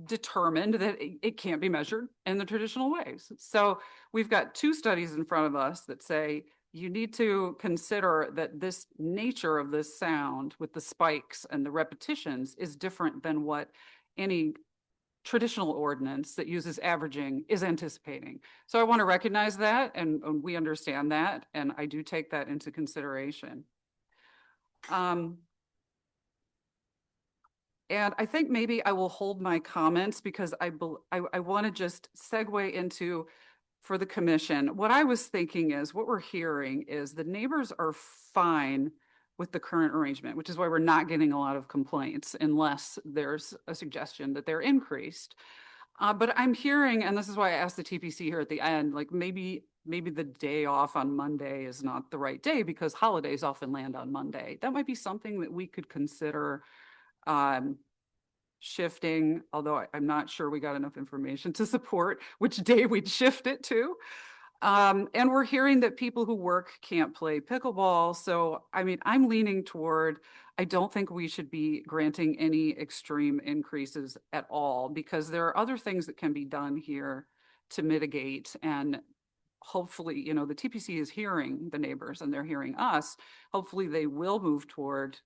[SPEAKER 7] determined that it can't be measured in the traditional ways. So we've got two studies in front of us that say you need to consider that this nature of this sound with the spikes and the repetitions is different than what any traditional ordinance that uses averaging is anticipating. So I want to recognize that, and we understand that, and I do take that into consideration. And I think maybe I will hold my comments because I want to just segue into, for the commission, what I was thinking is, what we're hearing is the neighbors are fine with the current arrangement, which is why we're not getting a lot of complaints unless there's a suggestion that they're increased. But I'm hearing, and this is why I asked the TPC here at the end, like maybe the day off on Monday is not the right day because holidays often land on Monday. That might be something that we could consider shifting, although I'm not sure we got enough information to support which day we'd shift it to. And we're hearing that people who work can't play pickleball. So, I mean, I'm leaning toward, I don't think we should be granting any extreme increases at all, because there are other things that can be done here to mitigate. And hopefully, you know, the TPC is hearing the neighbors and they're hearing us. Hopefully they will move toward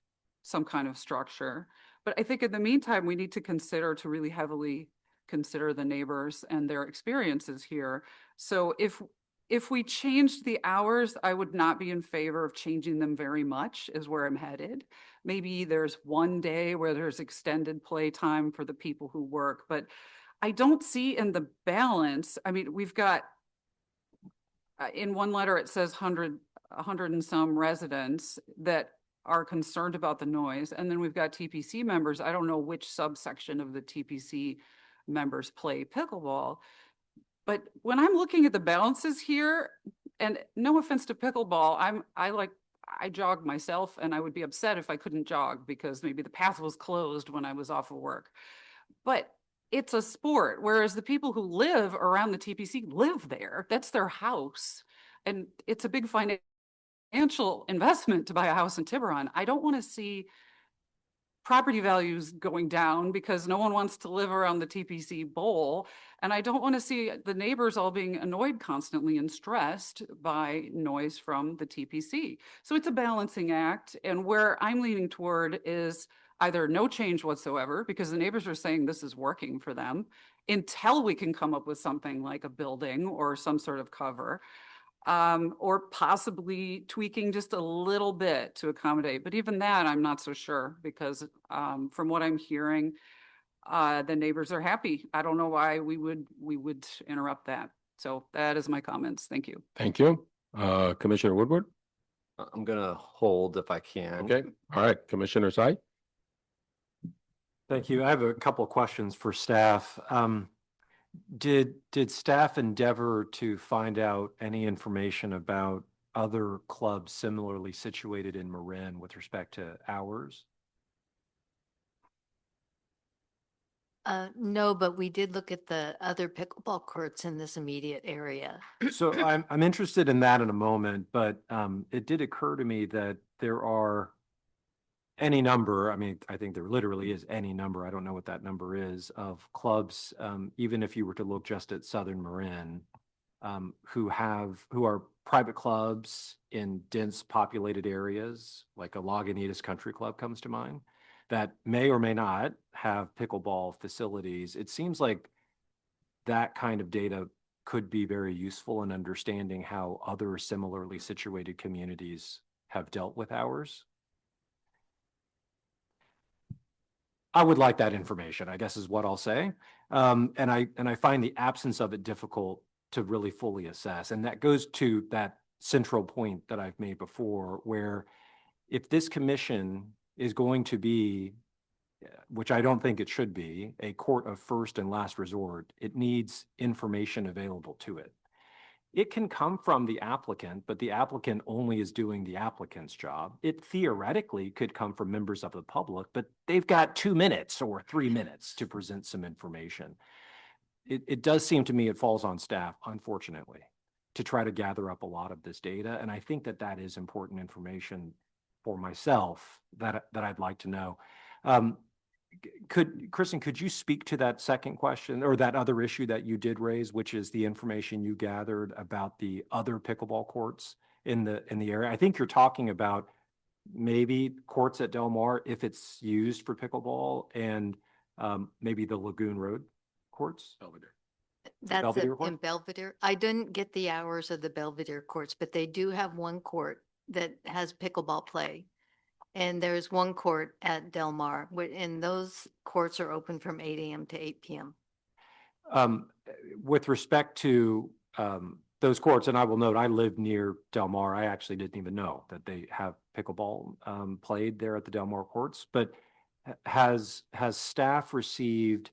[SPEAKER 7] some kind of structure. But I think in the meantime, we need to really heavily consider the neighbors and their experiences here. So if we changed the hours, I would not be in favor of changing them very much, is where I'm headed. Maybe there's one day where there's extended play time for the people who work, but I don't see in the balance, I mean, we've got, in one letter, it says 100 and some residents that are concerned about the noise. And then we've got TPC members. I don't know which subsection of the TPC members play pickleball. But when I'm looking at the balances here, and no offense to pickleball, I jog myself, and I would be upset if I couldn't jog because maybe the path was closed when I was off of work. But it's a sport, whereas the people who live around the TPC live there. That's their house. And it's a big financial investment to buy a house in Tiburon. I don't want to see property values going down because no one wants to live around the TPC bowl. And I don't want to see the neighbors all being annoyed constantly and stressed by noise from the TPC. So it's a balancing act. And where I'm leaning toward is either no change whatsoever, because the neighbors are saying this is working for them, until we can come up with something like a building or some sort of cover. Or possibly tweaking just a little bit to accommodate. But even that, I'm not so sure, because from what I'm hearing, the neighbors are happy. I don't know why we would interrupt that. So that is my comments. Thank you.
[SPEAKER 1] Thank you. Commissioner Woodward?
[SPEAKER 5] I'm going to hold if I can.
[SPEAKER 1] Okay. All right. Commissioner Tsai?
[SPEAKER 5] Thank you. I have a couple of questions for staff. Did staff endeavor to find out any information about other clubs similarly situated in Marin with respect to hours?
[SPEAKER 10] No, but we did look at the other pickleball courts in this immediate area.
[SPEAKER 5] So I'm interested in that in a moment, but it did occur to me that there are any number, I mean, I think there literally is any number, I don't know what that number is, of clubs, even if you were to look just at Southern Marin, who are private clubs in dense populated areas, like a Lagunitas Country Club comes to mind, that may or may not have pickleball facilities. It seems like that kind of data could be very useful in understanding how other similarly situated communities have dealt with ours. I would like that information, I guess is what I'll say. And I find the absence of it difficult to really fully assess. And that goes to that central point that I've made before, where if this commission is going to be, which I don't think it should be, a court of first and last resort, it needs information available to it. It can come from the applicant, but the applicant only is doing the applicant's job. It theoretically could come from members of the public, but they've got 2 minutes or 3 minutes to present some information. It does seem to me it falls on staff, unfortunately, to try to gather up a lot of this data. And I think that that is important information for myself that I'd like to know. Kristen, could you speak to that second question or that other issue that you did raise, which is the information you gathered about the other pickleball courts in the area? I think you're talking about maybe courts at Del Mar if it's used for pickleball, and maybe the Lagoon Road courts.
[SPEAKER 1] Belvedere.
[SPEAKER 10] That's
[SPEAKER 5] Belvedere
[SPEAKER 10] in
[SPEAKER 5] court?
[SPEAKER 10] Belvedere. I didn't get the hours of the Belvedere courts, but they do have one court that has pickleball play. And there's one court at Del Mar, and those courts are open from 8 a.m. to 8 p.m.
[SPEAKER 5] With respect to those courts, and I will note, I live near Del Mar. I actually didn't even know that they have pickleball played there at the Del Mar courts. But has staff received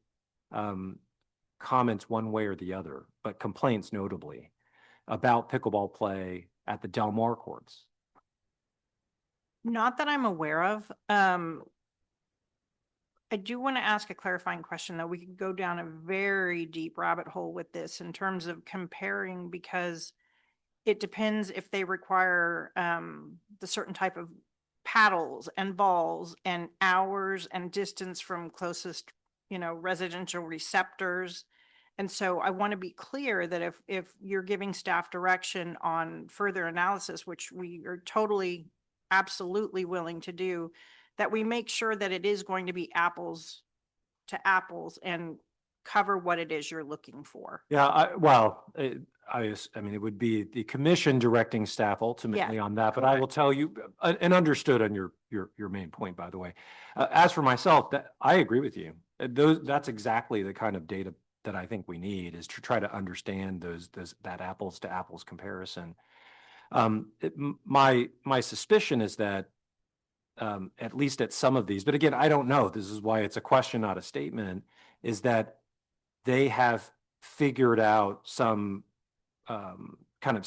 [SPEAKER 5] comments one way or the other, but complaints notably, about pickleball play at the Del Mar courts?
[SPEAKER 11] Not that I'm aware of. I do want to ask a clarifying question, though. We could go down a very deep rabbit hole with this in terms of comparing, because it depends if they require the certain type of paddles and balls and hours and distance from closest, residential receptors. And so I want to be clear that if you're giving staff direction on further analysis, which we are totally, absolutely willing to do, that we make sure that it is going to be apples to apples and cover what it is you're looking for.
[SPEAKER 5] Yeah, I mean, it would be the commission directing staff ultimately on that, but I will tell you, and understood on your main point, by the way. As for myself, that I agree with you. That's exactly the kind of data that I think we need, is to try to understand that apples to apples comparison. My suspicion is that at least at some of these, but again, I don't know, this is why it's a question, not a statement, is that they have figured out some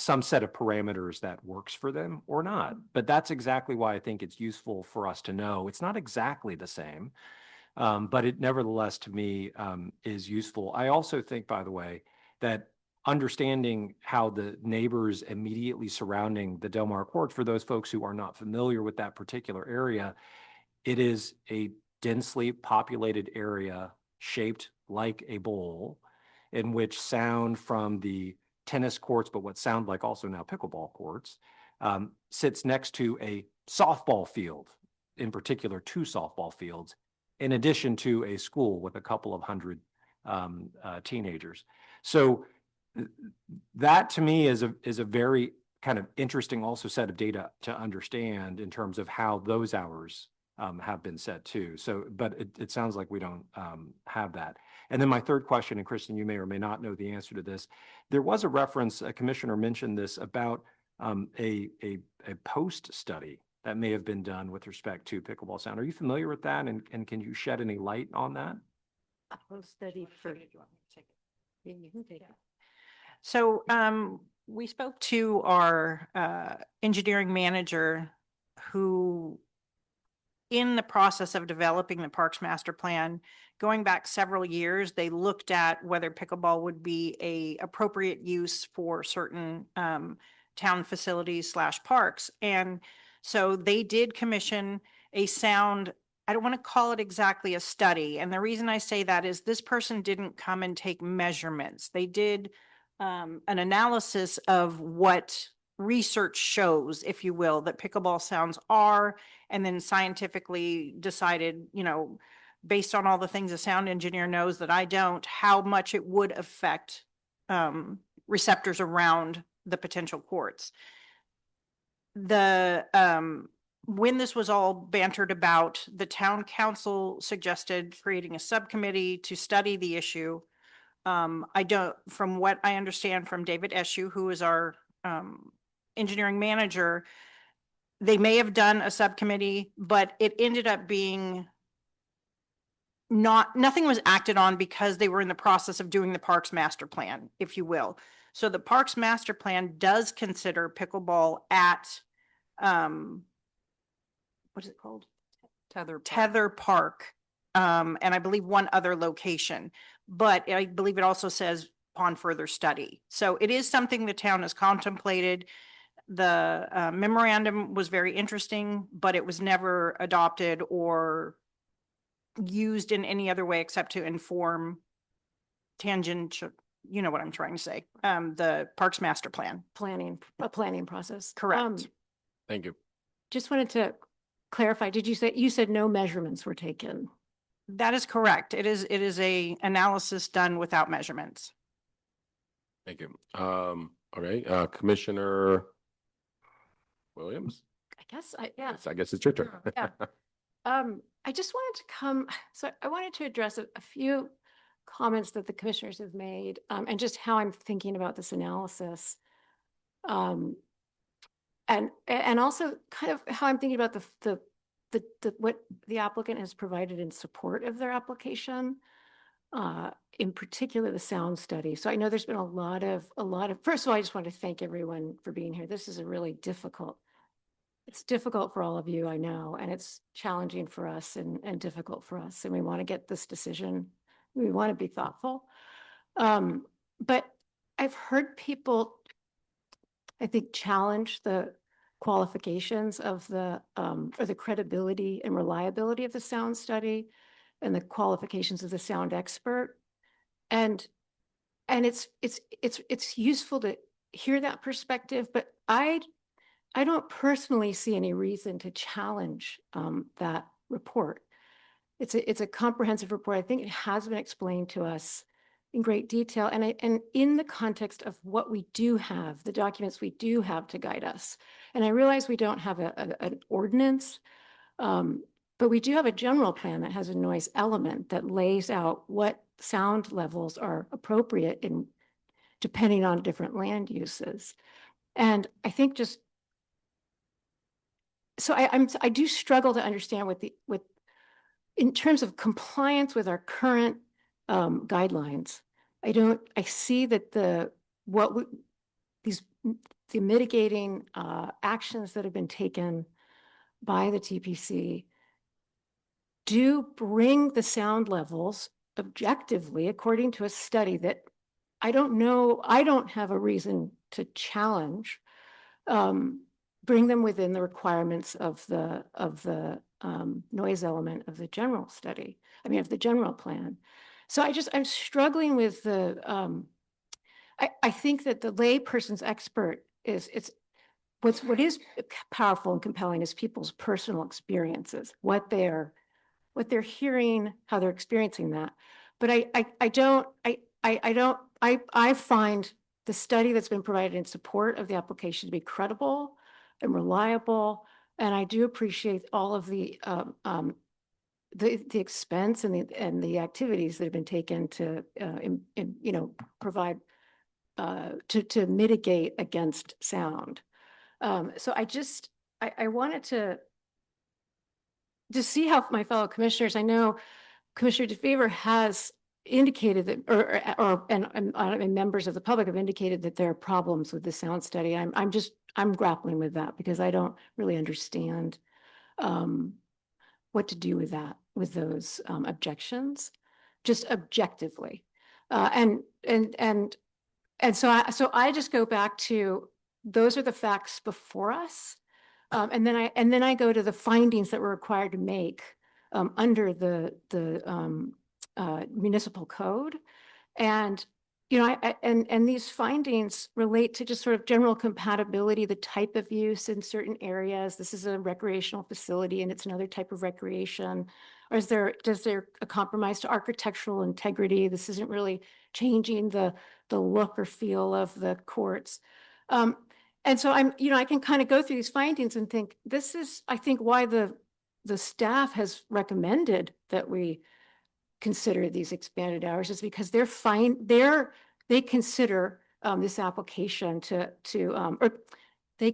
[SPEAKER 5] some set of parameters that works for them or not. But that's exactly why I think it's useful for us to know. It's not exactly the same, but it nevertheless, to me, is useful. I also think, by the way, that understanding how the neighbors immediately surrounding the Del Mar courts, for those folks who are not familiar with that particular area, it is a densely populated area shaped like a bowl, in which sound from the tennis courts, but what sound like also now pickleball courts, sits next to a softball field, in particular 2 softball fields, in addition to a school with a couple of hundred teenagers. So that to me is a very kind of interesting also set of data to understand in terms of how those hours have been set too. So, but it sounds like we don't have that. And then my third question, and Kristen, you may or may not know the answer to this. There was a reference, a commissioner mentioned this, about a post study that may have been done with respect to pickleball sound. Are you familiar with that? And can you shed any light on that?
[SPEAKER 22] A post study for. Yeah, you can take it.
[SPEAKER 11] So we spoke to our engineering manager, who, in the process of developing the Parks Master Plan, going back several years, they looked at whether pickleball would be a appropriate use for certain town facilities / parks. And so they did commission a sound, I don't want to call it exactly a study. And the reason I say that is this person didn't come and take measurements. They did an analysis of what research shows, if you will, that pickleball sounds are, and then scientifically decided, based on all the things a sound engineer knows that I don't, how much it would affect receptors around the potential courts. When this was all bantered about, the town council suggested creating a subcommittee to study the issue. From what I understand from David Eshu, who is our engineering manager, they may have done a subcommittee, but it ended up being nothing was acted on because they were in the process of doing the Parks Master Plan, if you will. So the Parks Master Plan does consider pickleball at, what is it called? Tether Park. And I believe one other location, but I believe it also says upon further study. So it is something the town has contemplated. The memorandum was very interesting, but it was never adopted or used in any other way except to inform tangent, you know what I'm trying to say, the Parks Master Plan.
[SPEAKER 12] A planning process.
[SPEAKER 11] Correct.
[SPEAKER 1] Thank you.
[SPEAKER 12] Just wanted to clarify, did you say, you said no measurements were taken?
[SPEAKER 11] That is correct. It is a analysis done without measurements.
[SPEAKER 1] Thank you. All right, Commissioner Williams.
[SPEAKER 18] Yeah.
[SPEAKER 1] I guess it's your turn.
[SPEAKER 18] Yeah. I just wanted to I wanted to address a few comments that the commissioners have made, and just how I'm thinking about this analysis. And also kind of how I'm thinking about the what the applicant has provided in support of their application, in particular the sound study. So I know there's been a lot of, first of all, I just want to thank everyone for being here. This is a really it's difficult for all of you, I know, and it's challenging for us and difficult for us. And we want to get this decision. We want to be thoughtful. But I've heard people, I think, challenge the qualifications of or the credibility and reliability of the sound study and the qualifications of the sound expert. And it's useful to hear that perspective, but I don't personally see any reason to challenge that report. It's a comprehensive report. I think it has been explained to us in great detail, and in the context of what we do have, the documents we do have to guide us. And I realize we don't have an ordinance, but we do have a general plan that has a noise element that lays out what sound levels are appropriate depending on different land uses. And I think so I do struggle to understand in terms of compliance with our current guidelines. I see that the mitigating actions that have been taken by the TPC do bring the sound levels objectively, according to a study that I don't have a reason to challenge, bring them within the requirements of the noise element of the general study, of the general plan. So I'm struggling with I think that the layperson's expert what is powerful and compelling is people's personal experiences, what they're hearing, how they're experiencing that. But I find the study that's been provided in support of the application to be credible and reliable. And I do appreciate all of the expense and the activities that have been taken to provide to mitigate against sound. So I wanted to see how my fellow commissioners, I know Commissioner DeFever has indicated that, and members of the public have indicated that there are problems with the sound study. I'm grappling with that because I don't really understand what to do with that, with those objections, just objectively. And so I just go back to, those are the facts before us. And then I go to the findings that we're required to make under the municipal code. And, and these findings relate to just sort of general compatibility, the type of use in certain areas. This is a recreational facility and it's another type of recreation. Or is there a compromise to architectural integrity? This isn't really changing the look or feel of the courts. And so I can kind of go through these findings and think, this is, I think, why the staff has recommended that we consider these expanded hours, is because they consider this application or
[SPEAKER 12] they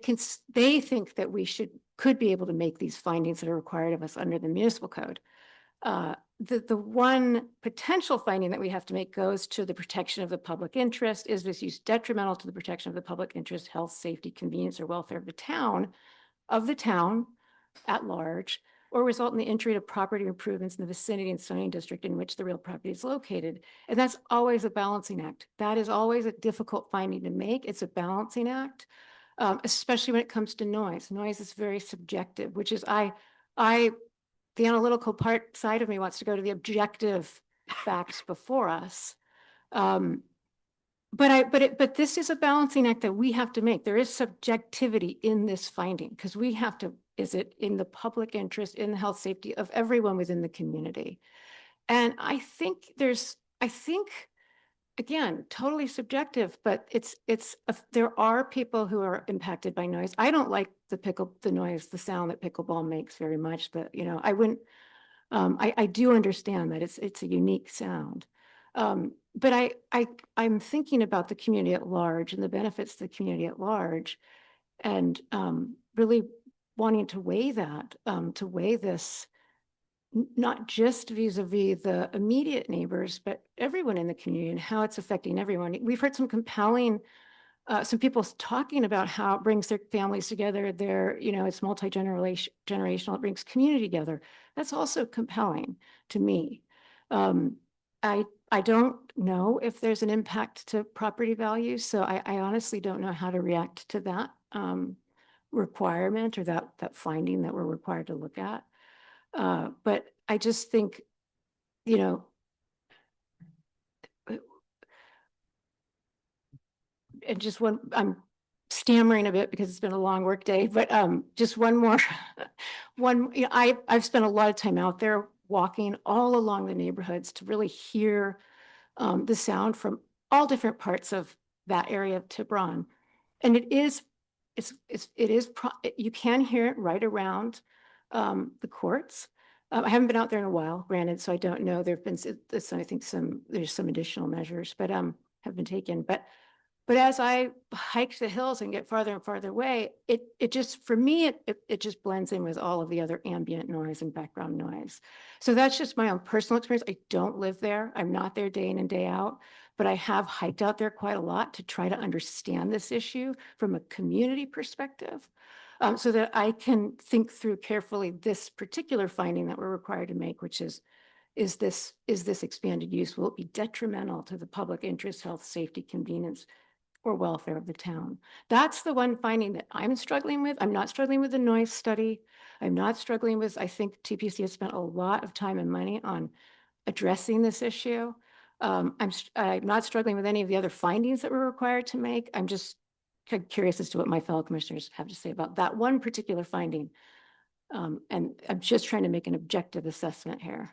[SPEAKER 12] think that we could be able to make these findings that are required of us under the municipal code. The one potential finding that we have to make goes to the protection of the public interest. Is this use detrimental to the protection of the public interest, health, safety, convenience, or welfare of the town at large, or result in the injury to property improvements in the vicinity and zoning district in which the real property is located? And that's always a balancing act. That is always a difficult finding to make. It's a balancing act, especially when it comes to noise. Noise is very subjective, which is the analytical side of me wants to go to the objective facts before us. But this is a balancing act that we have to make. There is subjectivity in this finding because we have to, is it in the public interest, in the health safety of everyone within the community? And I think again, totally subjective, but there are people who are impacted by noise. I don't like the noise, the sound that pickleball makes very much, but I wouldn't, I do understand that it's a unique sound. But I'm thinking about the community at large and the benefits to the community at large, and really wanting to weigh this, not just vis-a-vis the immediate neighbors, but everyone in the community and how it's affecting everyone. We've heard some some people talking about how it brings their families together. It's multi-generational, it brings community together. That's also compelling to me. I don't know if there's an impact to property values, so I honestly don't know how to react to that requirement or that finding that we're required to look at. But I just think, and just I'm stammering a bit because it's been a long work day, but just one more, I've spent a lot of time out there walking all along the neighborhoods to really hear the sound from all different parts of that area of Tiburon. And you can hear it right around the courts. I haven't been out there in a while, granted, so I don't know. There've been, I think there's some additional measures, but have been taken. But as I hike the hills and get farther and farther away, it just, for me, it just blends in with all of the other ambient noise and background noise. So that's just my own personal experience. I don't live there. I'm not there day in and day out, but I have hiked out there quite a lot to try to understand this issue from a community perspective, so that I can think through carefully this particular finding that we're required to make, which is this expanded use, will it be detrimental to the public interest, health, safety, convenience, or welfare of the town? That's the one finding that I'm struggling with. I'm not struggling with the noise study. I'm not struggling with, I think TPC has spent a lot of time and money on addressing this issue. I'm not struggling with any of the other findings that we're required to make. I'm just curious as to what my fellow commissioners have to say about that one particular finding. And I'm just trying to make an objective assessment here.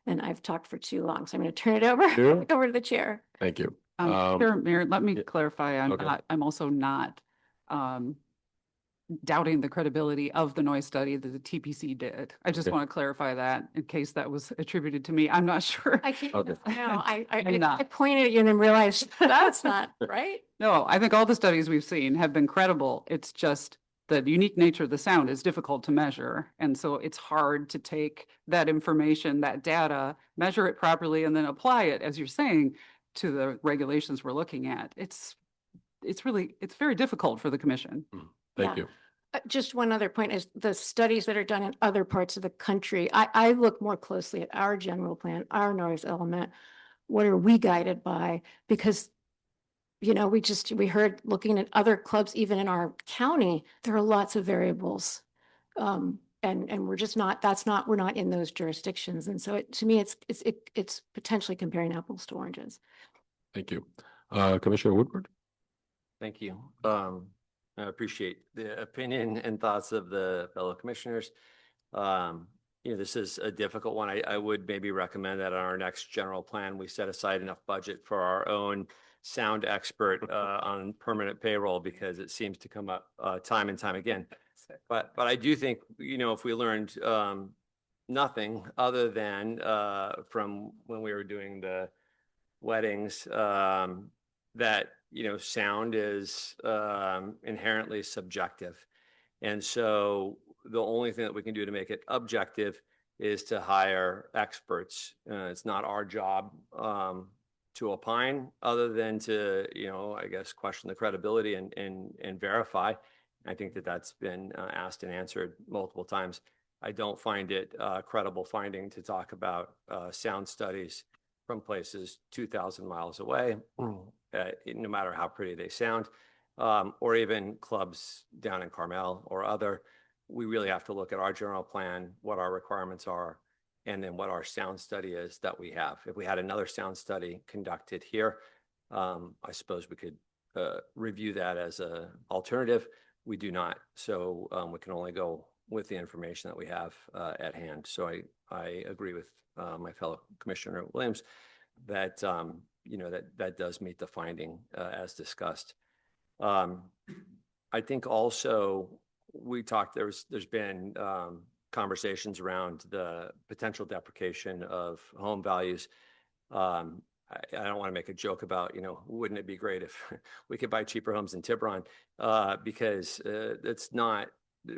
[SPEAKER 12] And I've talked for too long, so I'm going to turn it over to the chair.
[SPEAKER 1] Thank you.
[SPEAKER 7] Sure, Mayor, let me clarify.
[SPEAKER 1] okay.
[SPEAKER 7] I'm also not doubting the credibility of the noise study that the TPC did. I just
[SPEAKER 1] Okay.
[SPEAKER 7] want to clarify that in case that was attributed to me. I'm not sure.
[SPEAKER 12] I can't,
[SPEAKER 1] Okay.
[SPEAKER 12] no,
[SPEAKER 7] I'm not.
[SPEAKER 12] I pointed at you and then realized that's not right.
[SPEAKER 7] No, I think all the studies we've seen have been credible. It's just the unique nature of the sound is difficult to measure. And so it's hard to take that information, that data, measure it properly, and then apply it, as you're saying, to the regulations we're looking at. It's very difficult for the commission.
[SPEAKER 1] Thank
[SPEAKER 12] Yeah.
[SPEAKER 1] you.
[SPEAKER 12] Just one other point is the studies that are done in other parts of the country. I look more closely at our general plan, our noise element. What are we guided by? Because, we heard looking at other clubs, even in our county, there are lots of variables. And we're just not, we're not in those jurisdictions. And so to me, it's potentially comparing apples to oranges.
[SPEAKER 1] Thank you. Commissioner Woodward?
[SPEAKER 13] Thank you. I appreciate the opinion and thoughts of the fellow commissioners. This is a difficult one. I would maybe recommend that on our next general plan, we set aside enough budget for our own sound expert on permanent payroll, because it seems to come up time and time again. But I do think, if we learned nothing other than from when we were doing the weddings, that sound is inherently subjective. And so the only thing that we can do to make it objective is to hire experts. It's not our job to opine, other than to, I guess, question the credibility and verify. I think that that's been asked and answered multiple times. I don't find it credible finding to talk about sound studies from places 2,000 miles away, no matter how pretty they sound, or even clubs down in Carmel or other. We really have to look at our general plan, what our requirements are, and then what our sound study is that we have. If we had another sound study conducted here, I suppose we could review that as an alternative. We do not. So we can only go with the information that we have at hand. So I agree with my fellow Commissioner Williams that, that does meet the finding as discussed. I think also we talked, there's been conversations around the potential deprecation of home values. I don't want to make a joke about, wouldn't it be great if we could buy cheaper homes in Tiburon, because it's not,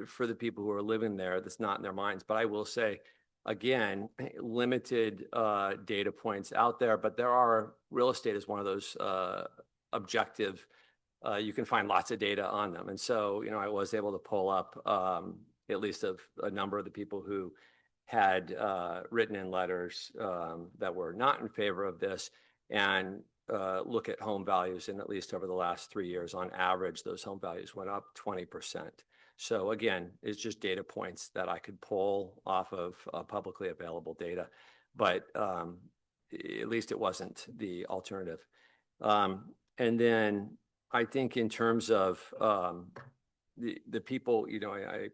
[SPEAKER 13] for the people who are living there, that's not in their minds. But I will say, again, limited data points out there, but real estate is one of those objective, you can find lots of data on them. And so, I was able to pull up at least a number of the people who had written in letters that were not in favor of this, and look at home values. And at least over the last 3 years, on average, those home values went up 20%. So again, it's just data points that I could pull off of publicly available data, but at least it wasn't the alternative. And then I think in terms of the people,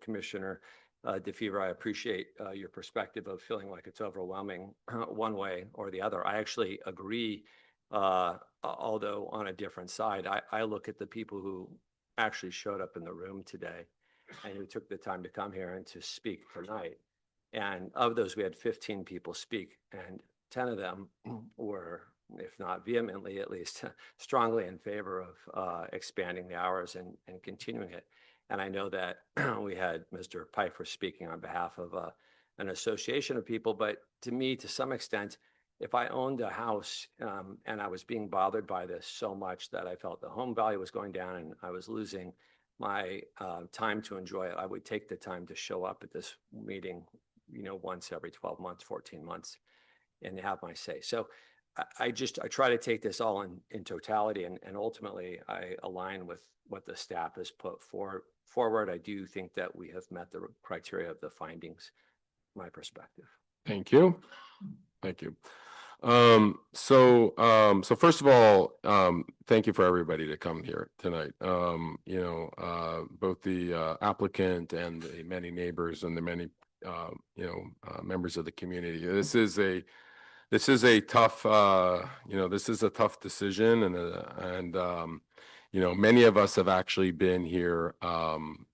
[SPEAKER 13] Commissioner DeFever, I appreciate your perspective of feeling like it's overwhelming one way or the other. I actually agree, although on a different side. I look at the people who actually showed up in the room today and who took the time to come here and to speak tonight. And of those, we had 15 people speak, and 10 of them were, if not vehemently, at least strongly in favor of expanding the hours and continuing it. And I know that we had Mr. Pfeiffer speaking on behalf of an association of people, but to me, to some extent, if I owned a house and I was being bothered by this so much that I felt the home value was going down and I was losing my time to enjoy it, I would take the time to show up at this meeting, once every 12 months, 14 months, and have my say. So I try to take this all in totality, and ultimately I align with what the staff has put forward. I do think that we have met the criteria of the findings, my perspective.
[SPEAKER 1] Thank you. Thank you. So first of all, thank you for everybody to come here tonight. Both the applicant and the many neighbors and the many, members of the community. This is a tough, this is a tough decision, and many of us have actually been here,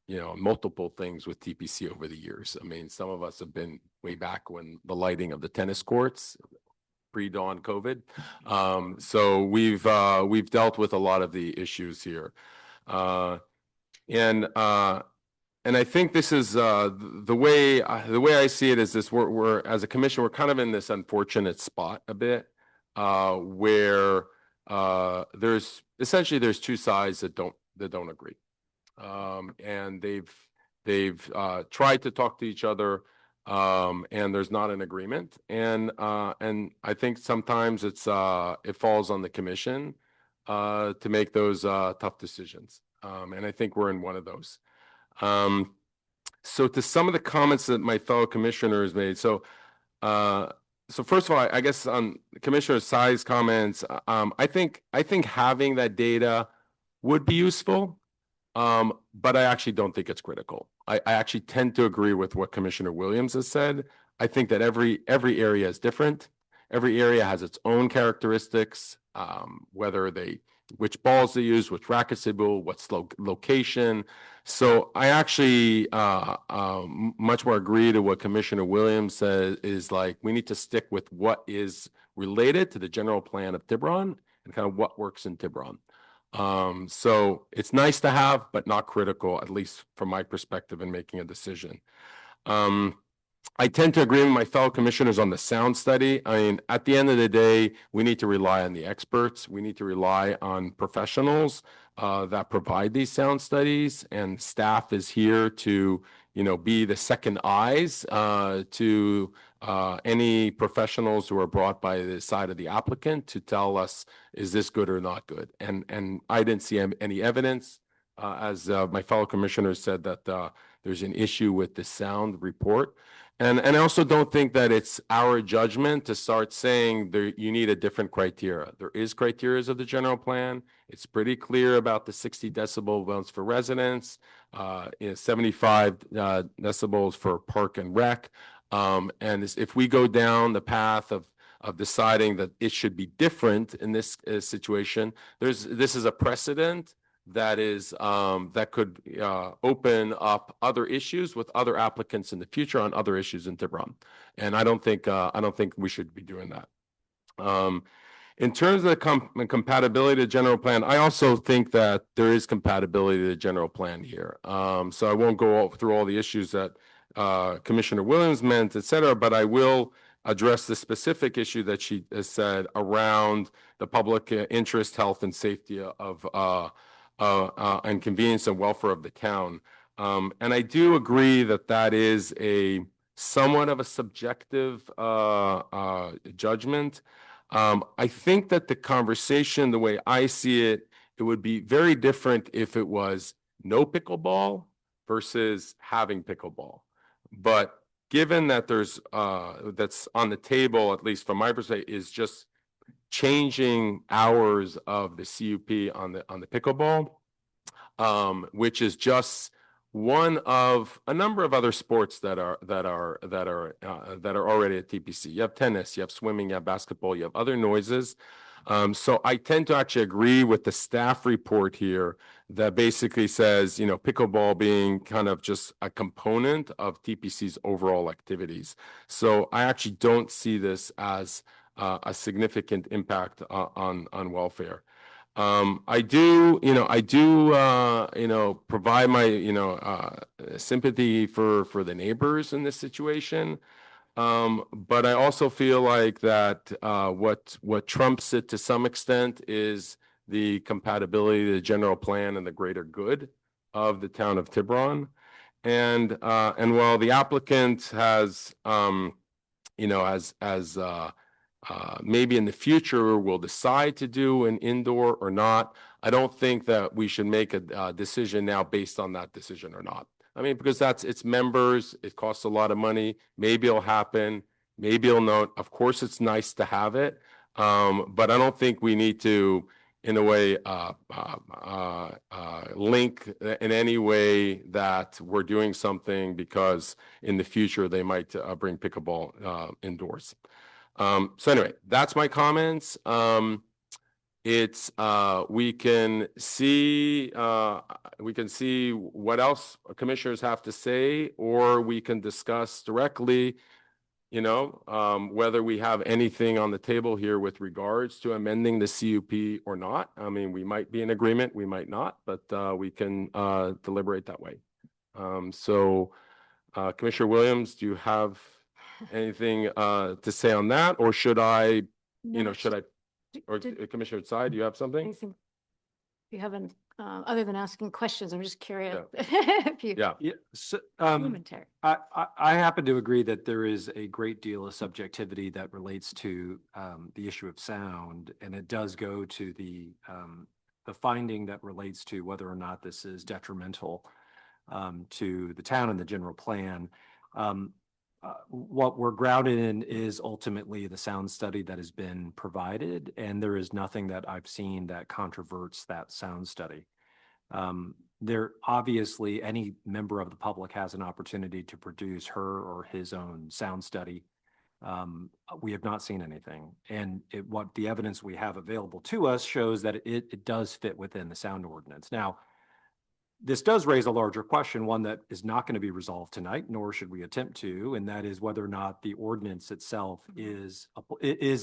[SPEAKER 1] multiple things with TPC over the years. I mean, some of us have been way back when the lighting of the tennis courts, pre-dawn COVID. So we've dealt with a lot of the issues here. And I think this is the way I see it is this: we're as a commission, we're kind of in this unfortunate spot a bit, where there's two sides that don't agree, and they've tried to talk to each other, and there's not an agreement, and I think sometimes it falls on the commission to make those tough decisions, and I think we're in one of those. So to some of the comments that my fellow commissioners made, so first of all, I guess on Commissioner Tsai's comments, I think having that data would be useful, but I actually don't think it's critical. I actually tend to agree with what Commissioner Williams has said. I think that every area is different. Every area has its own characteristics, which balls they use, which rackets they build, what's location. So I actually much more agree to what Commissioner Williams says, is like we need to stick with what is related to the general plan of Tiburon and kind of what works in Tiburon. So it's nice to have, but not critical, at least from my perspective in making a decision. I tend to agree with my fellow commissioners on the sound study. I mean, at the end of the day, we need to rely on the experts. We need to rely on professionals that provide these sound studies, and staff is here to, be the second eyes to any professionals who are brought by the side of the applicant to tell us, is this good or not good? And I didn't see any evidence, as my fellow commissioners said, that there's an issue with the sound report. And I also don't think that it's our judgment to start saying you need a different criteria. There is criteria of the general plan. It's pretty clear about the 60 decibel zones for residents, 75 decibels for park and rec. And if we go down the path of deciding that it should be different in this situation, this is a precedent that is that could open up other issues with other applicants in the future on other issues in Tiburon, and I don't think we should be doing that. In terms of the compatibility to general plan, I also think that there is compatibility to the general plan here. So I won't go through all the issues that Commissioner Williams meant, et cetera, but I will address the specific issue that she has said around the public interest, health, and safety of and convenience and welfare of the town. And I do agree that that is a somewhat of a subjective judgment. I think that the conversation, the way I see it, it would be very different if it was no pickleball versus having pickleball. But given that there's that's on the table, at least from my perspective, is just changing hours of the CUP on the pickleball, which is just one of a number of other sports that are already at TPC. You have tennis, you have swimming, you have basketball, you have other noises. So I tend to actually agree with the staff report here that basically says, pickleball being kind of just a component of TPC's overall activities. So I actually don't see this as a significant impact on welfare. I do provide my, sympathy for the neighbors in this situation. But I also feel like that what trumps it to some extent is the compatibility, the general plan, and the greater good of the town of Tiburon. And while the applicant has, maybe in the future will decide to do an indoor or not, I don't think that we should make a decision now based on that decision or not. I mean, because it's members, it costs a lot of money. Maybe it'll happen, maybe it'll not. Of course, it's nice to have it, but I don't think we need to, in a way, link in any way that we're doing something because in the future they might bring pickleball indoors. So anyway, that's my comments. We can see what else commissioners have to say, or we can discuss directly, whether we have anything on the table here with regards to amending the CUP or not. I mean, we might be in agreement, we might not, but we can deliberate that way. So Commissioner Williams, do you have anything to say on that, or should I, or Commissioner Tsai, do you have something?
[SPEAKER 12] Anything you haven't, other than asking questions, I'm just curious.
[SPEAKER 5] Yeah. So,
[SPEAKER 12] Commentary.
[SPEAKER 5] I happen to agree that there is a great deal of subjectivity that relates to the issue of sound, and it does go to the finding that relates to whether or not this is detrimental to the town and the general plan. What we're grounded in is ultimately the sound study that has been provided, and there is nothing that I've seen that controverts that sound study. There obviously, any member of the public has an opportunity to produce her or his own sound study. We have not seen anything, and what the evidence we have available to us shows that it does fit within the sound ordinance. Now, this does raise a larger question, one that is not going to be resolved tonight, nor should we attempt to, and that is whether or not the ordinance itself is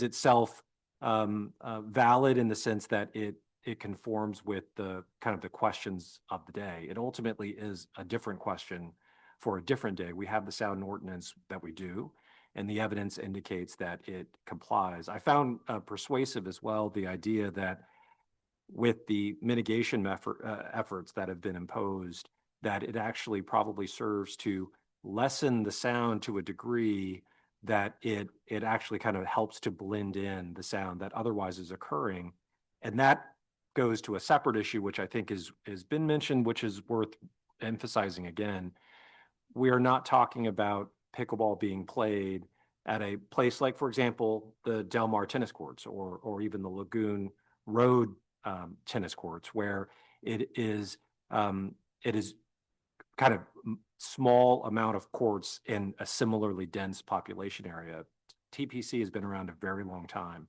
[SPEAKER 5] itself valid in the sense that it it conforms with the kind of the questions of the day. It ultimately is a different question for a different day. We have the sound ordinance that we do, and the evidence indicates that it complies. I found persuasive as well the idea that with the mitigation efforts that have been imposed, that it actually probably serves to lessen the sound to a degree that it actually kind of helps to blend in the sound that otherwise is occurring. And that goes to a separate issue, which I think has been mentioned, which is worth emphasizing again. We are not talking about pickleball being played at a place like, for example, the Del Mar tennis courts or even the Lagoon Road tennis courts, where it is kind of small amount of courts in a similarly dense population area. TPC has been around a very long time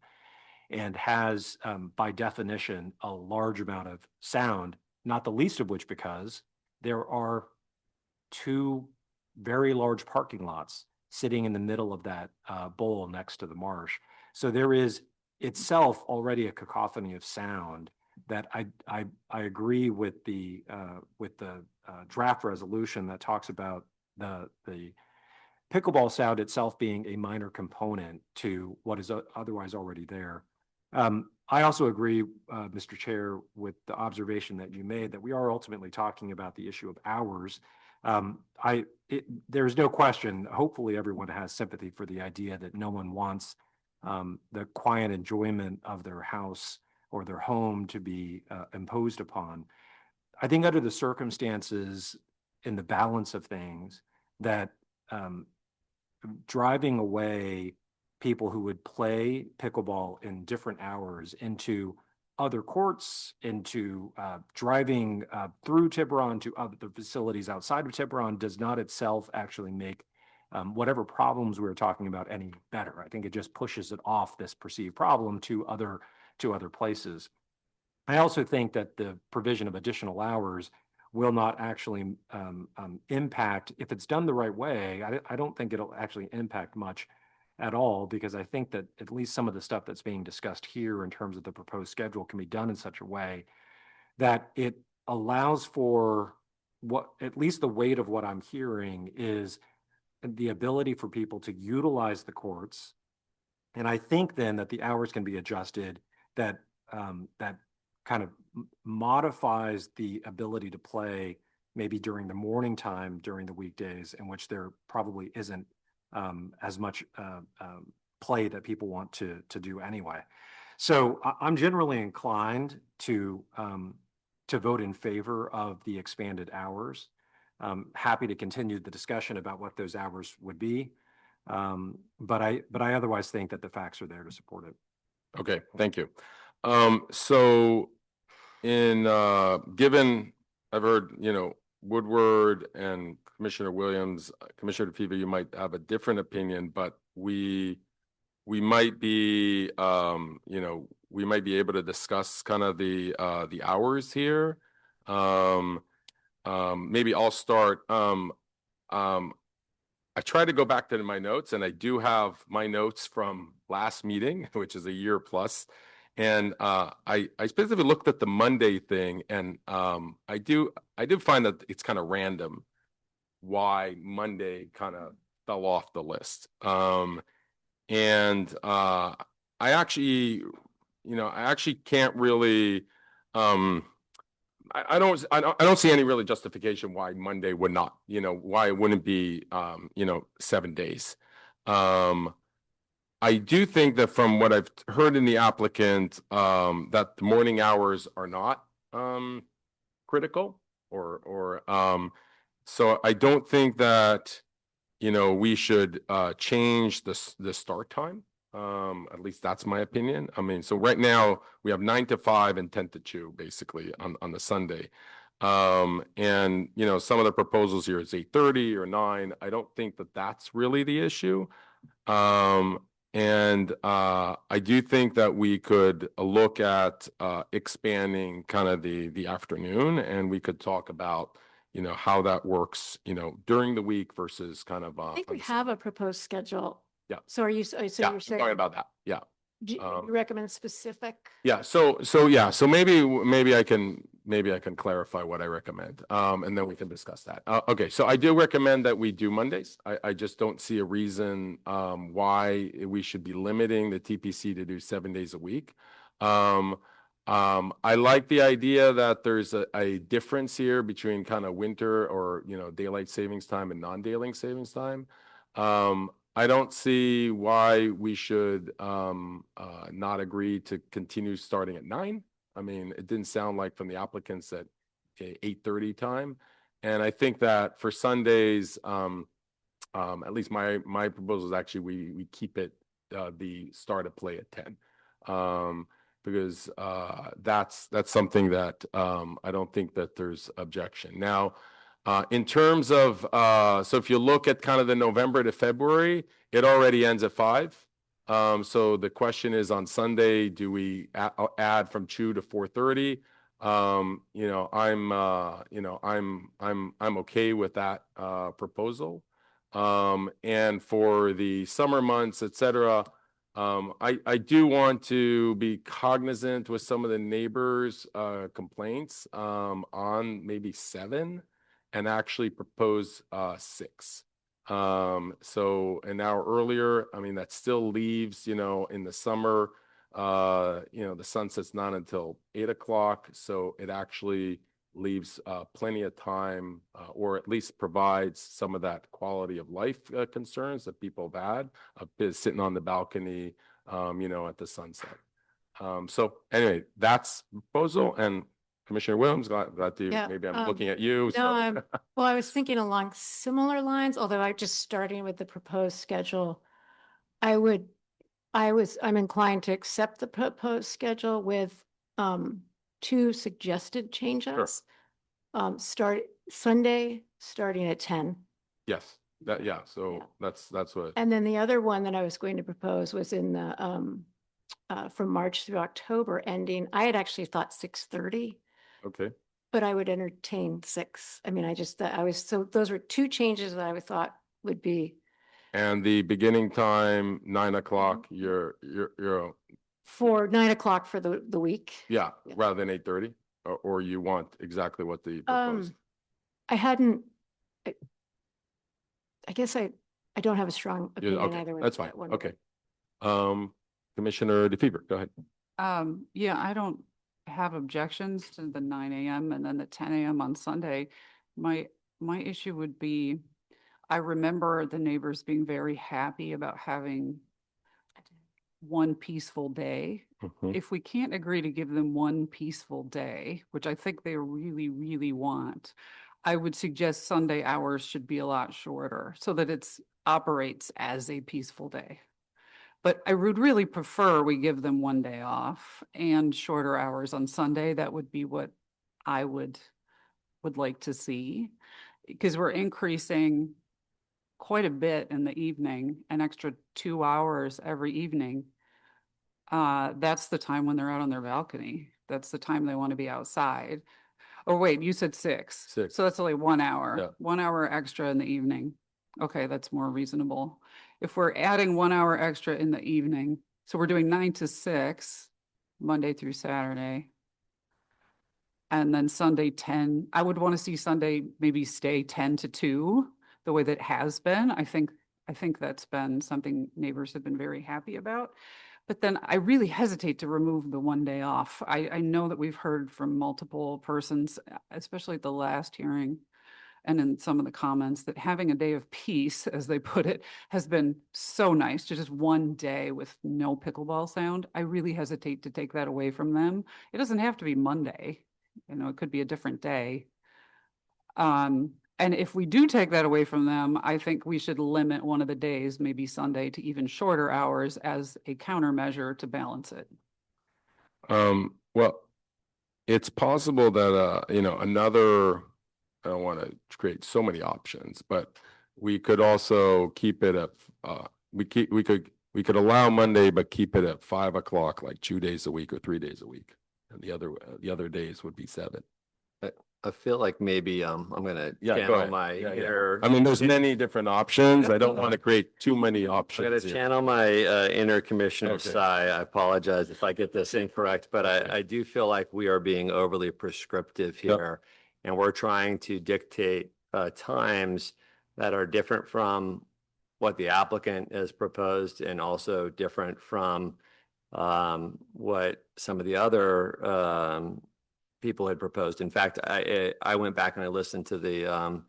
[SPEAKER 5] and has, by definition, a large amount of sound, not the least of which because there are two very large parking lots sitting in the middle of that bowl next to the marsh. So there is itself already a cacophony of sound that I agree with the draft resolution that talks about the pickleball sound itself being a minor component to what is otherwise already there. I also agree, Mr. Chair, with the observation that you made that we are ultimately talking about the issue of hours. There's no question, hopefully everyone has sympathy for the idea that no one wants the quiet enjoyment of their house or their home to be imposed upon. I think under the circumstances, in the balance of things, that driving away people who would play pickleball in different hours into other courts, into driving through Tiburon to other facilities outside of Tiburon does not itself actually make whatever problems we were talking about any better. I think it just pushes it off this perceived problem to other places. I also think that the provision of additional hours will not actually impact, if it's done the right way, I don't think it'll actually impact much at all, because I think that at least some of the stuff that's being discussed here in terms of the proposed schedule can be done in such a way that it allows for what, at least the weight of what I'm hearing is the ability for people to utilize the courts. And I think then that the hours can be adjusted that kind of modifies the ability to play maybe during the morning time during the weekdays, in which there probably isn't as much play that people want to do anyway. So I'm generally inclined to vote in favor of the expanded hours. Happy to continue the discussion about what those hours would be. But I otherwise think that the facts are there to support it.
[SPEAKER 1] Okay, thank you. So given I've heard, Woodward and Commissioner Williams, Commissioner DeFever, you might have a different opinion, but we might be, we might be able to discuss kind of the hours here. Maybe I'll start. I try to go back to my notes, and I do have my notes from last meeting, which is a year plus. And I specifically looked at the Monday thing, and I do find that it's kind of random why Monday kind of fell off the list. And I actually can't really. I don't see any really justification why Monday would not. Why it wouldn't be 7 days. I do think that from what I've heard in the applicant, that the morning hours are not critical, so I don't think that we should change the start time. At least that's my opinion. I mean, so right now we have 9 to 5 and 10 to 2 basically on the Sunday. And some of the proposals here is 8:30 or 9. I don't think that that's really the issue. And I do think that we could look at expanding kind of the afternoon, and we could talk about how that works during the week versus kind of
[SPEAKER 12] I think we have a proposed schedule.
[SPEAKER 1] Yeah.
[SPEAKER 12] So are you, so you're
[SPEAKER 1] I'm
[SPEAKER 12] saying?
[SPEAKER 1] talking about that. Yeah.
[SPEAKER 12] Do
[SPEAKER 1] Um,
[SPEAKER 12] you recommend specific?
[SPEAKER 1] Yeah, so maybe I can clarify what I recommend, and then we can discuss that. Okay, so I do recommend that we do Mondays. I just don't see a reason, why we should be limiting the TPC to do 7 days a week. I like the idea that there's a difference here between kind of winter or, daylight savings time and non-daylight savings time. I don't see why we should not agree to continue starting at 9. I mean, it didn't sound like from the applicants at 8:30 time. And I think that for Sundays, at least my proposal is actually we keep it the start of play at 10. Because that's something that I don't think that there's objection. Now, in terms of, so if you look at kind of the November to February, it already ends at 5. So the question is on Sunday, do we add from 2 to 4:30? I'm okay with that proposal. And for the summer months, et cetera, I do want to be cognizant with some of the neighbors' complaints on maybe 7 and actually propose 6. So an hour earlier, I mean, that still leaves, in the summer, the sun sets not until 8 o'clock. So it actually leaves plenty of time, or at least provides some of that quality of life concerns that people have had, sitting on the balcony, at the sunset. So anyway, that's the proposal. And Commissioner Williams, glad to,
[SPEAKER 12] Yeah,
[SPEAKER 1] maybe I'm looking at you.
[SPEAKER 12] No, well, I was thinking along similar lines, although I just starting with the proposed schedule. I'm inclined to accept the proposed schedule with 2 suggested changes. Start Sunday, starting at 10.
[SPEAKER 1] Yes, so that's what.
[SPEAKER 12] And then the other one that I was going to propose was in the from March through October ending. I had actually thought 6:30.
[SPEAKER 1] Okay.
[SPEAKER 12] But I would entertain 6. I mean, I just thought so those were 2 changes that I would thought would be.
[SPEAKER 1] And the beginning time, 9 o'clock, you're
[SPEAKER 12] For 9 o'clock for the week.
[SPEAKER 1] yeah, rather than 8:30, or you want exactly what the proposed?
[SPEAKER 12] I hadn't, I guess I don't have a strong opinion
[SPEAKER 1] Okay,
[SPEAKER 12] either way.
[SPEAKER 1] that's fine. Okay. Commissioner DeFever, go ahead.
[SPEAKER 7] Yeah, I don't have objections to the 9 a.m. and then the 10 a.m. on Sunday. My issue would be, I remember the neighbors being very happy about having one peaceful day.
[SPEAKER 1] Mhm.
[SPEAKER 7] If we can't agree to give them one peaceful day, which I think they really, really want, I would suggest Sunday hours should be a lot shorter so that it operates as a peaceful day. But I would really prefer we give them one day off and shorter hours on Sunday. That would be what I would like to see, because we're increasing quite a bit in the evening, an extra 2 hours every evening. That's the time when they're out on their balcony. That's the time they want to be outside. Oh, wait, you said 6.
[SPEAKER 1] 6.
[SPEAKER 7] So that's only 1 hour.
[SPEAKER 1] Yeah.
[SPEAKER 7] 1 hour extra in the evening. Okay, that's more reasonable. If we're adding 1 hour extra in the evening, so we're doing 9 to 6, Monday through Saturday. And then Sunday 10, I would want to see Sunday maybe stay 10 to 2, the way that has been. I think that's been something neighbors have been very happy about. But then I really hesitate to remove the one day off. I know that we've heard from multiple persons, especially at the last hearing and in some of the comments, that having a day of peace, as they put it, has been so nice. To just one day with no pickleball sound. I really hesitate to take that away from them. It doesn't have to be Monday. It could be a different day. And if we do take that away from them, I think we should limit one of the days, maybe Sunday, to even shorter hours as a countermeasure to balance it.
[SPEAKER 1] Well, it's possible that, I don't want to create so many options, but we could also keep it at, we could allow Monday, but keep it at 5 o'clock, like 2 days a week or 3 days a week. And the other days would be 7.
[SPEAKER 13] I feel like maybe I'm gonna
[SPEAKER 1] Yeah, go
[SPEAKER 13] channel
[SPEAKER 1] ahead.
[SPEAKER 13] my
[SPEAKER 1] Yeah, yeah.
[SPEAKER 13] inner.
[SPEAKER 1] I mean, there's many different options. I don't want to create too many
[SPEAKER 13] I'm gonna
[SPEAKER 1] options here.
[SPEAKER 13] channel my inner Commissioner
[SPEAKER 1] Okay.
[SPEAKER 13] Sai. I apologize if I get this incorrect, but I do feel like we are being overly prescriptive
[SPEAKER 1] Yep.
[SPEAKER 13] here. And we're trying to dictate times that are different from what the applicant has proposed and also different from what some of the other people had proposed. In fact, I went back and I listened to the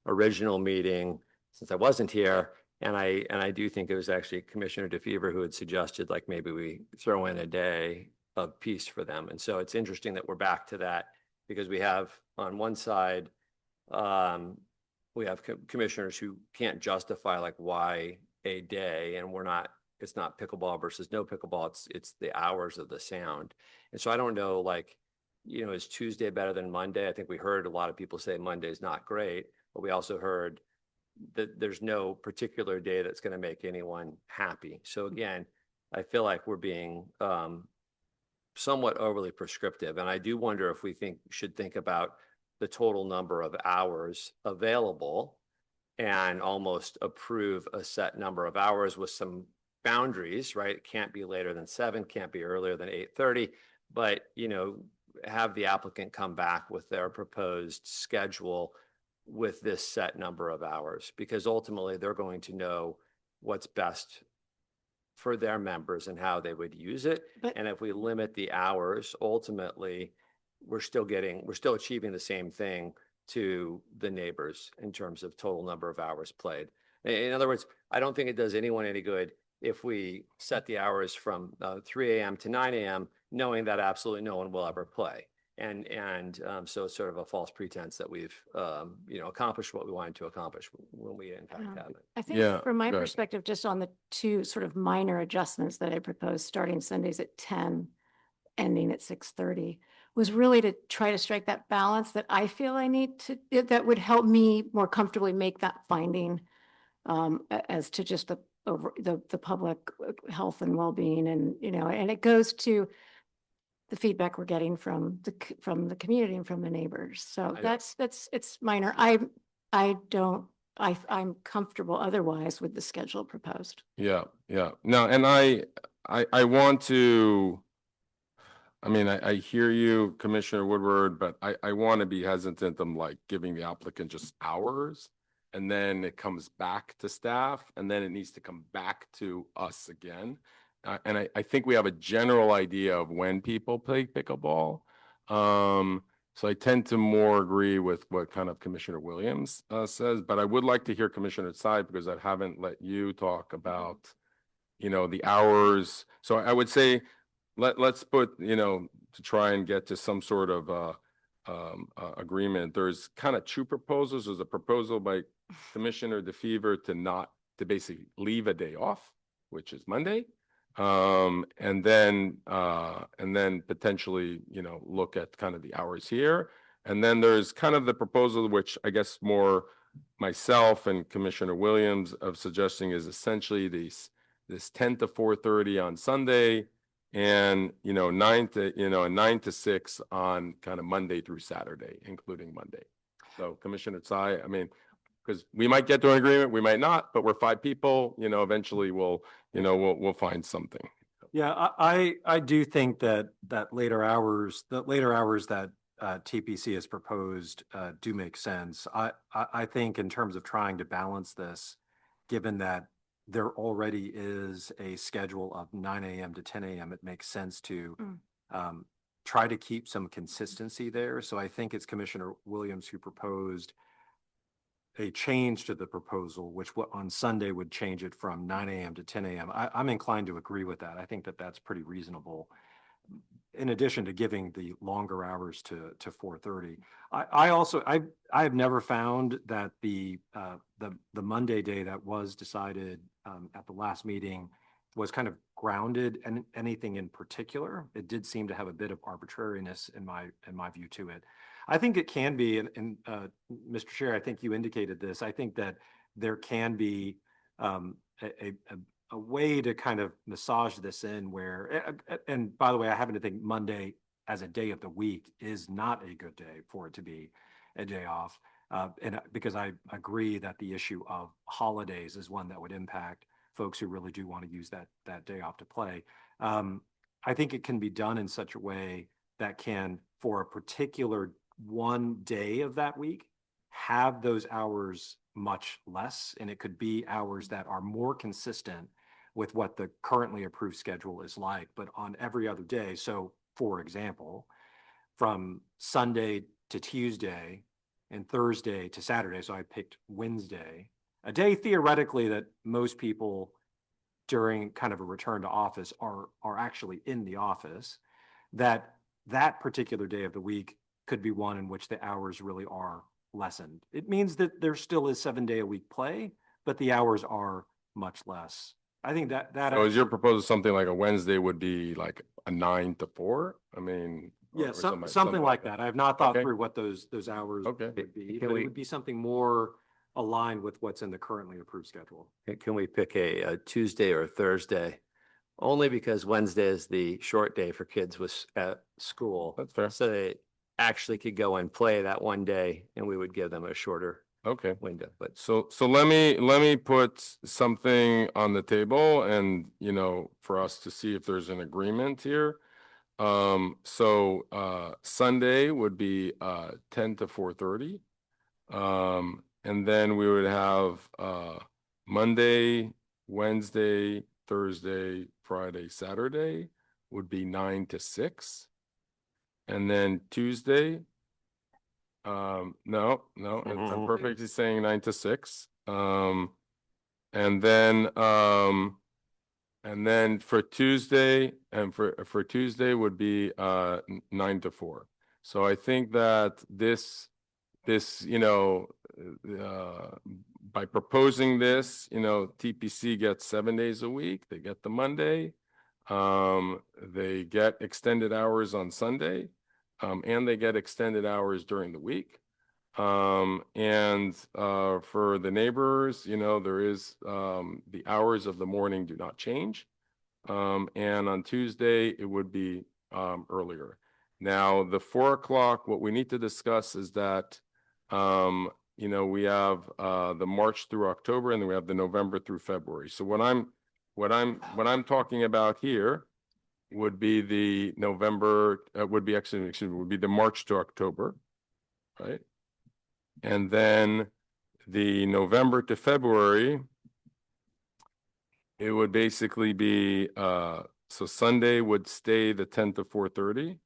[SPEAKER 13] original meeting since I wasn't here. And I do think it was actually Commissioner DeFever who had suggested like maybe we throw in a day of peace for them. And so it's interesting that we're back to that because we have on one side, we have commissioners who can't justify like why a day, and it's not pickleball versus no pickleball. It's the hours of the sound. And so I don't know, like, is Tuesday better than Monday? I think we heard a lot of people say Monday is not great, but we also heard that there's no particular day that's going to make anyone happy. So again, I feel like we're being somewhat overly prescriptive. And I do wonder if we should think about the total number of hours available and almost approve a set number of hours with some boundaries, right? It can't be later than 7, can't be earlier than 8:30, but, have the applicant come back with their proposed schedule with this set number of hours, because ultimately they're going to know what's best for their members and how they would use it. And if we limit the hours, ultimately, we're still achieving the same thing to the neighbors in terms of total number of hours played. In other words, I don't think it does anyone any good if we set the hours from 3 a.m. to 9 a.m., knowing that absolutely no one will ever play. So it's sort of a false pretense that we've, accomplished what we wanted to accomplish when we in fact haven't.
[SPEAKER 12] I think from my perspective, just on the two sort of minor adjustments that I proposed, starting Sundays at 10, ending at 6:30, was really to try to strike that balance that I feel I need to, that would help me more comfortably make that finding as to just the public health and well-being, and and it goes to the feedback we're getting from the community and from the neighbors. So it's minor. I'm comfortable otherwise with the schedule proposed.
[SPEAKER 1] Yeah, yeah. No, and I want to, I hear you, Commissioner Woodward, but I want to be hesitant of like giving the applicant just hours, and then it comes back to staff, and then it needs to come back to us again. And I think we have a general idea of when people play pickleball. So I tend to more agree with what kind of Commissioner Williams says, but I would like to hear Commissioner Tsai, because I haven't let you talk about, the hours. So I would say, let's put, to try and get to some sort of agreement. There's kind of two proposals. There's a proposal by Commissioner DeFever to basically leave a day off, which is Monday. And then potentially, look at kind of the hours here. And then there's kind of the proposal, which I guess more myself and Commissioner Williams of suggesting is essentially this 10 to 4:30 on Sunday, and 9 to 6 on kind of Monday through Saturday, including Monday. So Commissioner Tsai, because we might get to an agreement, we might not, but we're 5 people, eventually we'll find something.
[SPEAKER 5] Yeah, I do think that later hours that TPC has proposed do make sense. I think in terms of trying to balance this, given that there already is a schedule of 9 a.m. to 10 a.m., it makes sense to try to keep some consistency there. So I think it's Commissioner Williams who proposed a change to the proposal, which on Sunday would change it from 9 a.m. to 10 a.m. I'm inclined to agree with that. I think that that's pretty reasonable, in addition to giving the longer hours to 4:30. I have never found that the Monday day that was decided at the last meeting was kind of grounded in anything in particular. It did seem to have a bit of arbitrariness in my view to it. I think it can be, and Mr. Chair, I think you indicated this. I think that there can be a way to kind of massage this in where, and by the way, I happen to think Monday as a day of the week is not a good day for it to be a day off. Because I agree that the issue of holidays is one that would impact folks who really do want to use that day off to play. I think it can be done in such a way that can, for a particular one day of that week, have those hours much less, and it could be hours that are more consistent with what the currently approved schedule is like, but on every other day. So for example, from Sunday to Tuesday and Thursday to Saturday, so I picked Wednesday, a day theoretically that most people during kind of a return to office are actually in the office, that particular day of the week could be one in which the hours really are lessened. It means that there still is 7-day-a-week play, but the hours are much less. I think that
[SPEAKER 1] So is your proposal something like a Wednesday would be like a 9 to 4? I mean.
[SPEAKER 5] Yeah,
[SPEAKER 1] or
[SPEAKER 5] something like that. I have not thought
[SPEAKER 1] Okay.
[SPEAKER 5] through what those hours
[SPEAKER 1] Okay.
[SPEAKER 5] would be,
[SPEAKER 13] Can
[SPEAKER 5] but it
[SPEAKER 13] we-
[SPEAKER 5] would be something more aligned with what's in the currently approved schedule.
[SPEAKER 13] Can we pick a Tuesday or a Thursday? Only because Wednesday is the short day for kids at school.
[SPEAKER 1] That's fair.
[SPEAKER 13] So they actually could go and play that one day and we would give them a shorter
[SPEAKER 1] Okay.
[SPEAKER 13] window, but
[SPEAKER 1] So let me put something on the table and, for us to see if there's an agreement here. Sunday would be 10 to 4:30. And then we would have Monday, Wednesday, Thursday, Friday, Saturday would be 9 to 6. And then Tuesday, no, I'm perfectly saying 9 to 6. And then for Tuesday for Tuesday would be 9 to 4. So I think that this by proposing this, TPC gets 7 days a week. They get the Monday. They get extended hours on Sunday, and they get extended hours during the week. For the neighbors, there is the hours of the morning do not change. And on Tuesday, it would be earlier. Now, the 4 o'clock, what we need to discuss is that we have the March through October, and then we have the November through February. So what I'm talking about here would be the November, would be the March to October, right? And then the November to February, it would basically be so Sunday would stay the 10 to 4:30.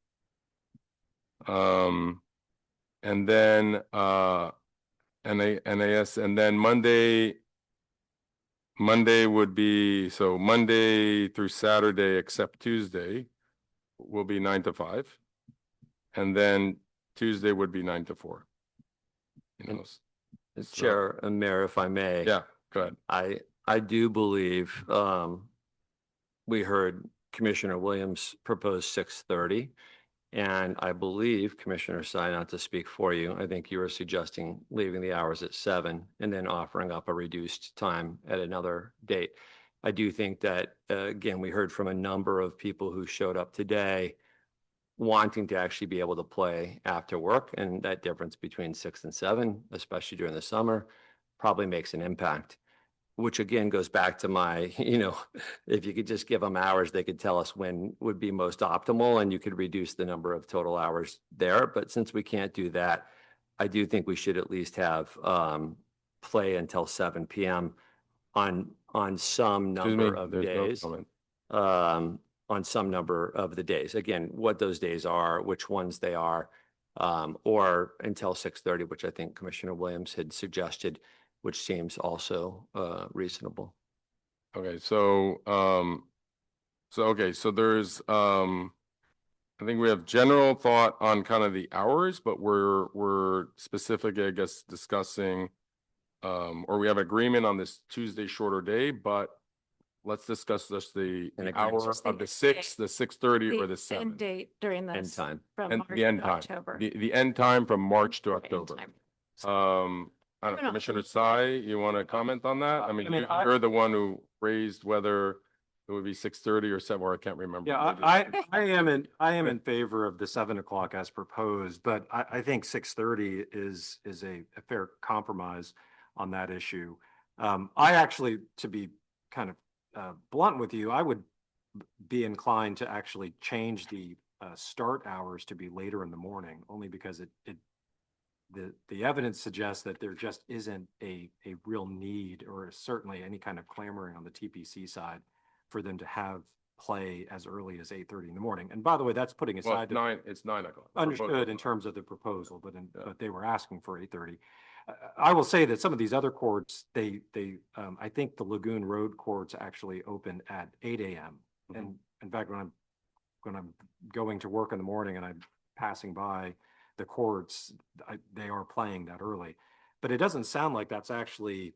[SPEAKER 1] And then NAS, and then Monday would be, so Monday through Saturday except Tuesday will be 9 to 5. And then Tuesday would be 9 to 4.
[SPEAKER 13] Chair and Mayor, if I may.
[SPEAKER 1] Yeah, go ahead.
[SPEAKER 13] I do believe we heard Commissioner Williams propose 6:30. And I believe Commissioner Sy, not to speak for you, I think you were suggesting leaving the hours at 7 and then offering up a reduced time at another date. I do think that, again, we heard from a number of people who showed up today wanting to actually be able to play after work. And that difference between 6 and 7, especially during the summer, probably makes an impact. Which again goes back to my, if you could just give them hours, they could tell us when would be most optimal and you could reduce the number of total hours there. But since we can't do that, I do think we should at least have play until 7 p.m. on some number of days. On some number of the days. Again, what those days are, which ones they are, or until 6:30, which I think Commissioner Williams had suggested, which seems also reasonable.
[SPEAKER 1] Okay, so there's I think we have general thought on kind of the hours, but we're specifically, I guess, discussing or we have agreement on this Tuesday shorter day, but let's discuss just the hour of the 6, the 6:30 or the 7.
[SPEAKER 12] End date during
[SPEAKER 13] End
[SPEAKER 12] this.
[SPEAKER 13] time.
[SPEAKER 12] From
[SPEAKER 1] And
[SPEAKER 12] March
[SPEAKER 1] the end
[SPEAKER 12] to
[SPEAKER 1] time,
[SPEAKER 12] October.
[SPEAKER 1] the end time from March to October.
[SPEAKER 12] time.
[SPEAKER 1] I don't know, Commissioner Sy, you want to comment on that? I mean,
[SPEAKER 5] I mean,
[SPEAKER 1] you're the one who raised whether it it would be 6:30 or 7, or I can't remember.
[SPEAKER 5] Yeah,
[SPEAKER 1] Maybe-
[SPEAKER 5] I am in favor of the 7 o'clock as proposed, but I think 6:30 is a fair compromise on that issue. I actually, to be kind of blunt with you, I would be inclined to actually change the start hours to be later in the morning, only because the evidence suggests that there just isn't a real need, or certainly any kind of clamoring on the TPC side for them to have play as early as 8:30 in the morning. And by the way, that's putting
[SPEAKER 1] Well,
[SPEAKER 5] aside.
[SPEAKER 1] it's 9 o'clock.
[SPEAKER 5] Understood in terms of the proposal, but but they were asking for 8:30. I will say that some of these other courts, I think the Lagoon Road courts actually open at 8 a.m. And in fact, when I'm going to work in the morning and I'm passing by the courts, they are playing that early. But it doesn't sound like that's actually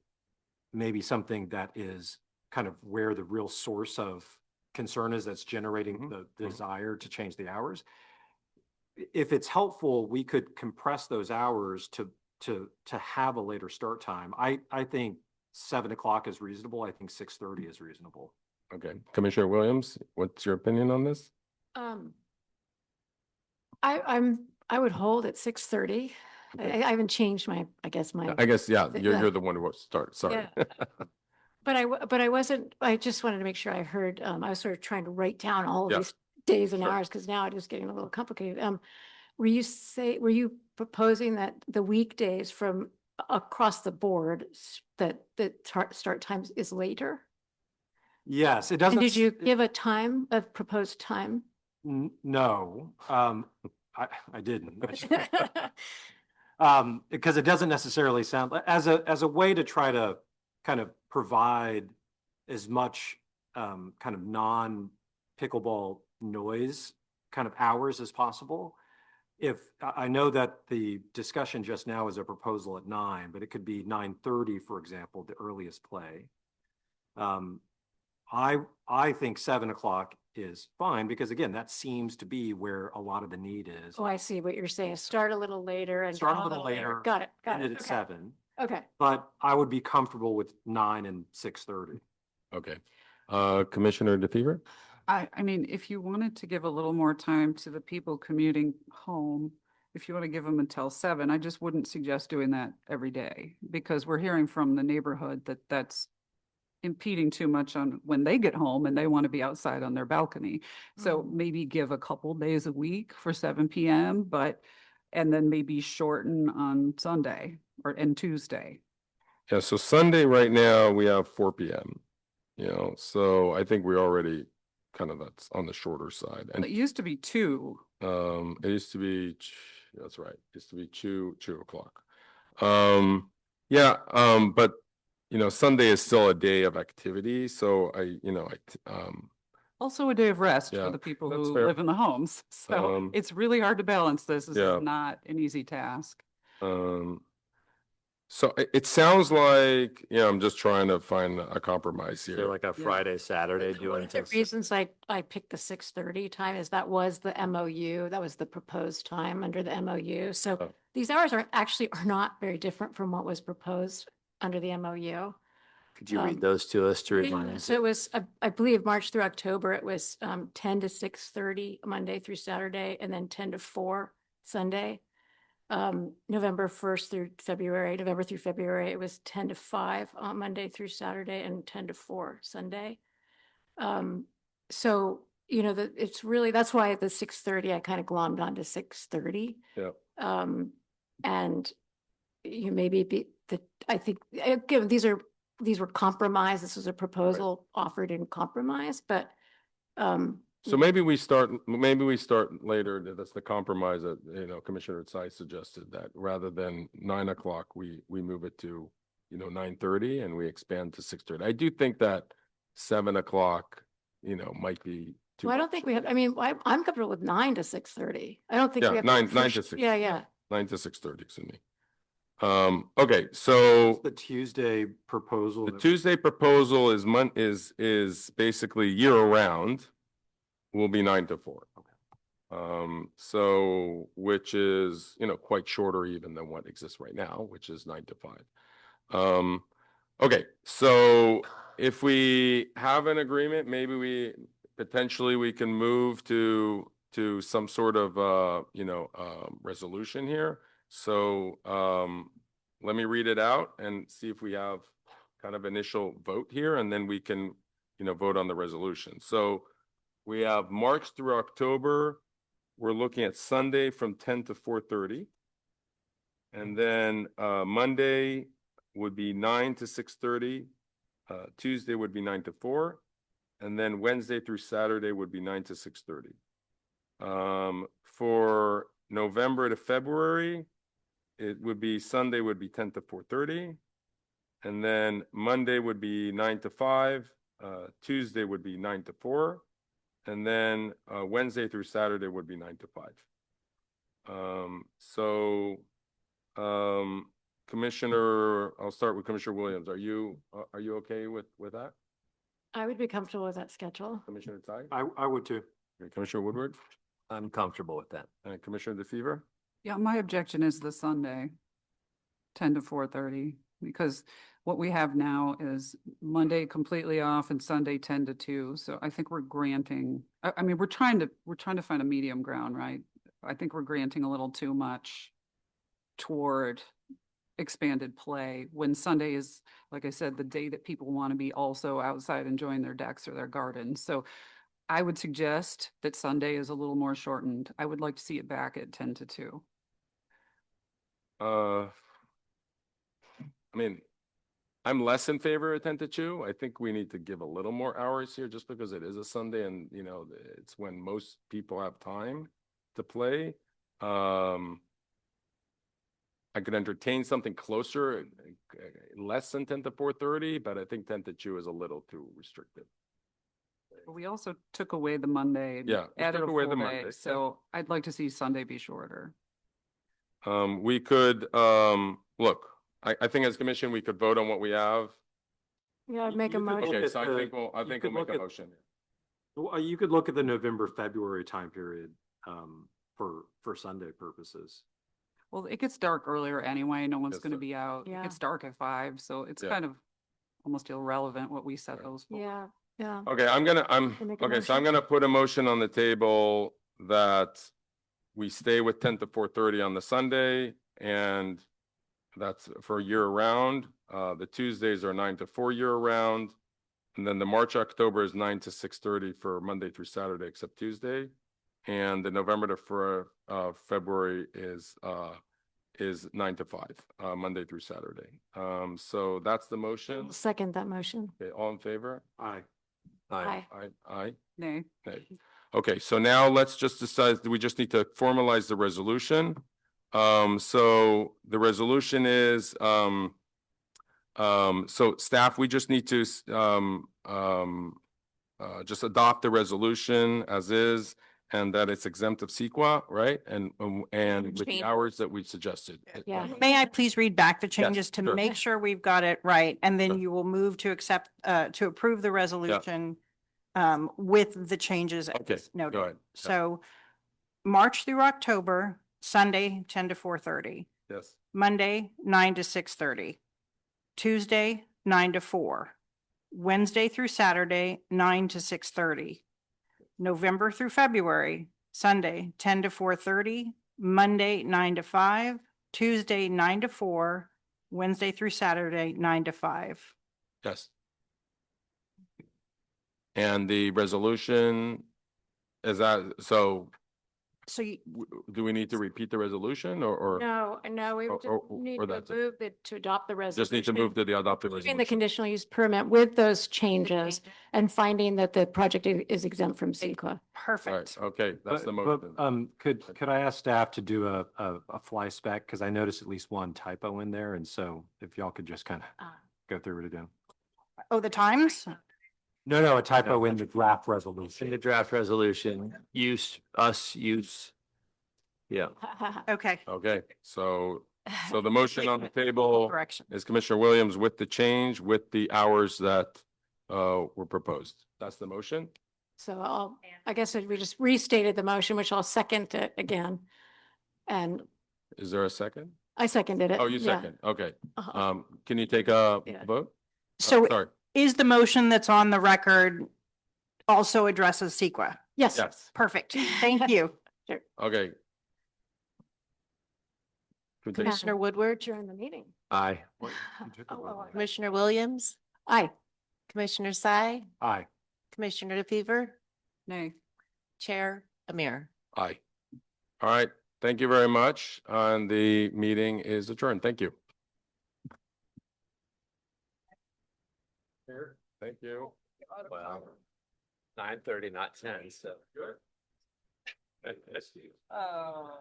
[SPEAKER 5] maybe something that is kind of where the real source of concern is, that's generating the desire to change the hours. If it's helpful, we could compress those hours to have a later start time. I think 7 o'clock is reasonable. I think 6:30 is reasonable.
[SPEAKER 1] Okay, Commissioner Williams, what's your opinion on this?
[SPEAKER 12] I would hold at 6:30. I haven't changed my, I guess
[SPEAKER 1] Yeah,
[SPEAKER 12] the-
[SPEAKER 1] you're the one who wants to start, sorry.
[SPEAKER 12] Yeah. But I wasn't, I just wanted to make sure I heard, I was sort of trying to write down all of
[SPEAKER 1] Yeah.
[SPEAKER 12] these days and
[SPEAKER 1] Sure.
[SPEAKER 12] hours, because now it is getting a little complicated. Were you proposing that the weekdays from across the board that start times is later?
[SPEAKER 5] Yes, it
[SPEAKER 12] And
[SPEAKER 5] doesn't.
[SPEAKER 12] did you give a time, a proposed time?
[SPEAKER 5] No, I didn't. Because it doesn't necessarily sound, as a way to try to kind of provide as much kind of non-pickleball noise kind of hours as possible. I know that the discussion just now is a proposal at 9, but it could be 9:30, for example, the earliest play. I think 7 o'clock is fine, because again, that seems to be where a lot of the need is.
[SPEAKER 12] Oh, I see what you're saying. Start a little later and.
[SPEAKER 5] Start a little later.
[SPEAKER 12] Got it.
[SPEAKER 5] End it at
[SPEAKER 12] Okay.
[SPEAKER 5] 7.
[SPEAKER 12] Okay.
[SPEAKER 5] But I would be comfortable with 9 and 6:30.
[SPEAKER 1] Okay, Commissioner DeFever?
[SPEAKER 7] I mean, if you wanted to give a little more time to the people commuting home, if you want to give them until 7, I just wouldn't suggest doing that every day, because we're hearing from the neighborhood that that's impeding too much on when they get home and they want to be outside on their balcony. So maybe give a couple days a week for 7 p.m., and then maybe shorten on Sunday and Tuesday.
[SPEAKER 1] Yeah, so Sunday right now, we have 4 p.m., so I think we already kind of, that's on the shorter side.
[SPEAKER 7] It used to be 2.
[SPEAKER 1] It used to be, that's right, it used to be 2 o'clock. But Sunday is still a day of activity, so
[SPEAKER 7] Also a day of rest
[SPEAKER 1] Yeah,
[SPEAKER 7] for the people
[SPEAKER 1] that's
[SPEAKER 7] who
[SPEAKER 1] fair.
[SPEAKER 7] live in the homes. So it's really hard to balance this. This
[SPEAKER 1] Yeah.
[SPEAKER 7] is not an easy task.
[SPEAKER 1] So it sounds like, I'm just trying to find a compromise here.
[SPEAKER 13] Like a Friday, Saturday doing.
[SPEAKER 12] One of the reasons I picked the 6:30 time is that was the MOU, that was the proposed time under the MOU. So these hours are not very different from what was proposed under the MOU.
[SPEAKER 13] Could you read those to us to
[SPEAKER 12] Yeah,
[SPEAKER 13] remind us?
[SPEAKER 12] So it was, I believe, March through October, it was 10 to 6:30 Monday through Saturday, and then 10 to 4 Sunday. November through February, it was 10 to 5 on Monday through Saturday and 10 to 4 Sunday. So, it's really, that's why the 6:30, I kind of glommed onto 6:30.
[SPEAKER 1] Yeah.
[SPEAKER 12] And I think, again, these were compromised. This was a proposal offered in compromise, but,
[SPEAKER 1] So maybe we start later. That's the compromise that, Commissioner Tsai suggested, that rather than 9 o'clock, we move it to, 9:30, and we expand to 6:30. I do think that 7 o'clock, might be too.
[SPEAKER 12] well, I don't think we have, I'm comfortable with 9 to 6:30. I don't think
[SPEAKER 1] Yeah,
[SPEAKER 12] we have.
[SPEAKER 1] 9
[SPEAKER 12] for
[SPEAKER 1] to
[SPEAKER 12] sh-
[SPEAKER 1] 6.
[SPEAKER 12] Yeah.
[SPEAKER 1] 9 to 6:30, excuse me. Okay, so
[SPEAKER 5] The Tuesday proposal.
[SPEAKER 1] the Tuesday proposal is basically year-round, will be 9 to 4. So, which is, quite shorter even than what exists right now, which is 9 to 5. Okay, so if we have an agreement, maybe we can move to some sort of, resolution here. So, let me read it out and see if we have kind of initial vote here, and then we can, vote on the resolution. So we have March through October. We're looking at Sunday from 10 to 4:30. And then, Monday would be 9 to 6:30. Tuesday would be 9 to 4. And then Wednesday through Saturday would be 9 to 6:30. For November to February, it would be Sunday would be 10 to 4:30. And then Monday would be 9 to 5. Tuesday would be 9 to 4. And then Wednesday through Saturday would be 9 to 5. Commissioner, I'll start with Commissioner Williams. Are you okay with that?
[SPEAKER 12] I would be comfortable with that schedule.
[SPEAKER 1] Commissioner Tsai?
[SPEAKER 5] I would too.
[SPEAKER 1] Okay, Commissioner Woodward?
[SPEAKER 13] I'm comfortable with that.
[SPEAKER 1] And Commissioner DeFever?
[SPEAKER 7] Yeah, my objection is the Sunday, 10 to 4:30, because what we have now is Monday completely off and Sunday 10 to 2. So I think we're granting, I mean, we're trying to find a medium ground, right? I think we're granting a little too much toward expanded play when Sunday is, like I said, the day that people want to be also outside enjoying their decks or their gardens. So I would suggest that Sunday is a little more shortened. I would like to see it back at 10 to 2.
[SPEAKER 1] I mean, I'm less in favor of 10 to 2. I think we need to give a little more hours here just because it is a Sunday and, it's when most people have time to play. I could entertain something closer, less than 10 to 4:30, but I think 10 to 2 is a little too restrictive.
[SPEAKER 7] We also took away the Monday.
[SPEAKER 1] Yeah, we
[SPEAKER 7] Added
[SPEAKER 1] took
[SPEAKER 7] a
[SPEAKER 1] away
[SPEAKER 7] full
[SPEAKER 1] the
[SPEAKER 7] day,
[SPEAKER 1] Monday, yeah.
[SPEAKER 7] so I'd like to see Sunday be shorter.
[SPEAKER 1] We could, look, I think as commission, we could vote on what we have.
[SPEAKER 12] Yeah, I'd make a
[SPEAKER 5] You could
[SPEAKER 12] motion.
[SPEAKER 5] look
[SPEAKER 1] Okay,
[SPEAKER 5] at
[SPEAKER 1] so I
[SPEAKER 5] the-
[SPEAKER 1] think we'll
[SPEAKER 5] you could
[SPEAKER 1] make
[SPEAKER 5] look
[SPEAKER 1] a
[SPEAKER 5] at-
[SPEAKER 1] motion.
[SPEAKER 5] Well, you could look at the November, February time period for Sunday purposes.
[SPEAKER 7] Well, it gets dark earlier anyway. No one's
[SPEAKER 1] Yes,
[SPEAKER 7] going to
[SPEAKER 1] sir.
[SPEAKER 7] be out. It
[SPEAKER 12] Yeah.
[SPEAKER 7] gets dark at 5, so it's
[SPEAKER 1] Yeah.
[SPEAKER 7] kind of almost irrelevant what we set those for.
[SPEAKER 12] Yeah, yeah.
[SPEAKER 1] Okay,
[SPEAKER 12] Can make a
[SPEAKER 1] okay, so I'm
[SPEAKER 12] motion?
[SPEAKER 1] gonna put a motion on the table that we stay with 10 to 4:30 on the Sunday, and that's for year round. The Tuesdays are 9 to 4 year round. And then the March, October is 9 to 6:30 for Monday through Saturday, except Tuesday. And the November to February is 9 to 5, Monday through Saturday. So that's the motion.
[SPEAKER 12] Second that motion.
[SPEAKER 1] Okay, all in favor?
[SPEAKER 5] Aye.
[SPEAKER 12] Aye.
[SPEAKER 1] Aye.
[SPEAKER 7] Nay.
[SPEAKER 1] Nay. Okay, so now let's just decide, we just need to formalize the resolution. So the resolution is, so staff, we just need to, just adopt the resolution as is, and that it's exempt of CEQA, right? And with the
[SPEAKER 11] Change-
[SPEAKER 1] hours that we suggested.
[SPEAKER 12] Yeah.
[SPEAKER 11] May I please read back the changes to
[SPEAKER 1] sure.
[SPEAKER 11] make sure we've got it right? And then
[SPEAKER 1] Sure.
[SPEAKER 11] you will move to accept, to approve the resolution with the changes
[SPEAKER 1] Okay,
[SPEAKER 11] as
[SPEAKER 1] go
[SPEAKER 11] noted.
[SPEAKER 1] ahead. Yeah.
[SPEAKER 11] So March through October, Sunday, 10 to 4:30.
[SPEAKER 1] Yes,
[SPEAKER 11] Monday, 9 to 6:30. Tuesday, 9 to 4. Wednesday through Saturday, 9 to 6:30. November through February, Sunday, 10 to 4:30. Monday, 9 to 5. Tuesday, 9 to 4. Wednesday through Saturday, 9 to 5.
[SPEAKER 1] yes. And the resolution, is that, so
[SPEAKER 12] So you,
[SPEAKER 1] do we need to repeat the resolution or
[SPEAKER 12] no, we
[SPEAKER 1] or-
[SPEAKER 12] just
[SPEAKER 1] or-
[SPEAKER 12] need
[SPEAKER 1] or
[SPEAKER 12] to
[SPEAKER 1] that's it?
[SPEAKER 12] move to adopt the resolution.
[SPEAKER 1] just need to move to the adopted
[SPEAKER 12] Moving the
[SPEAKER 1] resolution?
[SPEAKER 12] conditional use permit with those changes and finding that the project is exempt from CEQA.
[SPEAKER 1] All right,
[SPEAKER 11] Perfect.
[SPEAKER 1] okay, that's the
[SPEAKER 5] But,
[SPEAKER 1] motion.
[SPEAKER 5] could I ask staff to do a fly spec? Because I noticed at least one typo in there. And so if y'all could just kind of go through it again.
[SPEAKER 11] Oh, the times?
[SPEAKER 5] No, a typo in the draft
[SPEAKER 13] In
[SPEAKER 5] resolution.
[SPEAKER 13] the draft resolution, use. Yeah.
[SPEAKER 11] Okay.
[SPEAKER 1] Okay, so the motion on the table
[SPEAKER 11] Correction.
[SPEAKER 1] is Commissioner Williams with the change, with the hours that were proposed. That's the motion?
[SPEAKER 12] So I guess we just restated the motion, which I'll second it again. And
[SPEAKER 1] Is there a second?
[SPEAKER 12] I seconded it.
[SPEAKER 1] Oh, you
[SPEAKER 12] yeah.
[SPEAKER 1] second, okay.
[SPEAKER 12] Uh-huh.
[SPEAKER 1] Can you take a
[SPEAKER 12] Yeah.
[SPEAKER 1] vote?
[SPEAKER 11] So
[SPEAKER 1] Sorry,
[SPEAKER 11] is the motion that's on the record also addresses CEQA?
[SPEAKER 12] Yes.
[SPEAKER 1] Yes,
[SPEAKER 11] Perfect. Thank you.
[SPEAKER 1] okay. Good day.
[SPEAKER 6] Commissioner Woodward,
[SPEAKER 12] During the meeting.
[SPEAKER 5] Aye.
[SPEAKER 6] Commissioner Williams,
[SPEAKER 12] Aye.
[SPEAKER 6] Commissioner Sai,
[SPEAKER 5] Aye.
[SPEAKER 6] Commissioner DeFever,
[SPEAKER 7] Nay.
[SPEAKER 6] Chair Amir.
[SPEAKER 1] Aye. All right, thank you very much. And the meeting is adjourned. Thank you. Thank you.
[SPEAKER 13] Well, 9:30, not 10, so.
[SPEAKER 7] Oh.